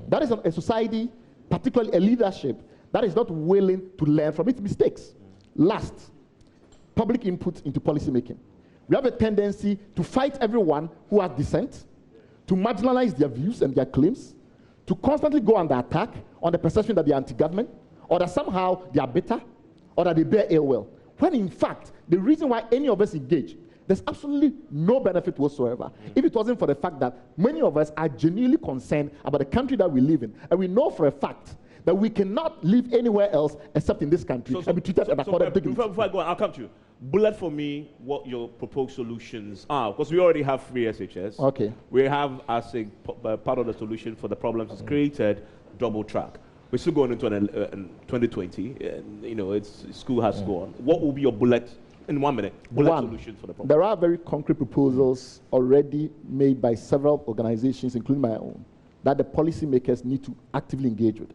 That is a society, particularly a leadership, that is not willing to learn from its mistakes. Last, public input into policy making. We have a tendency to fight everyone who has dissent, to marginalize their views and their claims, to constantly go under attack on the perception that they are anti-government, or that somehow they are bitter, or that they bear ill will. When in fact, the reason why any of us engage, there's absolutely no benefit whatsoever. If it wasn't for the fact that many of us are genuinely concerned about the country that we live in, and we know for a fact that we cannot live anywhere else except in this country and be treated and accorded dignity. Before I go on, I'll come to you. Bullet for me what your proposed solutions are, because we already have free SHS. Okay. We have, as a part of the solution for the problems it's created, double track. We're still going into 2020, and you know, school has to go on. What will be your bullet, in 1 minute, solution for the problem? There are very concrete proposals already made by several organizations, including my own, that the policymakers need to actively engage with.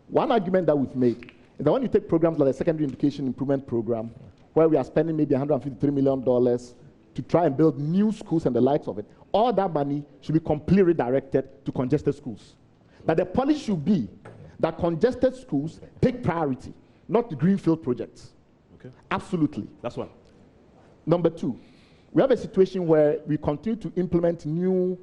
One argument that we've made is that when you take programs like the Secondary Education Improvement Program, where we are spending maybe $153 million to try and build new schools and the likes of it, all that money should be completely redirected to congested schools. That the policy should be that congested schools take priority, not the greenfield projects. Okay. Absolutely. That's one. Number two, we have a situation where we continue to implement new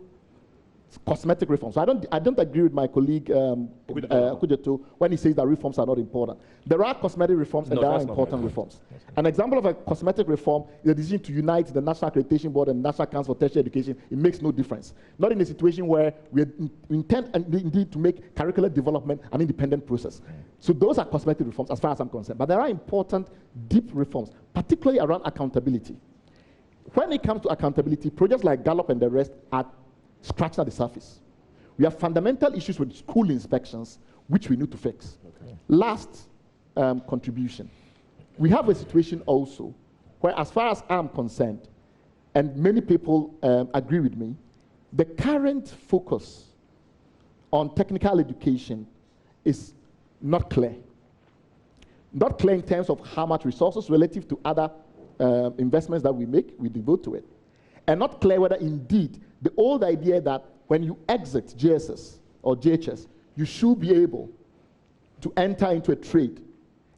cosmetic reforms. So I don't agree with my colleague Kujeto when he says that reforms are not important. There are cosmetic reforms and there are important reforms. An example of a cosmetic reform is the decision to unite the National Accreditation Board and National Council for Tertiary Education. It makes no difference. Not in a situation where we intend indeed to make curricular development an independent process. So those are cosmetic reforms as far as I'm concerned. But there are important, deep reforms, particularly around accountability. When it comes to accountability, projects like Gallup and the rest are scratching at the surface. We have fundamental issues with school inspections, which we need to fix. Okay. Last contribution. We have a situation also where, as far as I'm concerned, and many people agree with me, the current focus on technical education is not clear. Not clear in terms of how much resources relative to other investments that we make, we devote to it. And not clear whether indeed the old idea that when you exit JSS or JHS, you should be able to enter into a trade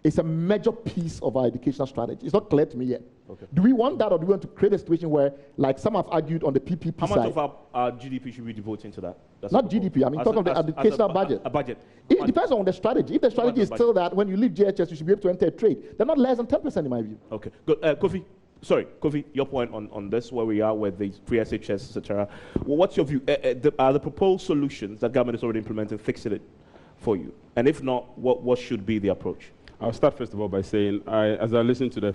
is a major piece of our educational strategy. It's not clear to me yet. Okay. Do we want that, or do we want to create a situation where, like some have argued on the PPP side... How much of our GDP should we devote into that? That's not GDP, I mean, talking about the educational budget. A budget. It depends on the strategy. If the strategy is still that when you leave JHS, you should be able to enter a trade, they're not less than 10% in my view. Okay, good. Kofi, your point on this, where we are with the free SHS, etc. Well, what's your view? Are the proposed solutions that government is already implementing fixing it for you? And if not, what should be the approach? I'll start first of all by saying, as I listen to the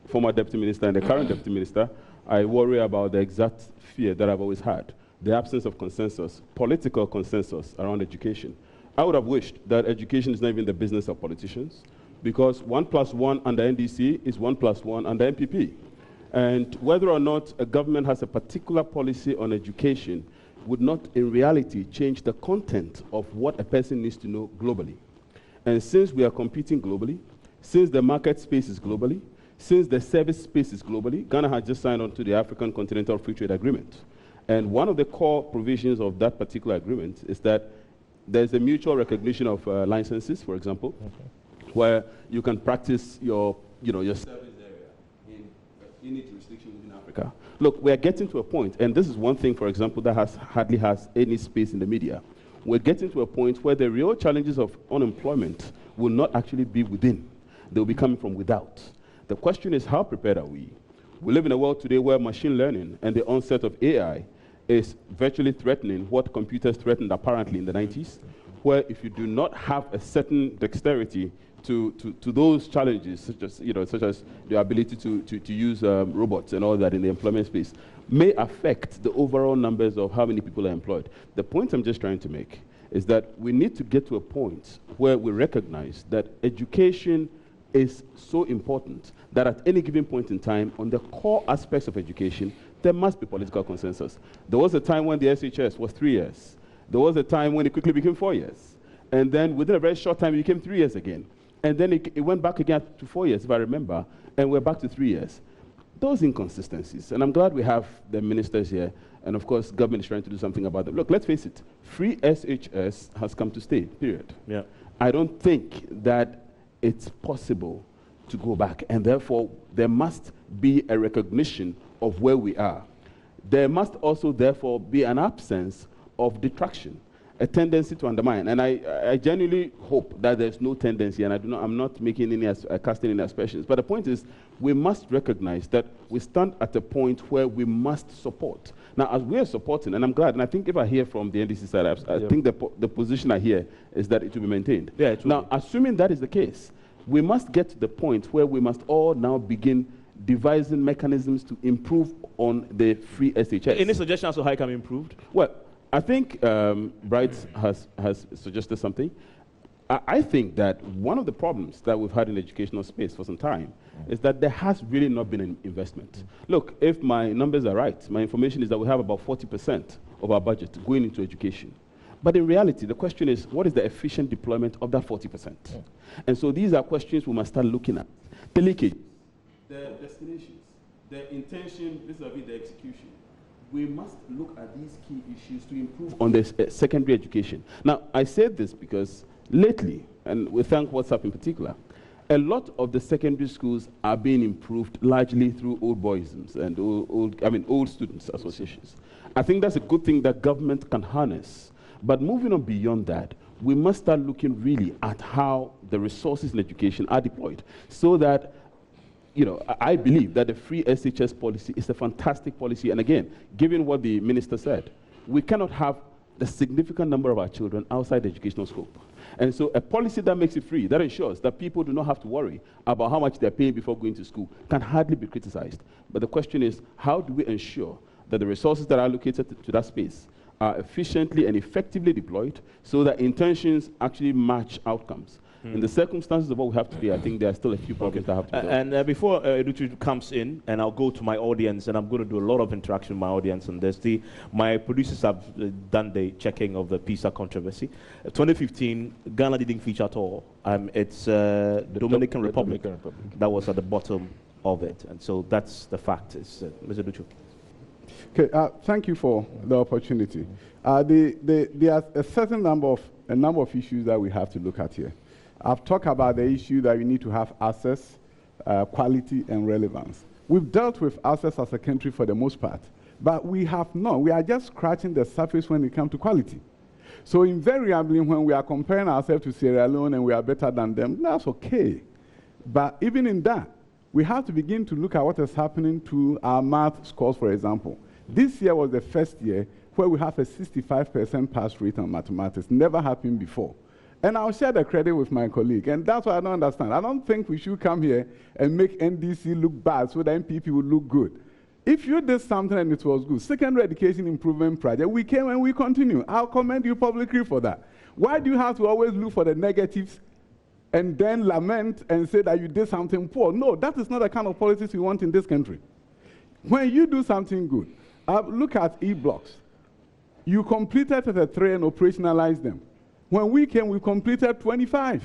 former deputy minister and the current deputy minister, I worry about the exact fear that I've always had, the absence of consensus, political consensus around education. I would have wished that education is not even the business of politicians, because 1+1 under NDC is 1+1 under MPP. And whether or not a government has a particular policy on education would not in reality change the content of what a person needs to know globally. And since we are competing globally, since the market space is globally, since the service space is globally, Ghana has just signed on to the African Continental Free Trade Agreement. And one of the core provisions of that particular agreement is that there's a mutual recognition of licenses, for example, where you can practice your service area in any jurisdiction within Africa. Look, we are getting to a point, and this is one thing, for example, that hardly has any space in the media. We're getting to a point where the real challenges of unemployment will not actually be within. They will be coming from without. The question is, how prepared are we? We live in a world today where machine learning and the onset of AI is virtually threatening what computers threatened apparently in the 90s, where if you do not have a certain dexterity to those challenges, such as the ability to use robots and all that in the employment space, may affect the overall numbers of how many people are employed. The point I'm just trying to make is that we need to get to a point where we recognize that education is so important that at any given point in time, on the core aspects of education, there must be political consensus. There was a time when the SHS was 3 years. There was a time when it quickly became 4 years. And then within a very short time, it became 3 years again. And then it went back again to 4 years, if I remember, and we're back to 3 years. Those inconsistencies, and I'm glad we have the ministers here, and of course, government is trying to do something about them. Look, let's face it, free SHS has come to stay, period. Yeah. I don't think that it's possible to go back, and therefore, there must be a recognition of where we are. There must also, therefore, be an absence of detraction, a tendency to undermine. And I genuinely hope that there's no tendency, and I'm not making any casting any aspersions. But the point is, we must recognize that we stand at a point where we must support. Now, as we are supporting, and I'm glad, and I think if I hear from the NDC side, I think the position I hear is that it will be maintained. Yeah, it will now, be. assuming that is the case, we must get to the point where we must all now begin devising mechanisms to improve on the free SHS. Any suggestions as to how it can be improved? Well, I think Bright has suggested something. I think that one of the problems that we've had in the educational space for some time is that there has really not been an investment. Look, if my numbers are right, my information is that we have about 40% of our budget going into education. But in reality, the question is, what is the efficient deployment of that 40%? Yeah. And so these are questions we must start looking at. The leakage, the destinations, the intention vis-a-vis the execution. We must look at these key issues to improve on the secondary education. Now, I said this because lately, and we thank WhatsApp in particular, a lot of the secondary schools are being improved largely through old boysms and old students associations. I think that's a good thing that government can harness. But moving on beyond that, we must start looking really at how the resources in education are deployed so that, I believe that the free SHS policy is a fantastic policy. And again, given what the minister said, we cannot have a significant number of our children outside the educational scope. And so a policy that makes it free, that ensures that people do not have to worry about how much they're paying before going to school, can hardly be criticized. But the question is, how do we ensure that the resources that are allocated to that space are efficiently and effectively deployed so that intentions actually match outcomes? In the circumstances of what we have today, I think there are still a few problems that have to be done. And before Edutu comes in, and I'll go to my audience, and I'm going to do a lot of interaction with my audience on this. My producers have done the checking of the PISA controversy. 2015, Ghana didn't feature at all. It's the Dominican Republic that was at the bottom of it. And so that's the fact. Mr. Edutu. Okay, thank you for the opportunity. There are a certain number of issues that we have to look at here. I've talked about the issue that we need to have access, quality, and relevance. We've dealt with access as a country for the most part, but we have not. We are just scratching the surface when it comes to quality. So invariably, when we are comparing ourselves to Sierra Leone and we are better than them, that's okay. But even in that, we have to begin to look at what is happening to our math scores, for example. This year was the first year where we have a 65% pass rate on mathematics. Never happened before. And I'll share the credit with my colleague. And that's what I don't understand. I don't think we should come here and make NDC look bad so that MPP will look good. If you did something and it was good, secondary education improvement project, we came and we continue. I'll commend you publicly for that. Why do you have to always look for the negatives and then lament and say that you did something poor? No, that is not the kind of politics we want in this country. When you do something good, look at e-blocks. You completed the 3 and operationalized them. When we came, we completed 25.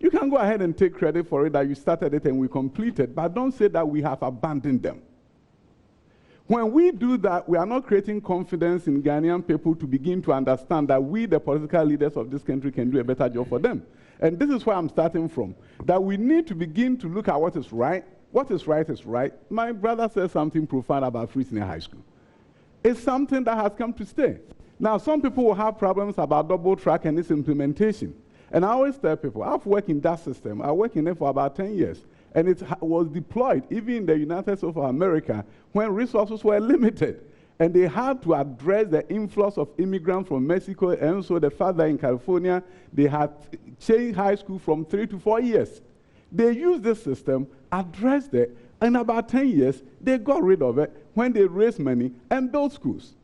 You can go ahead and take credit for it that you started it and we completed, but don't say that we have abandoned them. When we do that, we are not creating confidence in Ghanaian people to begin to understand that we, the political leaders of this country, can do a better job for them. And this is where I'm starting from, that we need to begin to look at what is right. What is right is right. My brother said something profound about free senior high school. It's something that has come to stay. Now, some people will have problems about double track and its implementation. And I always tell people, I've worked in that system. I worked in it for about 10 years. And it was deployed even in the United States of America when resources were limited. And they had to address the influx of immigrants from Mexico, and so the fact that in California, they had changed high school from 3 to 4 years. They used this system, addressed it, and about 10 years, they got rid of it when they raised money and built schools.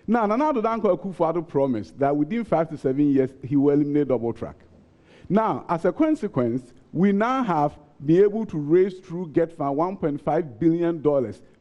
Now, Nana Addo Dankwa Akufo-Addo promised that within 5 to 7 years, he will eliminate double track. Now, as a consequence, we now have been able to raise through GetFund $1.5 billion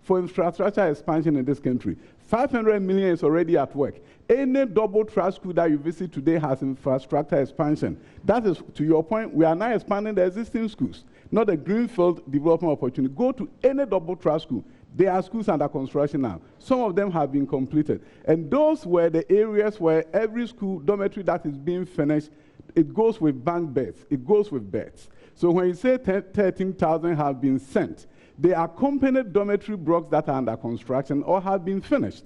for infrastructure expansion in this country. 500 million is already at work. Any double track school that you visit today has infrastructure expansion. That is, to your point, we are now expanding the existing schools, not a greenfield development opportunity. Go to any double track school. There are schools under construction now. Some of them have been completed. And those were the areas where every school dormitory that is being finished, it goes with bank beds. It goes with beds. So when you say 13,000 have been sent, they accompanied dormitory blocks that are under construction or have been finished.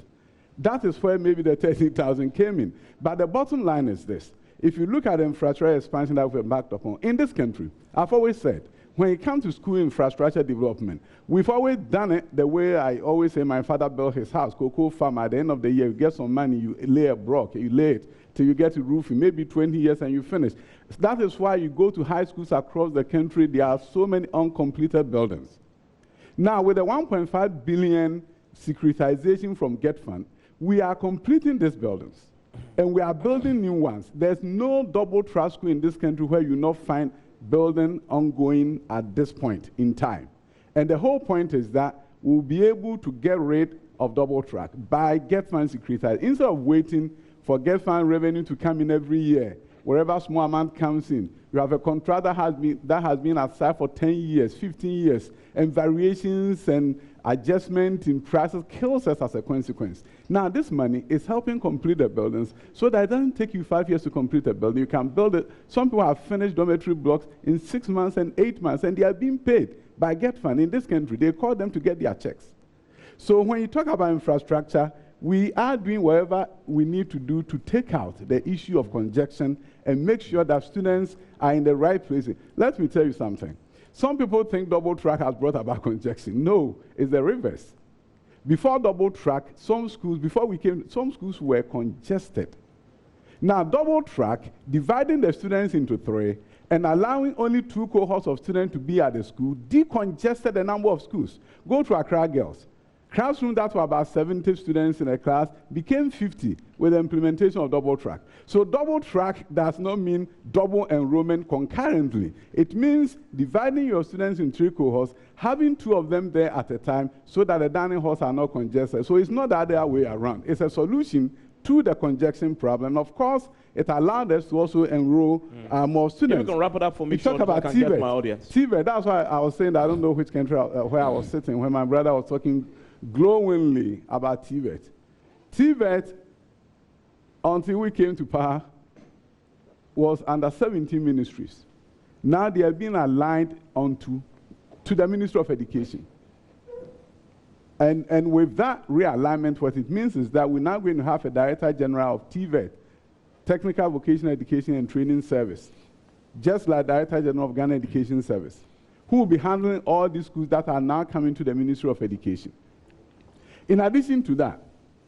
That is where maybe the 13,000 came in. But the bottom line is this. If you look at the infrastructure expansion that we've embarked upon, in this country, I've always said, when it comes to school infrastructure development, we've always done it the way I always say my father built his house, cocoa farm. At the end of the year, you get some money, you lay a block, you lay it till you get to roofing, maybe 20 years and you finish. That is why you go to high schools across the country, there are so many uncompleted buildings. Now, with the 1.5 billion securitization from GetFund, we are completing these buildings, and we are building new ones. There's no double track school in this country where you not find building ongoing at this point in time. And the whole point is that we'll be able to get rid of double track by GetFund securitization. Instead of waiting for GetFund revenue to come in every year, wherever small amount comes in, you have a contract that has been aside for 10 years, 15 years, and variations and adjustment in prices kills us as a consequence. Now, this money is helping complete the buildings so that it doesn't take you 5 years to complete a building. You can build it. Some people have finished dormitory blocks in 6 months and 8 months, and they are being paid by GetFund in this country. They call them to get their checks. So when you talk about infrastructure, we are doing whatever we need to do to take out the issue of congestion and make sure that students are in the right places. Let me tell you something. Some people think double track has brought about congestion. No, it's the reverse. Before double track, some schools were congested. Now, double track, dividing the students into 3 and allowing only 2 cohorts of students to be at the school, decongested the number of schools. Go to Accra Girls. Classroom that were about 70 students in a class became 50 with the implementation of double track. So double track does not mean double enrollment concurrently. It means dividing your students in 3 cohorts, having 2 of them there at a time so that the dining halls are not congested. So it's not the other way around. It's a solution to the congestion problem. Of course, it allowed us to also enroll more students. You can wrap it up for me, Talk about TVET. That's why I was saying that I don't know which country where I was sitting when my brother was talking glowingly about TVET. TVET, until we came to power, was under 17 ministries. Now they have been aligned to the Ministry of Education. And with that realignment, what it means is that we're now going to have a Director General of TVET, Technical Vocational Education and Training Service, just like Director General of Ghana Education Service, who will be handling all these schools that are now coming to the Ministry of Education. In addition to that,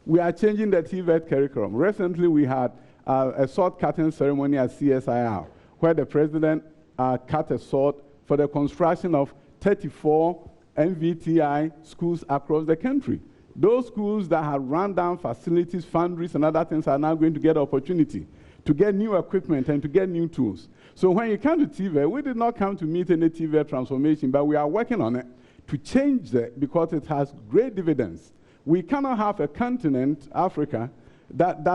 we are changing the TVET curriculum. Recently, we had a sword cutting ceremony at CSIR, where the president cut a sword for the construction of 34 MVTI schools across the country. Those schools that had run down facilities, foundries, and other things are now going to get an opportunity to get new equipment and to get new tools. So when you come to TVET, we did not come to meet any TVET transformation, but we are working on it to change it because it has great dividends. We cannot have a continent, Africa, that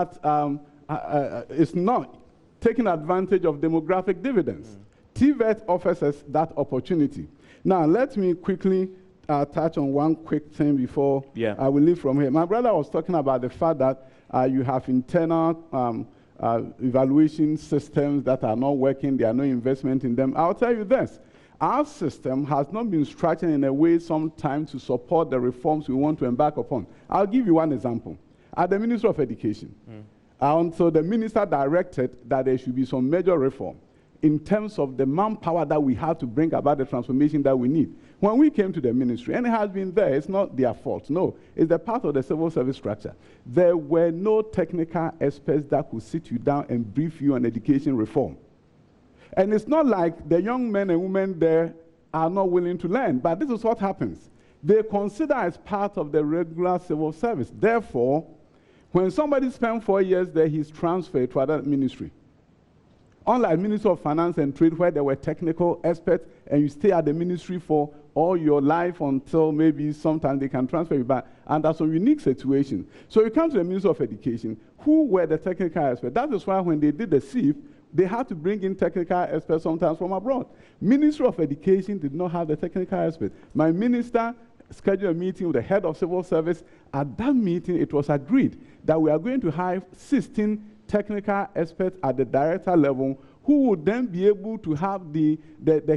is not taking advantage of demographic dividends. TVET offers us that opportunity. Now, let me quickly touch on one quick thing before I will leave from here. My brother was talking about the fact that you have internal evaluation systems that are not working. There are no investment in them. I'll tell you this. Our system has not been structured in a way sometimes to support the reforms we want to embark upon. I'll give you one example. At the Ministry of Education, so the minister directed that there should be some major reform in terms of the manpower that we have to bring about the transformation that we need. When we came to the ministry, and it has been there, it's not their fault. No, it's the part of the civil service structure. There were no technical experts that could sit you down and brief you on education reform. And it's not like the young men and women there are not willing to learn, but this is what happens. They consider as part of the regular civil service. Therefore, when somebody spends 4 years there, he's transferred to another ministry. Unlike Ministry of Finance and Trade, where there were technical experts, and you stay at the ministry for all your life until maybe sometime they can transfer you back, and that's a unique situation. So you come to the Ministry of Education, who were the technical experts? That is why when they did the SIF, they had to bring in technical experts sometimes from abroad. Ministry of Education did not have the technical experts. My minister scheduled a meeting with the head of civil service. At that meeting, it was agreed that we are going to hire 16 technical experts at the director level who would then be able to have the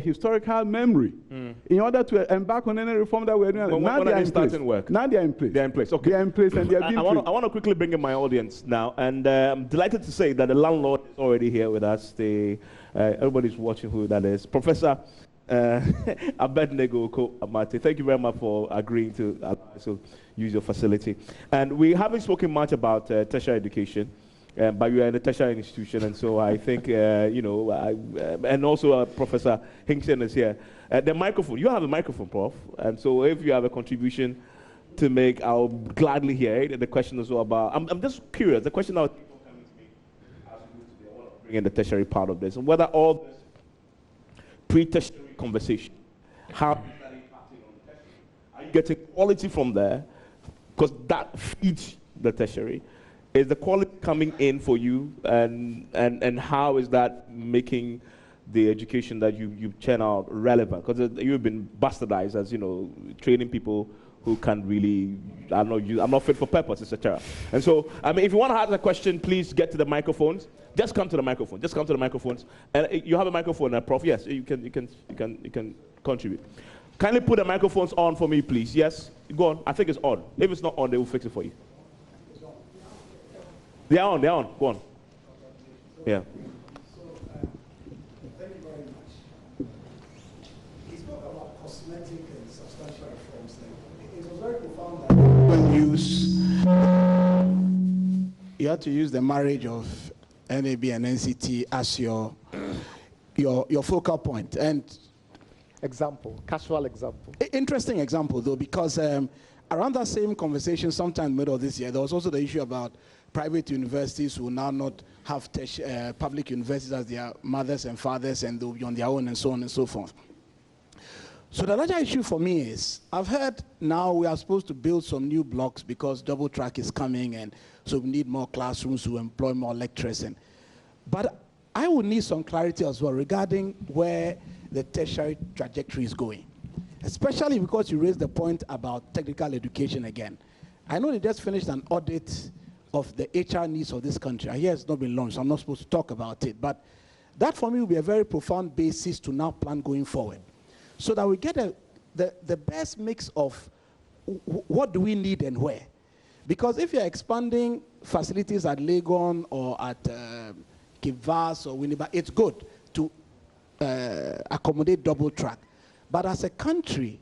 historical memory in order to embark on any reform that we're doing. Now they are starting work. Now they are in place. They are in place. Okay. They are in place and they are being I want to quickly bring in my audience now, and I'm delighted to say that the landlord is already here with us. Everybody's watching who that is. Professor Abednego Amate, thank you very much for agreeing to use your facility. And we haven't spoken much about tertiary education. But you are in a tertiary institution, and so I think, and also Professor Hinkson is here. The microphone, you have a microphone, Prof. And so if you have a contribution to make, I'll gladly hear it. The question is all about, I'm just curious, the question now bring in the tertiary part of this, and whether all this pre-tertiary conversation, how is that impacting on the tertiary? Are you getting quality from there? Because that feeds the tertiary. Is the quality coming in for you, and how is that making the education that you churn out relevant? Because you've been bastardized as, training people who can really, I'm not fit for purpose, etc. And so, if you want to ask a question, please get to the microphones. Just come to the microphone. Just come to the microphones. And you have a microphone, Prof. Yes, you can contribute. Kindly put the microphones on for me, please. Yes, go on. I think it's on. If it's not on, they will fix it for you. They're on. Go on. Yeah. Thank you very much. He spoke about cosmetic and substantial reforms. It was very profound that you had to use the marriage of NAB and NCT as your focal point. And casual example. Interesting example, though, because around that same conversation, sometime middle of this year, there was also the issue about private universities who now not have public universities as their mothers and fathers, and they'll be on their own, and so on and so forth. So the larger issue for me is, I've heard now we are supposed to build some new blocks because double track is coming, and so we need more classrooms to employ more lecturers. But I would need some clarity as well regarding where the tertiary trajectory is going, especially because you raised the point about technical education again. I know they just finished an audit of the HR needs of this country. I hear it's not been launched, so I'm not supposed to talk about it. But that for me will be a very profound basis to now plan going forward, so that we get the best mix of what do we need and where. Because if you're expanding facilities at Legon or at Kivas or Winneba, it's good to accommodate double track. But as a country,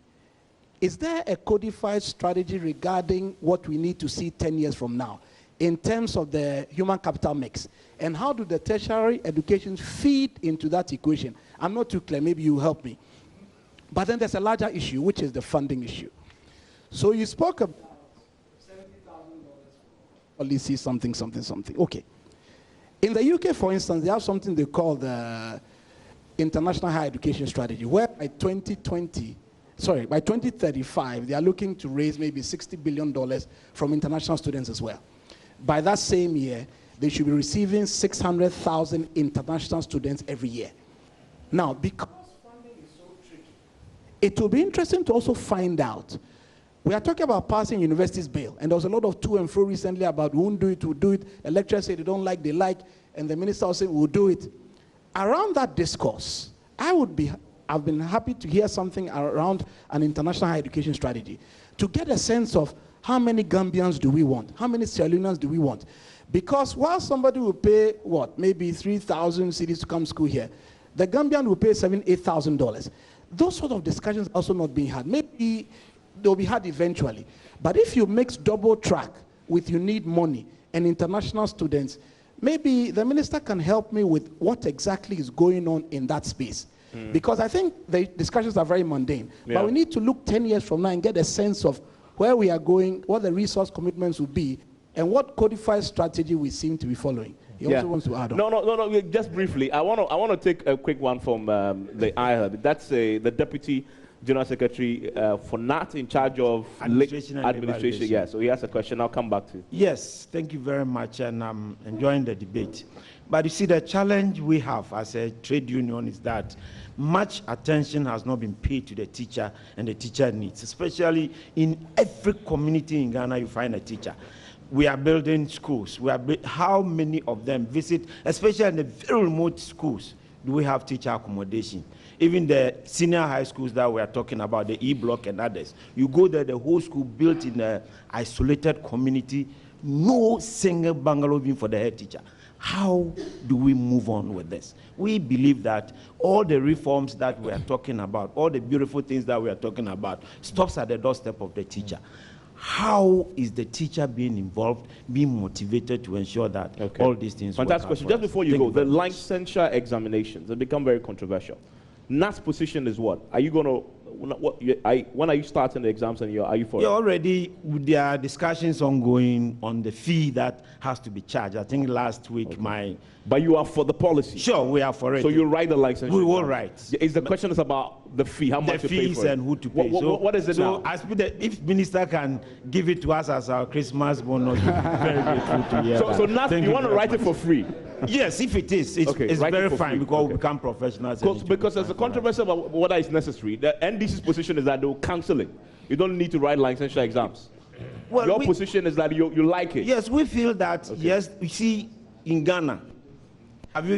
is there a codified strategy regarding what we need to see 10 years from now in terms of the human capital mix? And how do the tertiary education feed into that equation? I'm not too clear, maybe you help me. But then there's a larger issue, which is the funding issue. So you spoke about $70,000 policy, something. Okay. In the UK, for instance, they have something they call the International Higher Education Strategy, where by 2035, they are looking to raise maybe $60 billion from international students as well. By that same year, they should be receiving 600,000 international students every year. Now, because funding is so tricky, it will be interesting to also find out. We are talking about passing universities' bill, and there was a lot of to and fro recently about who won't do it, who do it. The lecturers say they don't like, they like, and the minister will say we'll do it. Around that discourse, I've been happy to hear something around an international higher education strategy to get a sense of how many Gambians do we want? How many Sierra Leoneans do we want? Because while somebody will pay, what, maybe 3,000 cedis to come to school here, the Gambian will pay $7,000, $8,000. Those sort of discussions also not being had. Maybe they'll be had eventually. But if you mix double track with you need money and international students, maybe the minister can help me with what exactly is going on in that space. Because I think the discussions are very mundane. But we need to look 10 years from now and get a sense of where we are going, what the resource commitments will be, and what codified strategy we seem to be following. He also wants to add on. No, just briefly. I want to take a quick one from the IHEB. That's the Deputy General Secretary for NAT in charge of administration. Yeah, so he has a question. I'll come back to you. Yes, thank you very much, and I'm enjoying the debate. But you see, the challenge we have as a trade union is that much attention has not been paid to the teacher and the teacher needs, especially in every community in Ghana you find a teacher. We are building schools. How many of them visit, especially in the very remote schools, do we have teacher accommodation? Even the senior high schools that we are talking about, the E-Block and others, you go there, the whole school built in an isolated community, no single bungalow being for the head teacher. How do we move on with this? We believe that all the reforms that we are talking about, all the beautiful things that we are talking about, stops at the doorstep of the teacher. How is the teacher being involved, being motivated to ensure that all these things work out? Fantastic question. Just before you go, the licensure examinations have become very controversial. NAT's position is what? Are you going to, when are you starting the exams and are you for it? Already, there are discussions ongoing on the fee that has to be charged. I think last week But you are for the policy? Sure, we are for it. So you write the license? We will write. Is the question is about the fee, how much you pay for it? The fees and who to pay. What is it now? If minister can give it to us as our Christmas bonus, we'll be very grateful to hear that. So NAT, you want to write it for free? Yes, if it is, it's very fine because we become professionals. Because there's a controversy about whether it's necessary. The NDC's position is that they will cancel it. You don't need to write licensure exams. Well, your position is that you like it. Yes, we feel that, yes, you see, in Ghana,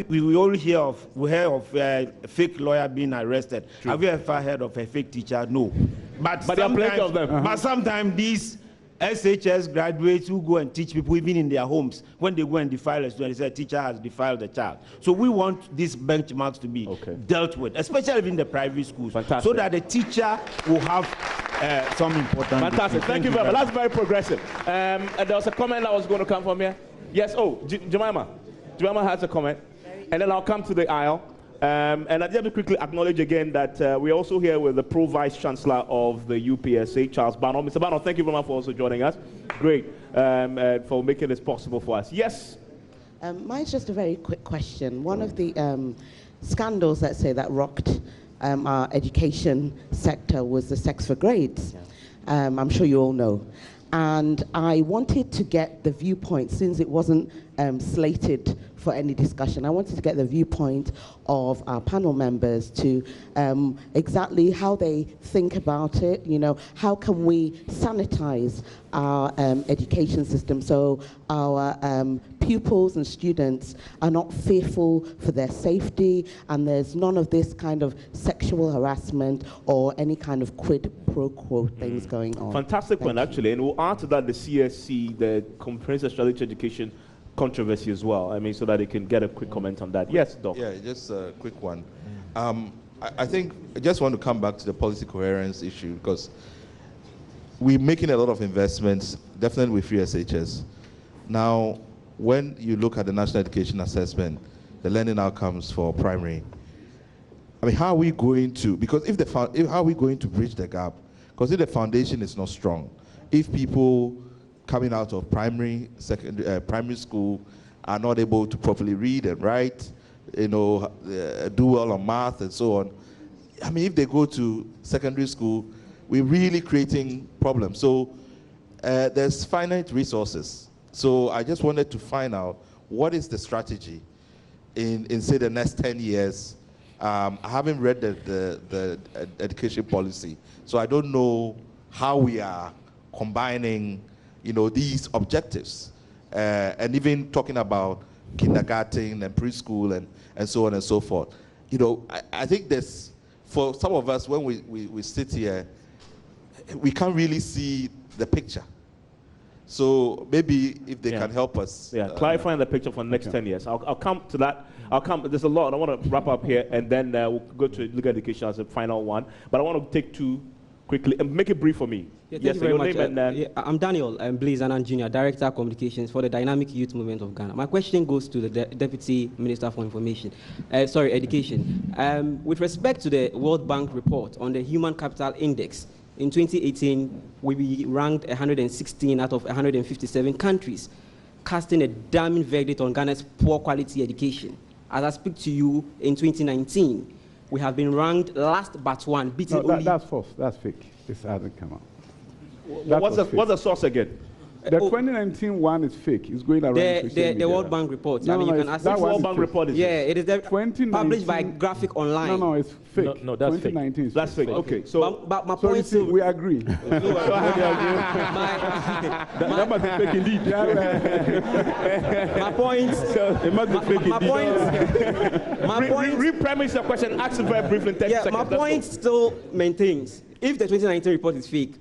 we all hear of a fake lawyer being arrested. True. Have you ever heard of a fake teacher? No. But there are plenty of them. But sometimes these SHS graduates who go and teach people even in their homes, when they go and defile a student, they say a teacher has defiled the child. So we want these benchmarks to be dealt with, especially in the private schools, so that the teacher will have some important. Fantastic. Thank you very much. That's very progressive. And there was a comment that was going to come from here. Yes. Oh, Jemima. Jemima has a comment. And then I'll come to the aisle. And I'd like to quickly acknowledge again that we're also here with the Pro Vice Chancellor of the UPSA, Charles Barnum. Mr. Barnum, thank you very much for also joining us. Great, for making this possible for us. Yes? Mine's just a very quick question. One of the scandals, let's say, that rocked our education sector was the sex for grades. Yeah. I'm sure you all know. And I wanted to get the viewpoint, since it wasn't slated for any discussion, I wanted to get the viewpoint of our panel members to exactly how they think about it. You know, how can we sanitize our education system so our pupils and students are not fearful for their safety, and there's none of this kind of sexual harassment or any kind of quid pro quo things going on. Fantastic one, actually. And we'll add to that the CSC, the Comprehensive Strategic Education controversy as well. I mean, so that they can get a quick comment on that. Yes, Doc. Yeah, just a quick one. I think I just want to come back to the policy coherence issue, because we're making a lot of investments, definitely with free SHS. Now, when you look at the National Education Assessment, the learning outcomes for primary, I mean, how are we going to, because how are we going to bridge the gap? Because if the foundation is not strong, if people coming out of primary school are not able to properly read and write, you know, do well on math and so on, I mean, if they go to secondary school, we're really creating problems. So there's finite resources. So I just wanted to find out what is the strategy in say, the next 10 years I haven't read the education policy, so I don't know how we are combining, these objectives, and even talking about kindergarten and preschool and so on and so forth. I think there's, for some of us, when we sit here, we can't really see the picture. So maybe if they can help us. Yeah, clarifying the picture for the next 10 years. I'll come to that. There's a lot. I want to wrap up here, and then we'll go to legal education as a final one. But I want to take two quickly and make it brief for me. Yeah, thank you very much. I'm Daniel Blizanan Jr., Director of Communications for the Dynamic Youth Movement of Ghana. My question goes to the Deputy Minister for Education. With respect to the World Bank report on the Human Capital Index, in 2018, we ranked 116 out of 157 countries, casting a damning verdict on Ghana's poor quality education. As I speak to you, in 2019, we have been ranked last but one, beating only... That's false. That's fake. This hasn't come out. What's the source again? The 2019 one is fake. It's going around the World Bank report. No, you can ask that World Bank report is it is published by Graphic Online. No, it's fake. No, that's 2019 fake. That's fake. Okay, so but my point is, we agree. That must be fake indeed. My point. It must be fake indeed. My point. Repremise your question. Ask it very briefly in 30 seconds. My point still maintains. If the 2019 report is fake,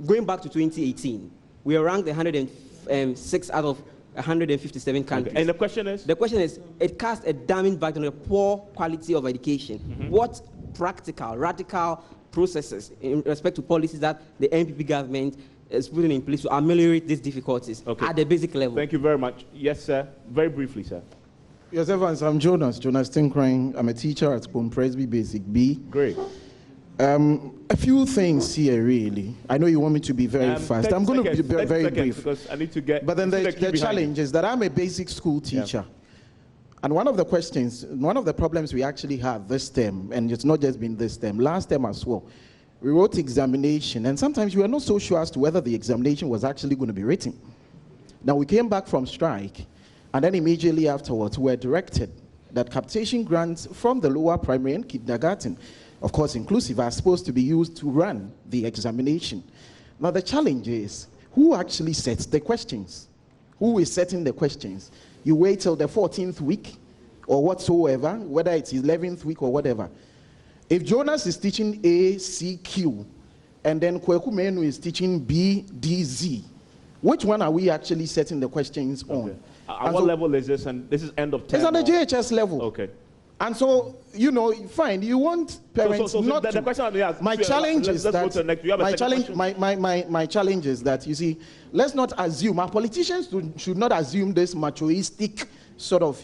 going back to 2018. We are ranked 106 out of 157 countries. Okay. And the question is? The question is, it casts a damning impact on the poor quality of education. What practical, radical processes in respect to policies that the NPP government is putting in place to ameliorate these difficulties at the basic level? Thank you very much. Yes, sir. Very briefly, sir. Yes, Evans, I'm Jonas Tinkering. I'm a teacher at Spoon Presby Basic B. Great. A few things here, really. I know you want me to be very fast. I'm going to be very brief. Because I need to get. But then the challenge is that I'm a basic school teacher. And one of the problems we actually have this term, and it's not just been this term, last term as well, we wrote examination, and sometimes we were not so sure as to whether the examination was actually going to be written. Now, we came back from strike, and then immediately afterwards, we were directed that capitation grants from the lower primary and kindergarten, of course inclusive, are supposed to be used to run the examination. Now the challenge is, who actually sets the questions? Who is setting the questions? You wait till the 14th week or whatsoever, whether it's 11th week or whatever. If Jonas is teaching A, C, Q, and then Kweku Menu is teaching B, D, Z, which one are we actually setting the questions on? At what level is this? And this is end of term? It's on the JHS level. Okay. And so, fine, you want parents not the question I'm asking, my challenge is that my challenge is that, you see, let's not assume, our politicians should not assume this machoistic sort of,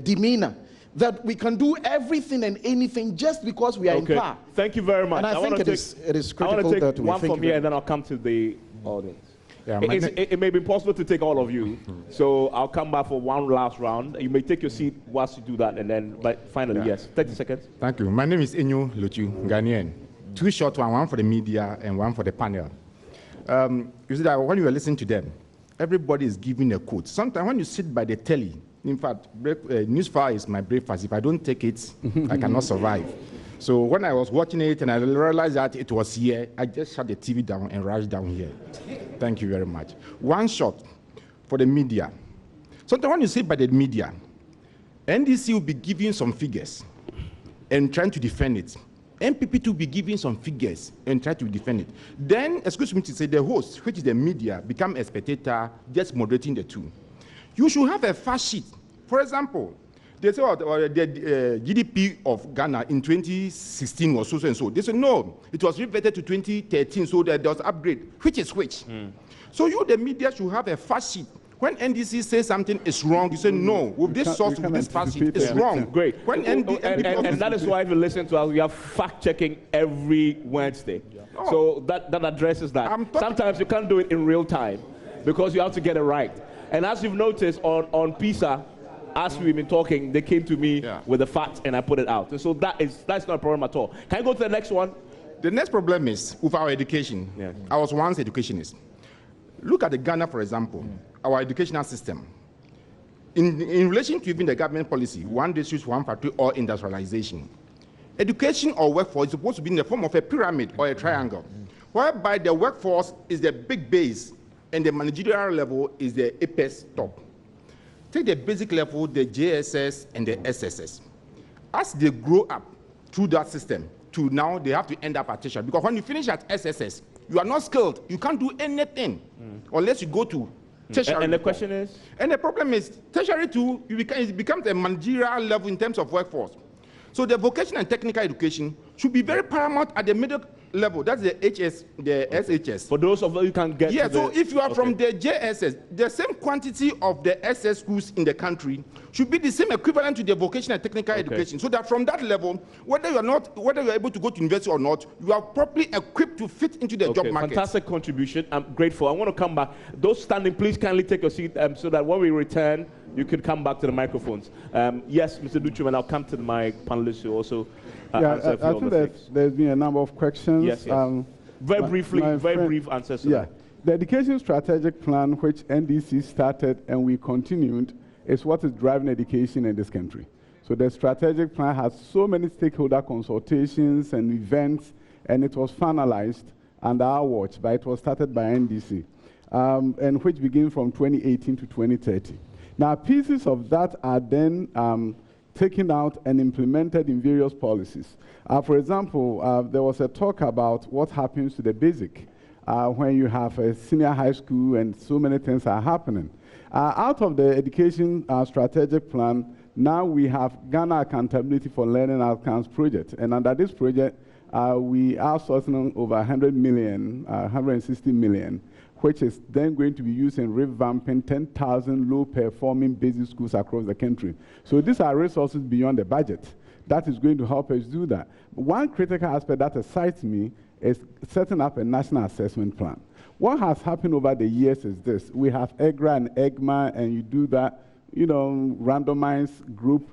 demeanor that we can do everything and anything just because we are in power. Thank you very much. And I think it is critical I want to that take we one from here and then I'll come to the audience. Yeah, it may be impossible to take all of you, so I'll come back for one last round. You may take your seat whilst you do that, and then, but finally, yes, 30 seconds. Thank you. My name is Enyo Luchu, Ghanaian. Two short ones, one for the media and one for the panel. You see that when you are listening to them, everybody is giving a quote. Sometimes when you sit by the telly, in fact, Newsfile is my breakfast. If I don't take it, I cannot survive. So when I was watching it and I realized that it was here, I just shut the TV down and rushed down here. Thank you very much. One shot for the media. Sometimes when you sit by the media, NDC will be giving some figures and trying to defend it. NPP will be giving some figures and try to defend it. Then, excuse me to say, the host, which is the media, become a spectator, just moderating the two. You should have a fact sheet. For example, they say the GDP of Ghana in 2016 was so and so. They say no, it was reverted to 2013, so there was upgrade. Which is which? So you, the media, should have a fact sheet. When NDC says something is wrong, you say no. With this source, with this fact sheet, it's wrong. Great. When and that is why if you listen to us, we are fact checking every Wednesday. So that addresses that. Sometimes you can't do it in real time because you have to get it right. And as you've noticed on PISA, as we've been talking, they came to me with the facts and I put it out. And so that's not a problem at all. Can I go to the next one? The next problem is with our education. I was once an educationist. Look at the Ghana, for example, our educational system. in relation to even the government policy, one district, one factory, or industrialization, education or workforce is supposed to be in the form of a pyramid or a triangle, whereby the workforce is the big base and the managerial level is the apex top. Take the basic level, the JSS and the SSS. As they grow up through that system, to now they have to end up at tertiary. Because when you finish at SSS, you are not skilled. You can't do anything unless you go to tertiary. And the question is? And the problem is, tertiary too, it becomes a managerial level in terms of workforce. So the vocational and technical education should be very paramount at the middle level. That's the SHS. For those of you who can get so if you are from the JSS, the same quantity of the SS schools in the country should be the same equivalent to the vocational and technical education. So that from that level, whether you're able to go to university or not, you are properly equipped to fit into the job market. Fantastic contribution. I'm grateful. I want to come back. Those standing, please kindly take your seat so that when we return, you could come back to the microphones. Yes, Mr. Duchum, and I'll come to my panelists who also answer a few I think there's been a number of questions. Yes, yes. Very briefly, very brief answers. Yeah. The Education Strategic Plan, which NDC started and we continued, is what is driving education in this country. So the strategic plan has so many stakeholder consultations and events, and it was finalized under our watch, but it was started by NDC, and which begins from 2018 to 2030. Now, pieces of that are then taken out and implemented in various policies. For example, there was a talk about what happens to the basic when you have a senior high school and so many things are happening. Out of the education strategic plan, now we have Ghana Accountability for Learning Outcomes project. And under this project, we are sourcing over 100 million, 160 million, which is then going to be used in revamping 10,000 low-performing basic schools across the country. So these are resources beyond the budget. That is going to help us do that. One critical aspect that excites me is setting up a national assessment plan. What has happened over the years is this. We have EGRA and EGMA, and you do that, randomized group.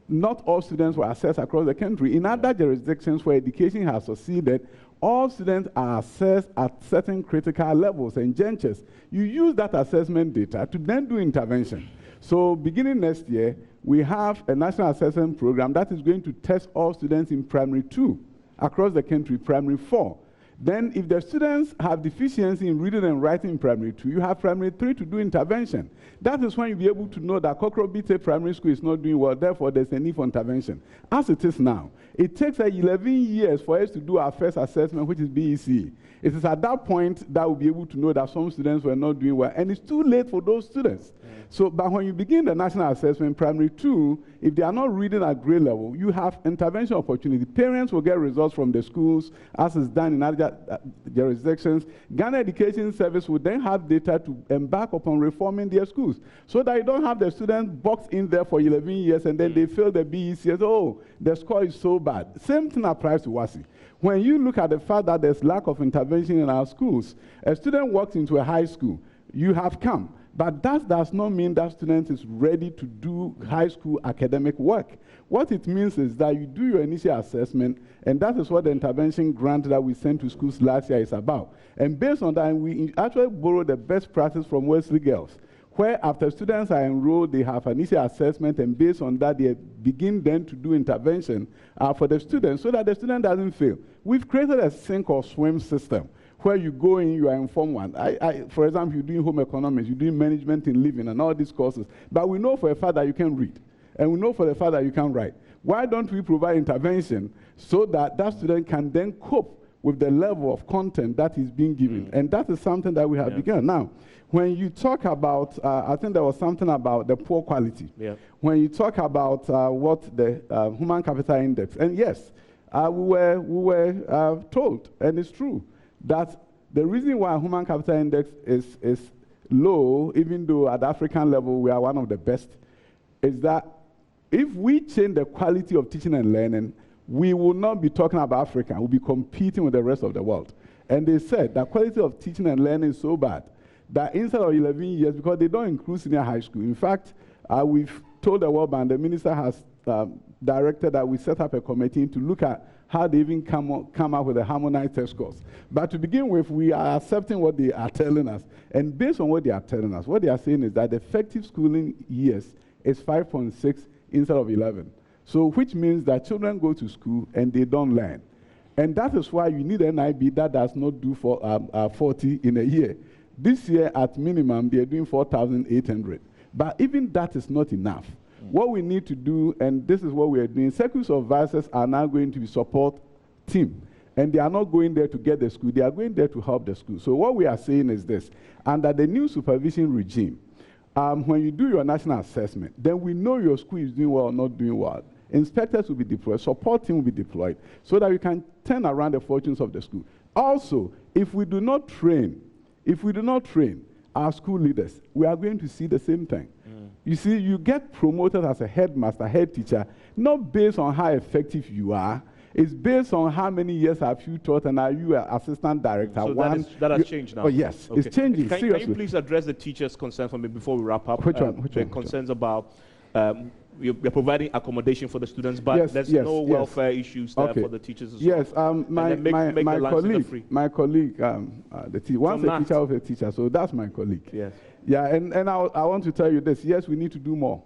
Not all students were assessed across the country. In other jurisdictions where education has succeeded, all students are assessed at certain critical levels and gentures. You use that assessment data to then do intervention. So beginning next year, we have a national assessment program that is going to test all students in primary 2 across the country, primary 4. Then if the students have deficiency in reading and writing in primary 2, you have primary 3 to do intervention. That is when you'll be able to know that Kokrobite Primary School is not doing well, therefore there's a need for intervention. As it is now, it takes 11 years for us to do our first assessment, which is BEC. It is at that point that we'll be able to know that some students were not doing well, and it's too late for those students. So, but when you begin the national assessment, primary 2, if they are not reading at grade level, you have intervention opportunity. Parents will get results from the schools, as is done in other jurisdictions. Ghana Education Service will then have data to embark upon reforming their schools, so that you don't have the students boxed in there for 11 years and then they fail the BEC and oh, the score is so bad. Same thing applies to WASI. When you look at the fact that there's lack of intervention in our schools, a student walks into a high school, you have come. But that does not mean that student is ready to do high school academic work. What it means is that you do your initial assessment, and that is what the intervention grant that we sent to schools last year is about. And based on that, we actually borrow the best practice from Wesley Girls, where after students are enrolled, they have an initial assessment, and based on that, they begin then to do intervention for the students so that the student doesn't fail. We've created a sink or swim system where you go in, you are informed one. For example, you're doing home economics, you're doing management in living and all these courses, but we know for a fact that you can read, and we know for a fact that you can write. Why don't we provide intervention so that that student can then cope with the level of content that is being given? And that is something that we have begun. Now, when you talk about, I think there was something about the poor quality. When you talk about what the Human Capital Index, and yes, we were told, and it's true, that the reason why Human Capital Index is low, even though at the African level we are one of the best, is that if we change the quality of teaching and learning, we will not be talking about Africa, we'll be competing with the rest of the world. And they said that quality of teaching and learning is so bad that instead of 11 years, because they don't include senior high school, in fact, we've told the World Bank, the minister has directed that we set up a committee to look at how they even come up with a harmonized test scores. But to begin with, we are accepting what they are telling us. And based on what they are telling us, what they are saying is that the effective schooling years is 5.6 instead of 11. So which means that children go to school and they don't learn. And that is why you need an IB that does not do for 40 in a year. This year, at minimum, they are doing 4,800. But even that is not enough. What we need to do, and this is what we are doing, circuit supervisors are now going to be support team. And they are not going there to get the school, they are going there to help the school. So what we are saying is this: under the new supervision regime, when you do your national assessment, then we know your school is doing well or not doing well. Inspectors will be deployed, support team will be deployed, so that we can turn around the fortunes of the school. Also, if we do not train our school leaders, we are going to see the same thing. You see, you get promoted as a headmaster, head teacher, not based on how effective you are. It's based on how many years have you taught and are you an assistant director. So that has changed now? Oh, yes, okay. It's changing, seriously. Can you please address the teachers' concern for me before we wrap up? Which one? The concerns about you're providing accommodation for the students, but there's no welfare issues there for the teachers as well. Yes, my colleague, once a teacher of a teacher, so that's my colleague. Yes. Yeah, and I want to tell you this. Yes, we need to do more.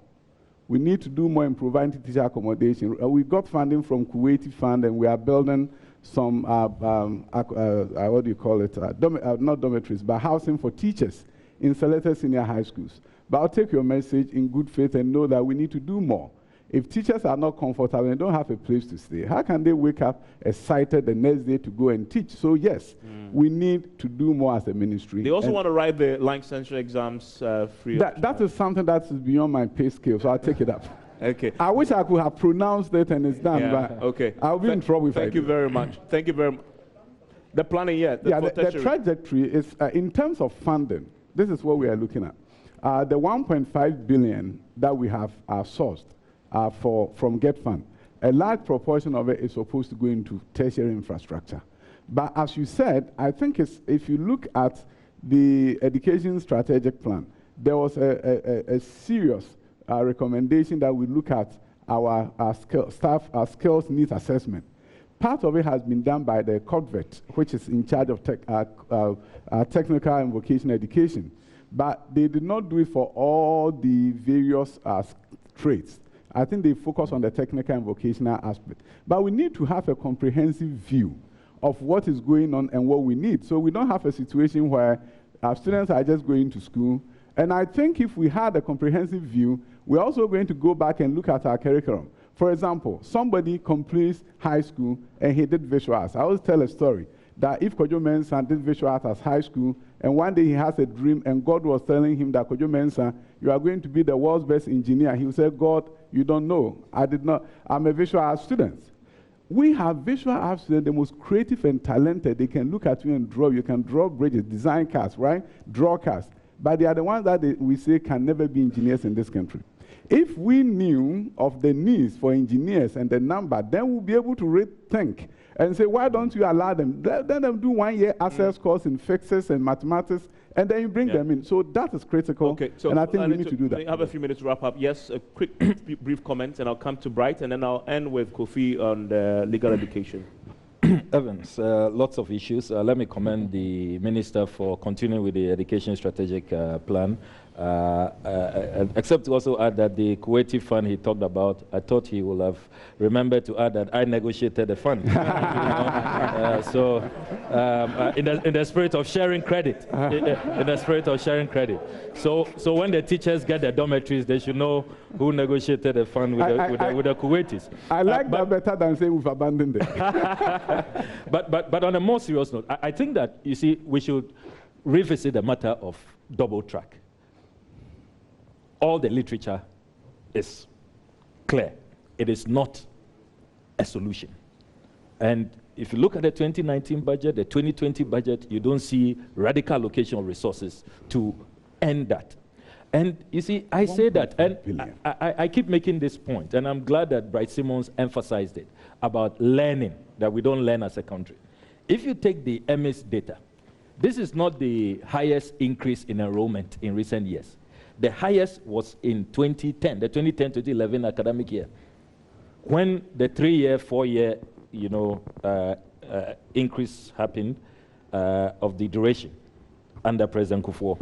We need to do more in providing teacher accommodation. We got funding from Kuwaiti Fund, and we are building some, what do you call it, not dormitories, but housing for teachers in selected senior high schools. But I'll take your message in good faith and know that we need to do more. If teachers are not comfortable and don't have a place to stay, how can they wake up excited the next day to go and teach? So yes, we need to do more as a ministry. They also want to write the licensure exams free. That is something that is beyond my pay scale, so I'll take it up. Okay. I wish I could have pronounced it and it's done, but okay. I'll be in trouble if I do. Thank you very much. Thank you very much. The planning, the trajectory is, in terms of funding, this is what we are looking at. The 1.5 billion that we have sourced from GET Fund, a large proportion of it is supposed to go into tertiary infrastructure. But as you said, I think if you look at the education strategic plan, there was a serious recommendation that we look at our skills needs assessment. Part of it has been done by the COGVET, which is in charge of technical and vocational education. But they did not do it for all the various trades. I think they focus on the technical and vocational aspect. But we need to have a comprehensive view of what is going on and what we need. So we don't have a situation where our students are just going to school. And I think if we had a comprehensive view, we're also going to go back and look at our curriculum. For example, somebody completes high school and he did visual arts. I always tell a story that if Kojo Mensah did visual arts as high school, and one day he has a dream, and God was telling him that, Kojo Mensah, you are going to be the world's best engineer. He will say, God, you don't know. I'm a visual arts student. We have visual arts students, the most creative and talented. They can look at you and draw. You can draw bridges, design cars, right? Draw cars. But they are the ones that we say can never be engineers in this country. If we knew of the needs for engineers and the number, then we'll be able to rethink and say, why don't you allow them? Let them do 1 year access course in physics and mathematics, and then you bring them in. So that is critical, and I think we need to do that. We have a few minutes to wrap up. Yes, a quick, brief comment, and I'll come to Bright, and then I'll end with Kofi on the legal education. Evans, lots of issues. Let me commend the Minister for continuing with the education strategic plan. Except to also add that the Kuwaiti fund he talked about, I thought he would have remembered to add that I negotiated the fund. In the spirit of sharing credit, in the spirit of sharing credit. So when the teachers get their dormitories, they should know who negotiated the fund with the Kuwaitis. I like that better than saying we've abandoned it. but on a more serious note, I think that, you see, we should revisit the matter of double track. All the literature is clear. It is not a solution. And if you look at the 2019 budget, the 2020 budget, you don't see radical allocation of resources to end that. And you see, I say that, and I keep making this point, and I'm glad that Bright Simmons emphasized it, about learning, that we don't learn as a country. If you take the MS data, this is not the highest increase in enrollment in recent years. The highest was in 2010, the 2010-2011 academic year, when the 3-year, 4-year, increase happened of the duration under President Kufuor.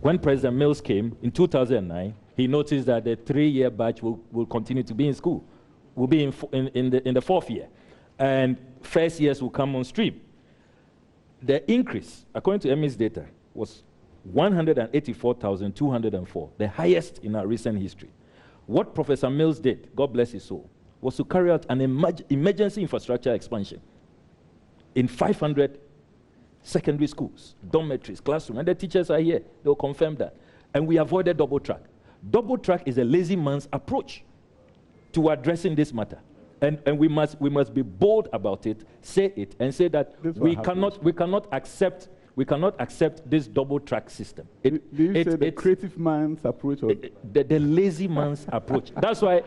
when President Mills came in 2009, he noticed that the 3-year batch will continue to be in school, will be in the 4th year, and first years will come on stream. The increase, according to ME's data, was 184,204, the highest in our recent history. What Professor Mills did, God bless his soul, was to carry out an emergency infrastructure expansion in 500 secondary schools, dormitories, classrooms, and the teachers are here. They'll confirm that. And we avoided double track. Double track is a lazy man's approach to addressing this matter. And we must be bold about it, say it, and say that we cannot accept this double track system. Do you say the creative man's approach? Or the lazy man's approach. That's why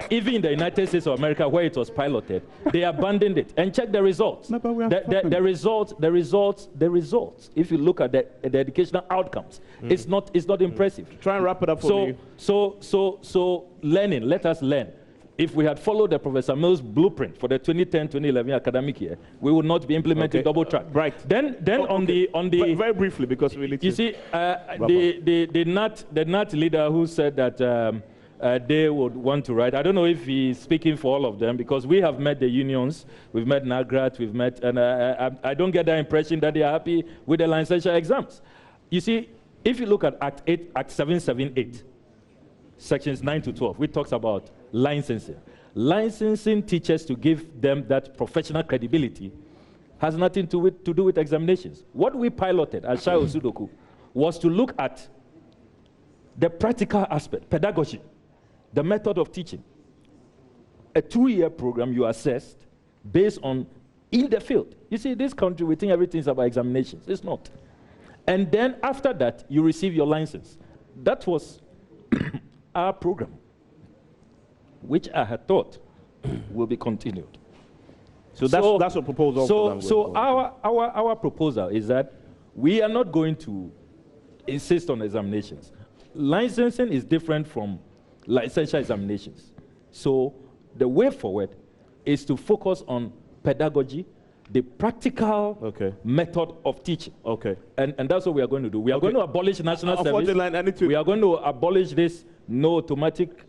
even in the United States of America, where it was piloted, they abandoned it. And check the results. No, but we the results. If you look at the educational outcomes, it's not impressive. Try and wrap it up for me. So learning. Let us learn. If we had followed the Professor Mills blueprint for the 2010-2011 academic year, we would not be implementing double track. Right. Then on the very briefly, because we need to. You see, the NAT leader who said that they would want to write. I don't know if he's speaking for all of them, because we have met the unions, we've met NAGRAT, we've met, and I don't get the impression that they are happy with the licensure exams. You see, if you look at Act 778, sections 9 to 12, which talks about licensing. Licensing teachers to give them that professional credibility has nothing to do with examinations. What we piloted at Shai Osudoku was to look at the practical aspect, pedagogy, the method of teaching. A 2-year program you assessed based on in the field. You see, this country, we think everything is about examinations. It's not. And then after that, you receive your license. That was our program, which I had thought will be continued. So that's a proposal. So our proposal is that we are not going to insist on examinations. Licensing is different from licensure examinations. So the way forward is to focus on pedagogy, the practical method of teaching. And that's what we are going to do. We are going to abolish national service. We are going to abolish this no automatic,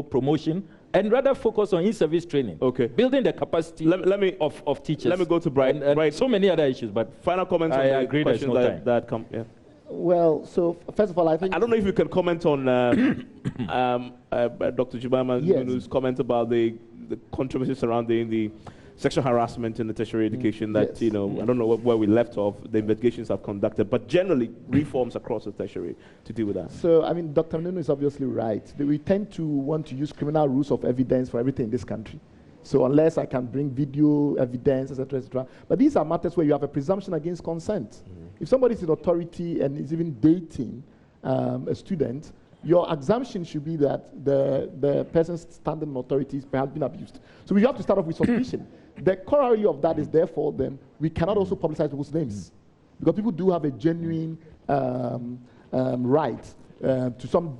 promotion, and rather focus on in-service training. Building the capacity of teachers. Let me go to Brian. And so many other issues, but final comments on the questions that come. Yeah. Well, so first of all, I think... I don't know if you can comment on Dr. Jubaman's comment about the controversy surrounding the sexual harassment in the tertiary education that, I don't know where we left off, the investigations have conducted, but generally reforms across the tertiary to deal with that. So, I mean, Dr. Nunu is obviously right. We tend to want to use criminal rules of evidence for everything in this country. So unless I can bring video evidence, etc., etc. But these are matters where you have a presumption against consent. If somebody is in authority and is even dating a student, your assumption should be that the person's standing in authority is perhaps been abused. So we have to start off with suspicion. The corollary of that is therefore then we cannot also publicize people's names, because people do have a genuine right to some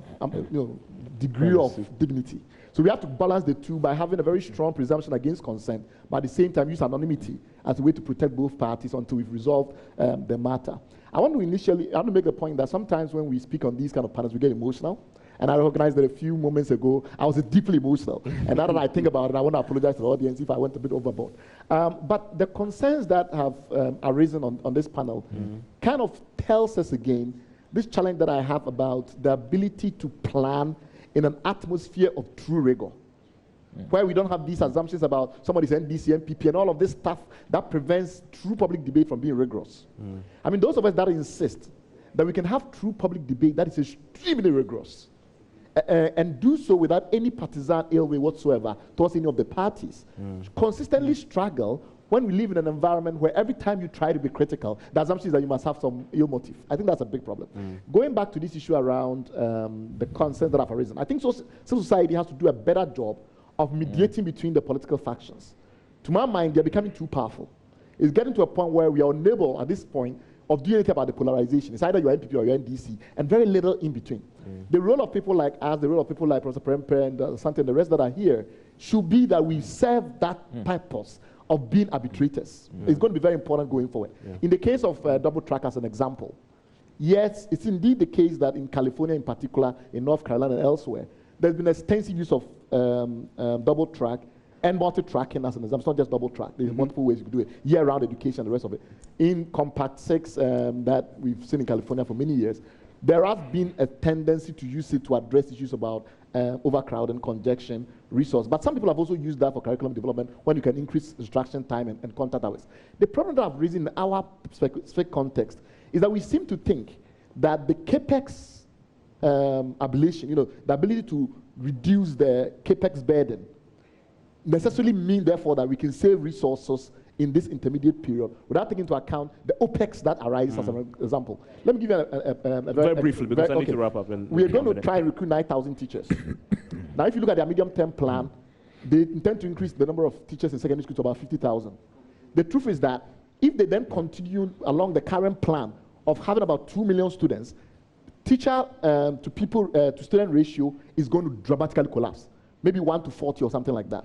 degree of dignity. So we have to balance the two by having a very strong presumption against consent, but at the same time use anonymity as a way to protect both parties until we've resolved the matter. I want to make the point that sometimes when we speak on these kind of panels, we get emotional. And I recognized that a few moments ago, I was deeply emotional. And now that I think about it, I want to apologize to the audience if I went a bit overboard. But the concerns that have arisen on this panel kind of tells us again this challenge that I have about the ability to plan in an atmosphere of true rigor, where we don't have these assumptions about somebody's NDC, NPP, and all of this stuff that prevents true public debate from being rigorous. I mean, those of us that insist that we can have true public debate that is extremely rigorous, and do so without any partisan ill will whatsoever towards any of the parties, consistently struggle when we live in an environment where every time you try to be critical, the assumption is that you must have some ill motive. I think that's a big problem. Going back to this issue around the concerns that have arisen, I think civil society has to do a better job of mediating between the political factions. To my mind, they're becoming too powerful. It's getting to a point where we are unable, at this point, of doing anything about the polarization. It's either your NPP or your NDC, and very little in between. The role of people like us, the role of people like Professor Prempe and Sante and the rest that are here, should be that we serve that purpose of being arbitrators. It's going to be very important going forward. In the case of double track as an example, yes, it's indeed the case that in California in particular, in North Carolina and elsewhere, there's been extensive use of double track and multi-tracking as an example. It's not just double track. There's multiple ways you can do it. Year-round education and the rest of it. In Compact 6 that we've seen in California for many years, there has been a tendency to use it to address issues about overcrowding, congestion, resource. But some people have also used that for curriculum development when you can increase instruction time and contact hours. The problem that I've raised in our specific context is that we seem to think that the CAPEX abolition, the ability to reduce the CAPEX burden necessarily mean, therefore, that we can save resources in this intermediate period without taking into account the OPEX that arises as an example. Let me give you a very briefly, because I need to wrap up. We are going to try and recruit 9,000 teachers. Now, if you look at their medium-term plan, they intend to increase the number of teachers in secondary school to about 50,000. The truth is that if they then continue along the current plan of having about 2 million students, teacher to student ratio is going to dramatically collapse. Maybe 1 to 40 or something like that.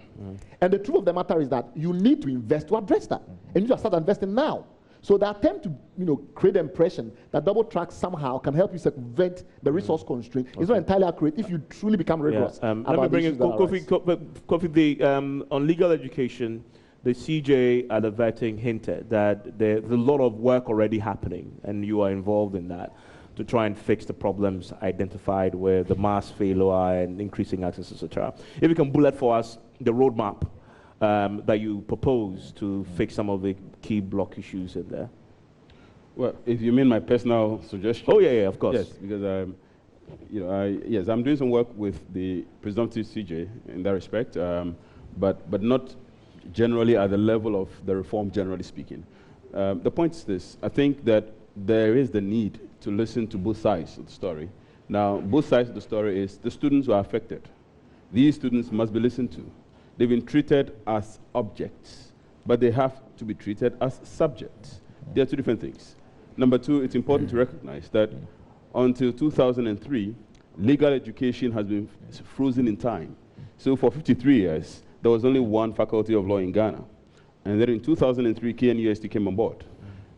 And the truth of the matter is that you need to invest to address that. And you just start investing now. So the attempt to create the impression that double track somehow can help you circumvent the resource constraint is not entirely accurate if you truly become rigorous. Let me bring in Kofi. On legal education, the CJ at the vetting hinted that there's a lot of work already happening, and you are involved in that, to try and fix the problems identified with the mass failure and increasing access, etc. If you can bullet for us the roadmap that you propose to fix some of the key block issues in there. Well, if you mean my personal suggestion. Oh, yeah, of course. Yes, because yes, I'm doing some work with the presumptive CJ in that respect, but not generally at the level of the reform, generally speaking. The point is this: I think that there is the need to listen to both sides of the story. Now, both sides of the story is the students who are affected. These students must be listened to. They've been treated as objects, but they have to be treated as subjects. They are two different things. Number two, it's important to recognize that until 2003, legal education has been frozen in time. So for 53 years, there was only one faculty of law in Ghana. And then in 2003, KNUST came on board.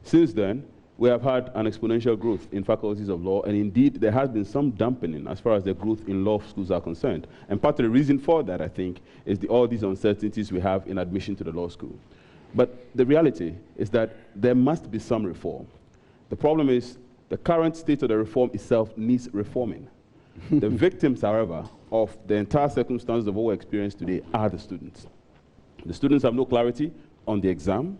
Since then, we have had an exponential growth in faculties of law, and indeed there has been some dampening as far as the growth in law schools are concerned. And part of the reason for that, I think, is all these uncertainties we have in admission to the law school. But the reality is that there must be some reform. The problem is the current state of the reform itself needs reforming. The victims, however, of the entire circumstances of what we experience today are the students. The students have no clarity on the exam.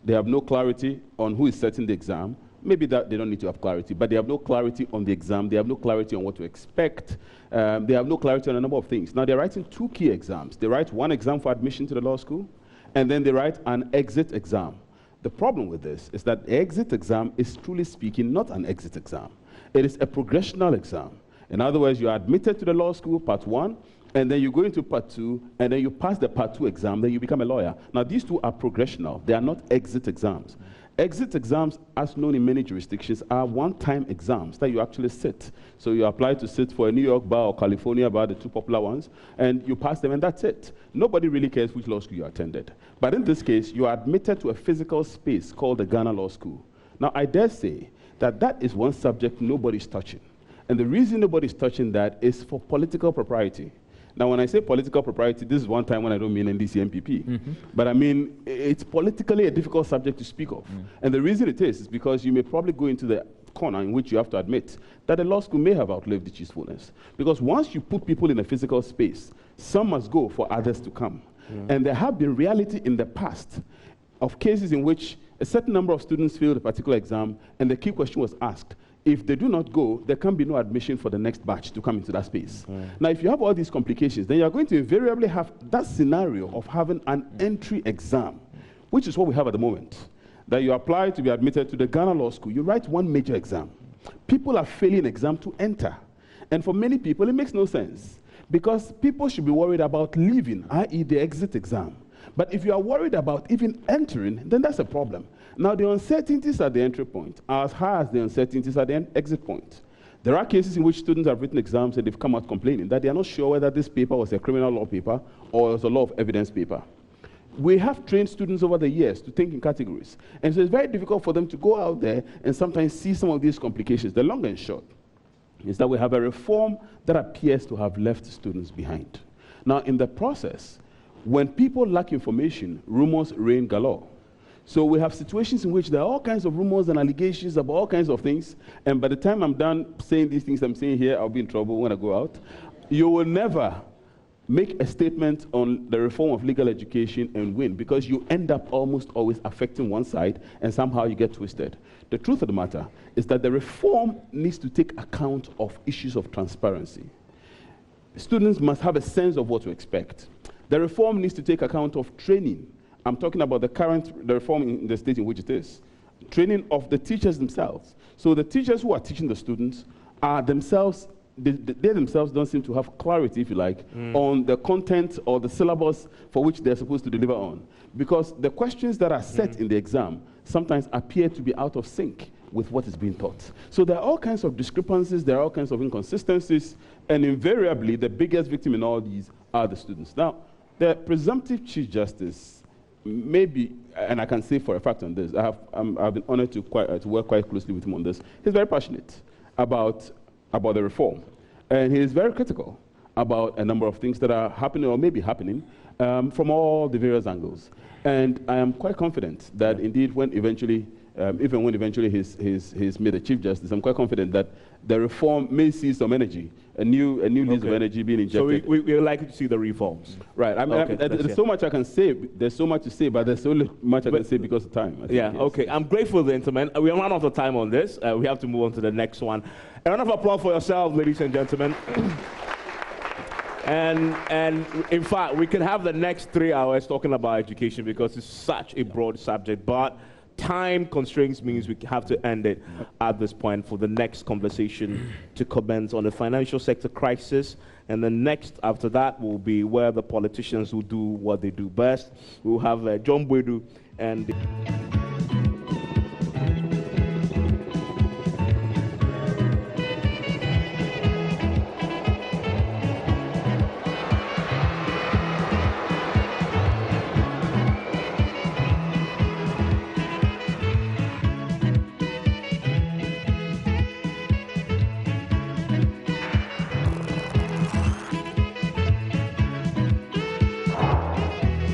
They have no clarity on who is setting the exam. Maybe that they don't need to have clarity, but they have no clarity on the exam. They have no clarity on what to expect. They have no clarity on a number of things. Now, they're writing two key exams. They write one exam for admission to the law school, and then they write an exit exam. The problem with this is that the exit exam is, truly speaking, not an exit exam. It is a progressional exam. In other words, you are admitted to the law school, part one, and then you go into part two, and then you pass the part two exam, then you become a lawyer. Now, these two are progressional. They are not exit exams. Exit exams, as known in many jurisdictions, are one-time exams that you actually sit. So you apply to sit for a New York bar or California bar, the two popular ones, and you pass them, and that's it. Nobody really cares which law school you attended. But in this case, you are admitted to a physical space called the Ghana Law School. Now, I dare say that that is one subject nobody's touching. And the reason nobody's touching that is for political propriety. Now, when I say political propriety, this is one time when I don't mean NDC MPP. But I mean, it's politically a difficult subject to speak of. And the reason it is because you may probably go into the corner in which you have to admit that the law school may have outlived its usefulness. Because once you put people in a physical space, some must go for others to come. And there have been reality in the past of cases in which a certain number of students failed a particular exam, and the key question was asked, if they do not go, there can be no admission for the next batch to come into that space. Now, if you have all these complications, then you're going to invariably have that scenario of having an entry exam, which is what we have at the moment. That you apply to be admitted to the Ghana Law School, you write one major exam. People are failing an exam to enter. And for many people, it makes no sense, because people should be worried about leaving, i.e. the exit exam. But if you are worried about even entering, then that's a problem. Now, the uncertainties at the entry point are as high as the uncertainties at the exit point. There are cases in which students have written exams and they've come out complaining that they are not sure whether this paper was a criminal law paper or was a law of evidence paper. we have trained students over the years to think in categories. And so it's very difficult for them to go out there and sometimes see some of these complications. The long and short is that we have a reform that appears to have left students behind. Now, in the process, when people lack information, rumors reign galore. So we have situations in which there are all kinds of rumors and allegations about all kinds of things, and by the time I'm done saying these things I'm saying here, I'll be in trouble when I go out. You will never make a statement on the reform of legal education and win, because you end up almost always affecting one side and somehow you get twisted. The truth of the matter is that the reform needs to take account of issues of transparency. Students must have a sense of what to expect. The reform needs to take account of training. I'm talking about the reform in the state in which it is. Training of the teachers themselves. So the teachers who are teaching the students are themselves, they themselves don't seem to have clarity, if you like, on the content or the syllabus for which they're supposed to deliver on. Because the questions that are set in the exam sometimes appear to be out of sync with what is being taught. So there are all kinds of discrepancies, there are all kinds of inconsistencies, and invariably the biggest victim in all these are the students. Now, the presumptive Chief Justice, maybe, and I can say for a fact on this, I've been honored to work quite closely with him on this. He's very passionate about the reform, and he is very critical about a number of things that are happening or may be happening from all the various angles. And I am quite confident that indeed when eventually, even when eventually he's made a Chief Justice, I'm quite confident that the reform may see some energy, a new lease of energy being injected. So we're likely to see the reforms. Right. There's so much I can say. There's so much to say, but there's so much I can say because of time. Yeah, yes. Okay. I'm grateful, gentlemen. We are run out of time on this. We have to move on to the next one. A round of applause for yourselves, ladies and gentlemen. And in fact, we can have the next 3 hours talking about education because it's such a broad subject, but time constraints means we have to end it at this point for the next conversation to comment on the financial sector crisis. And the next after that will be where the politicians will do what they do best. We'll have John Bwedu and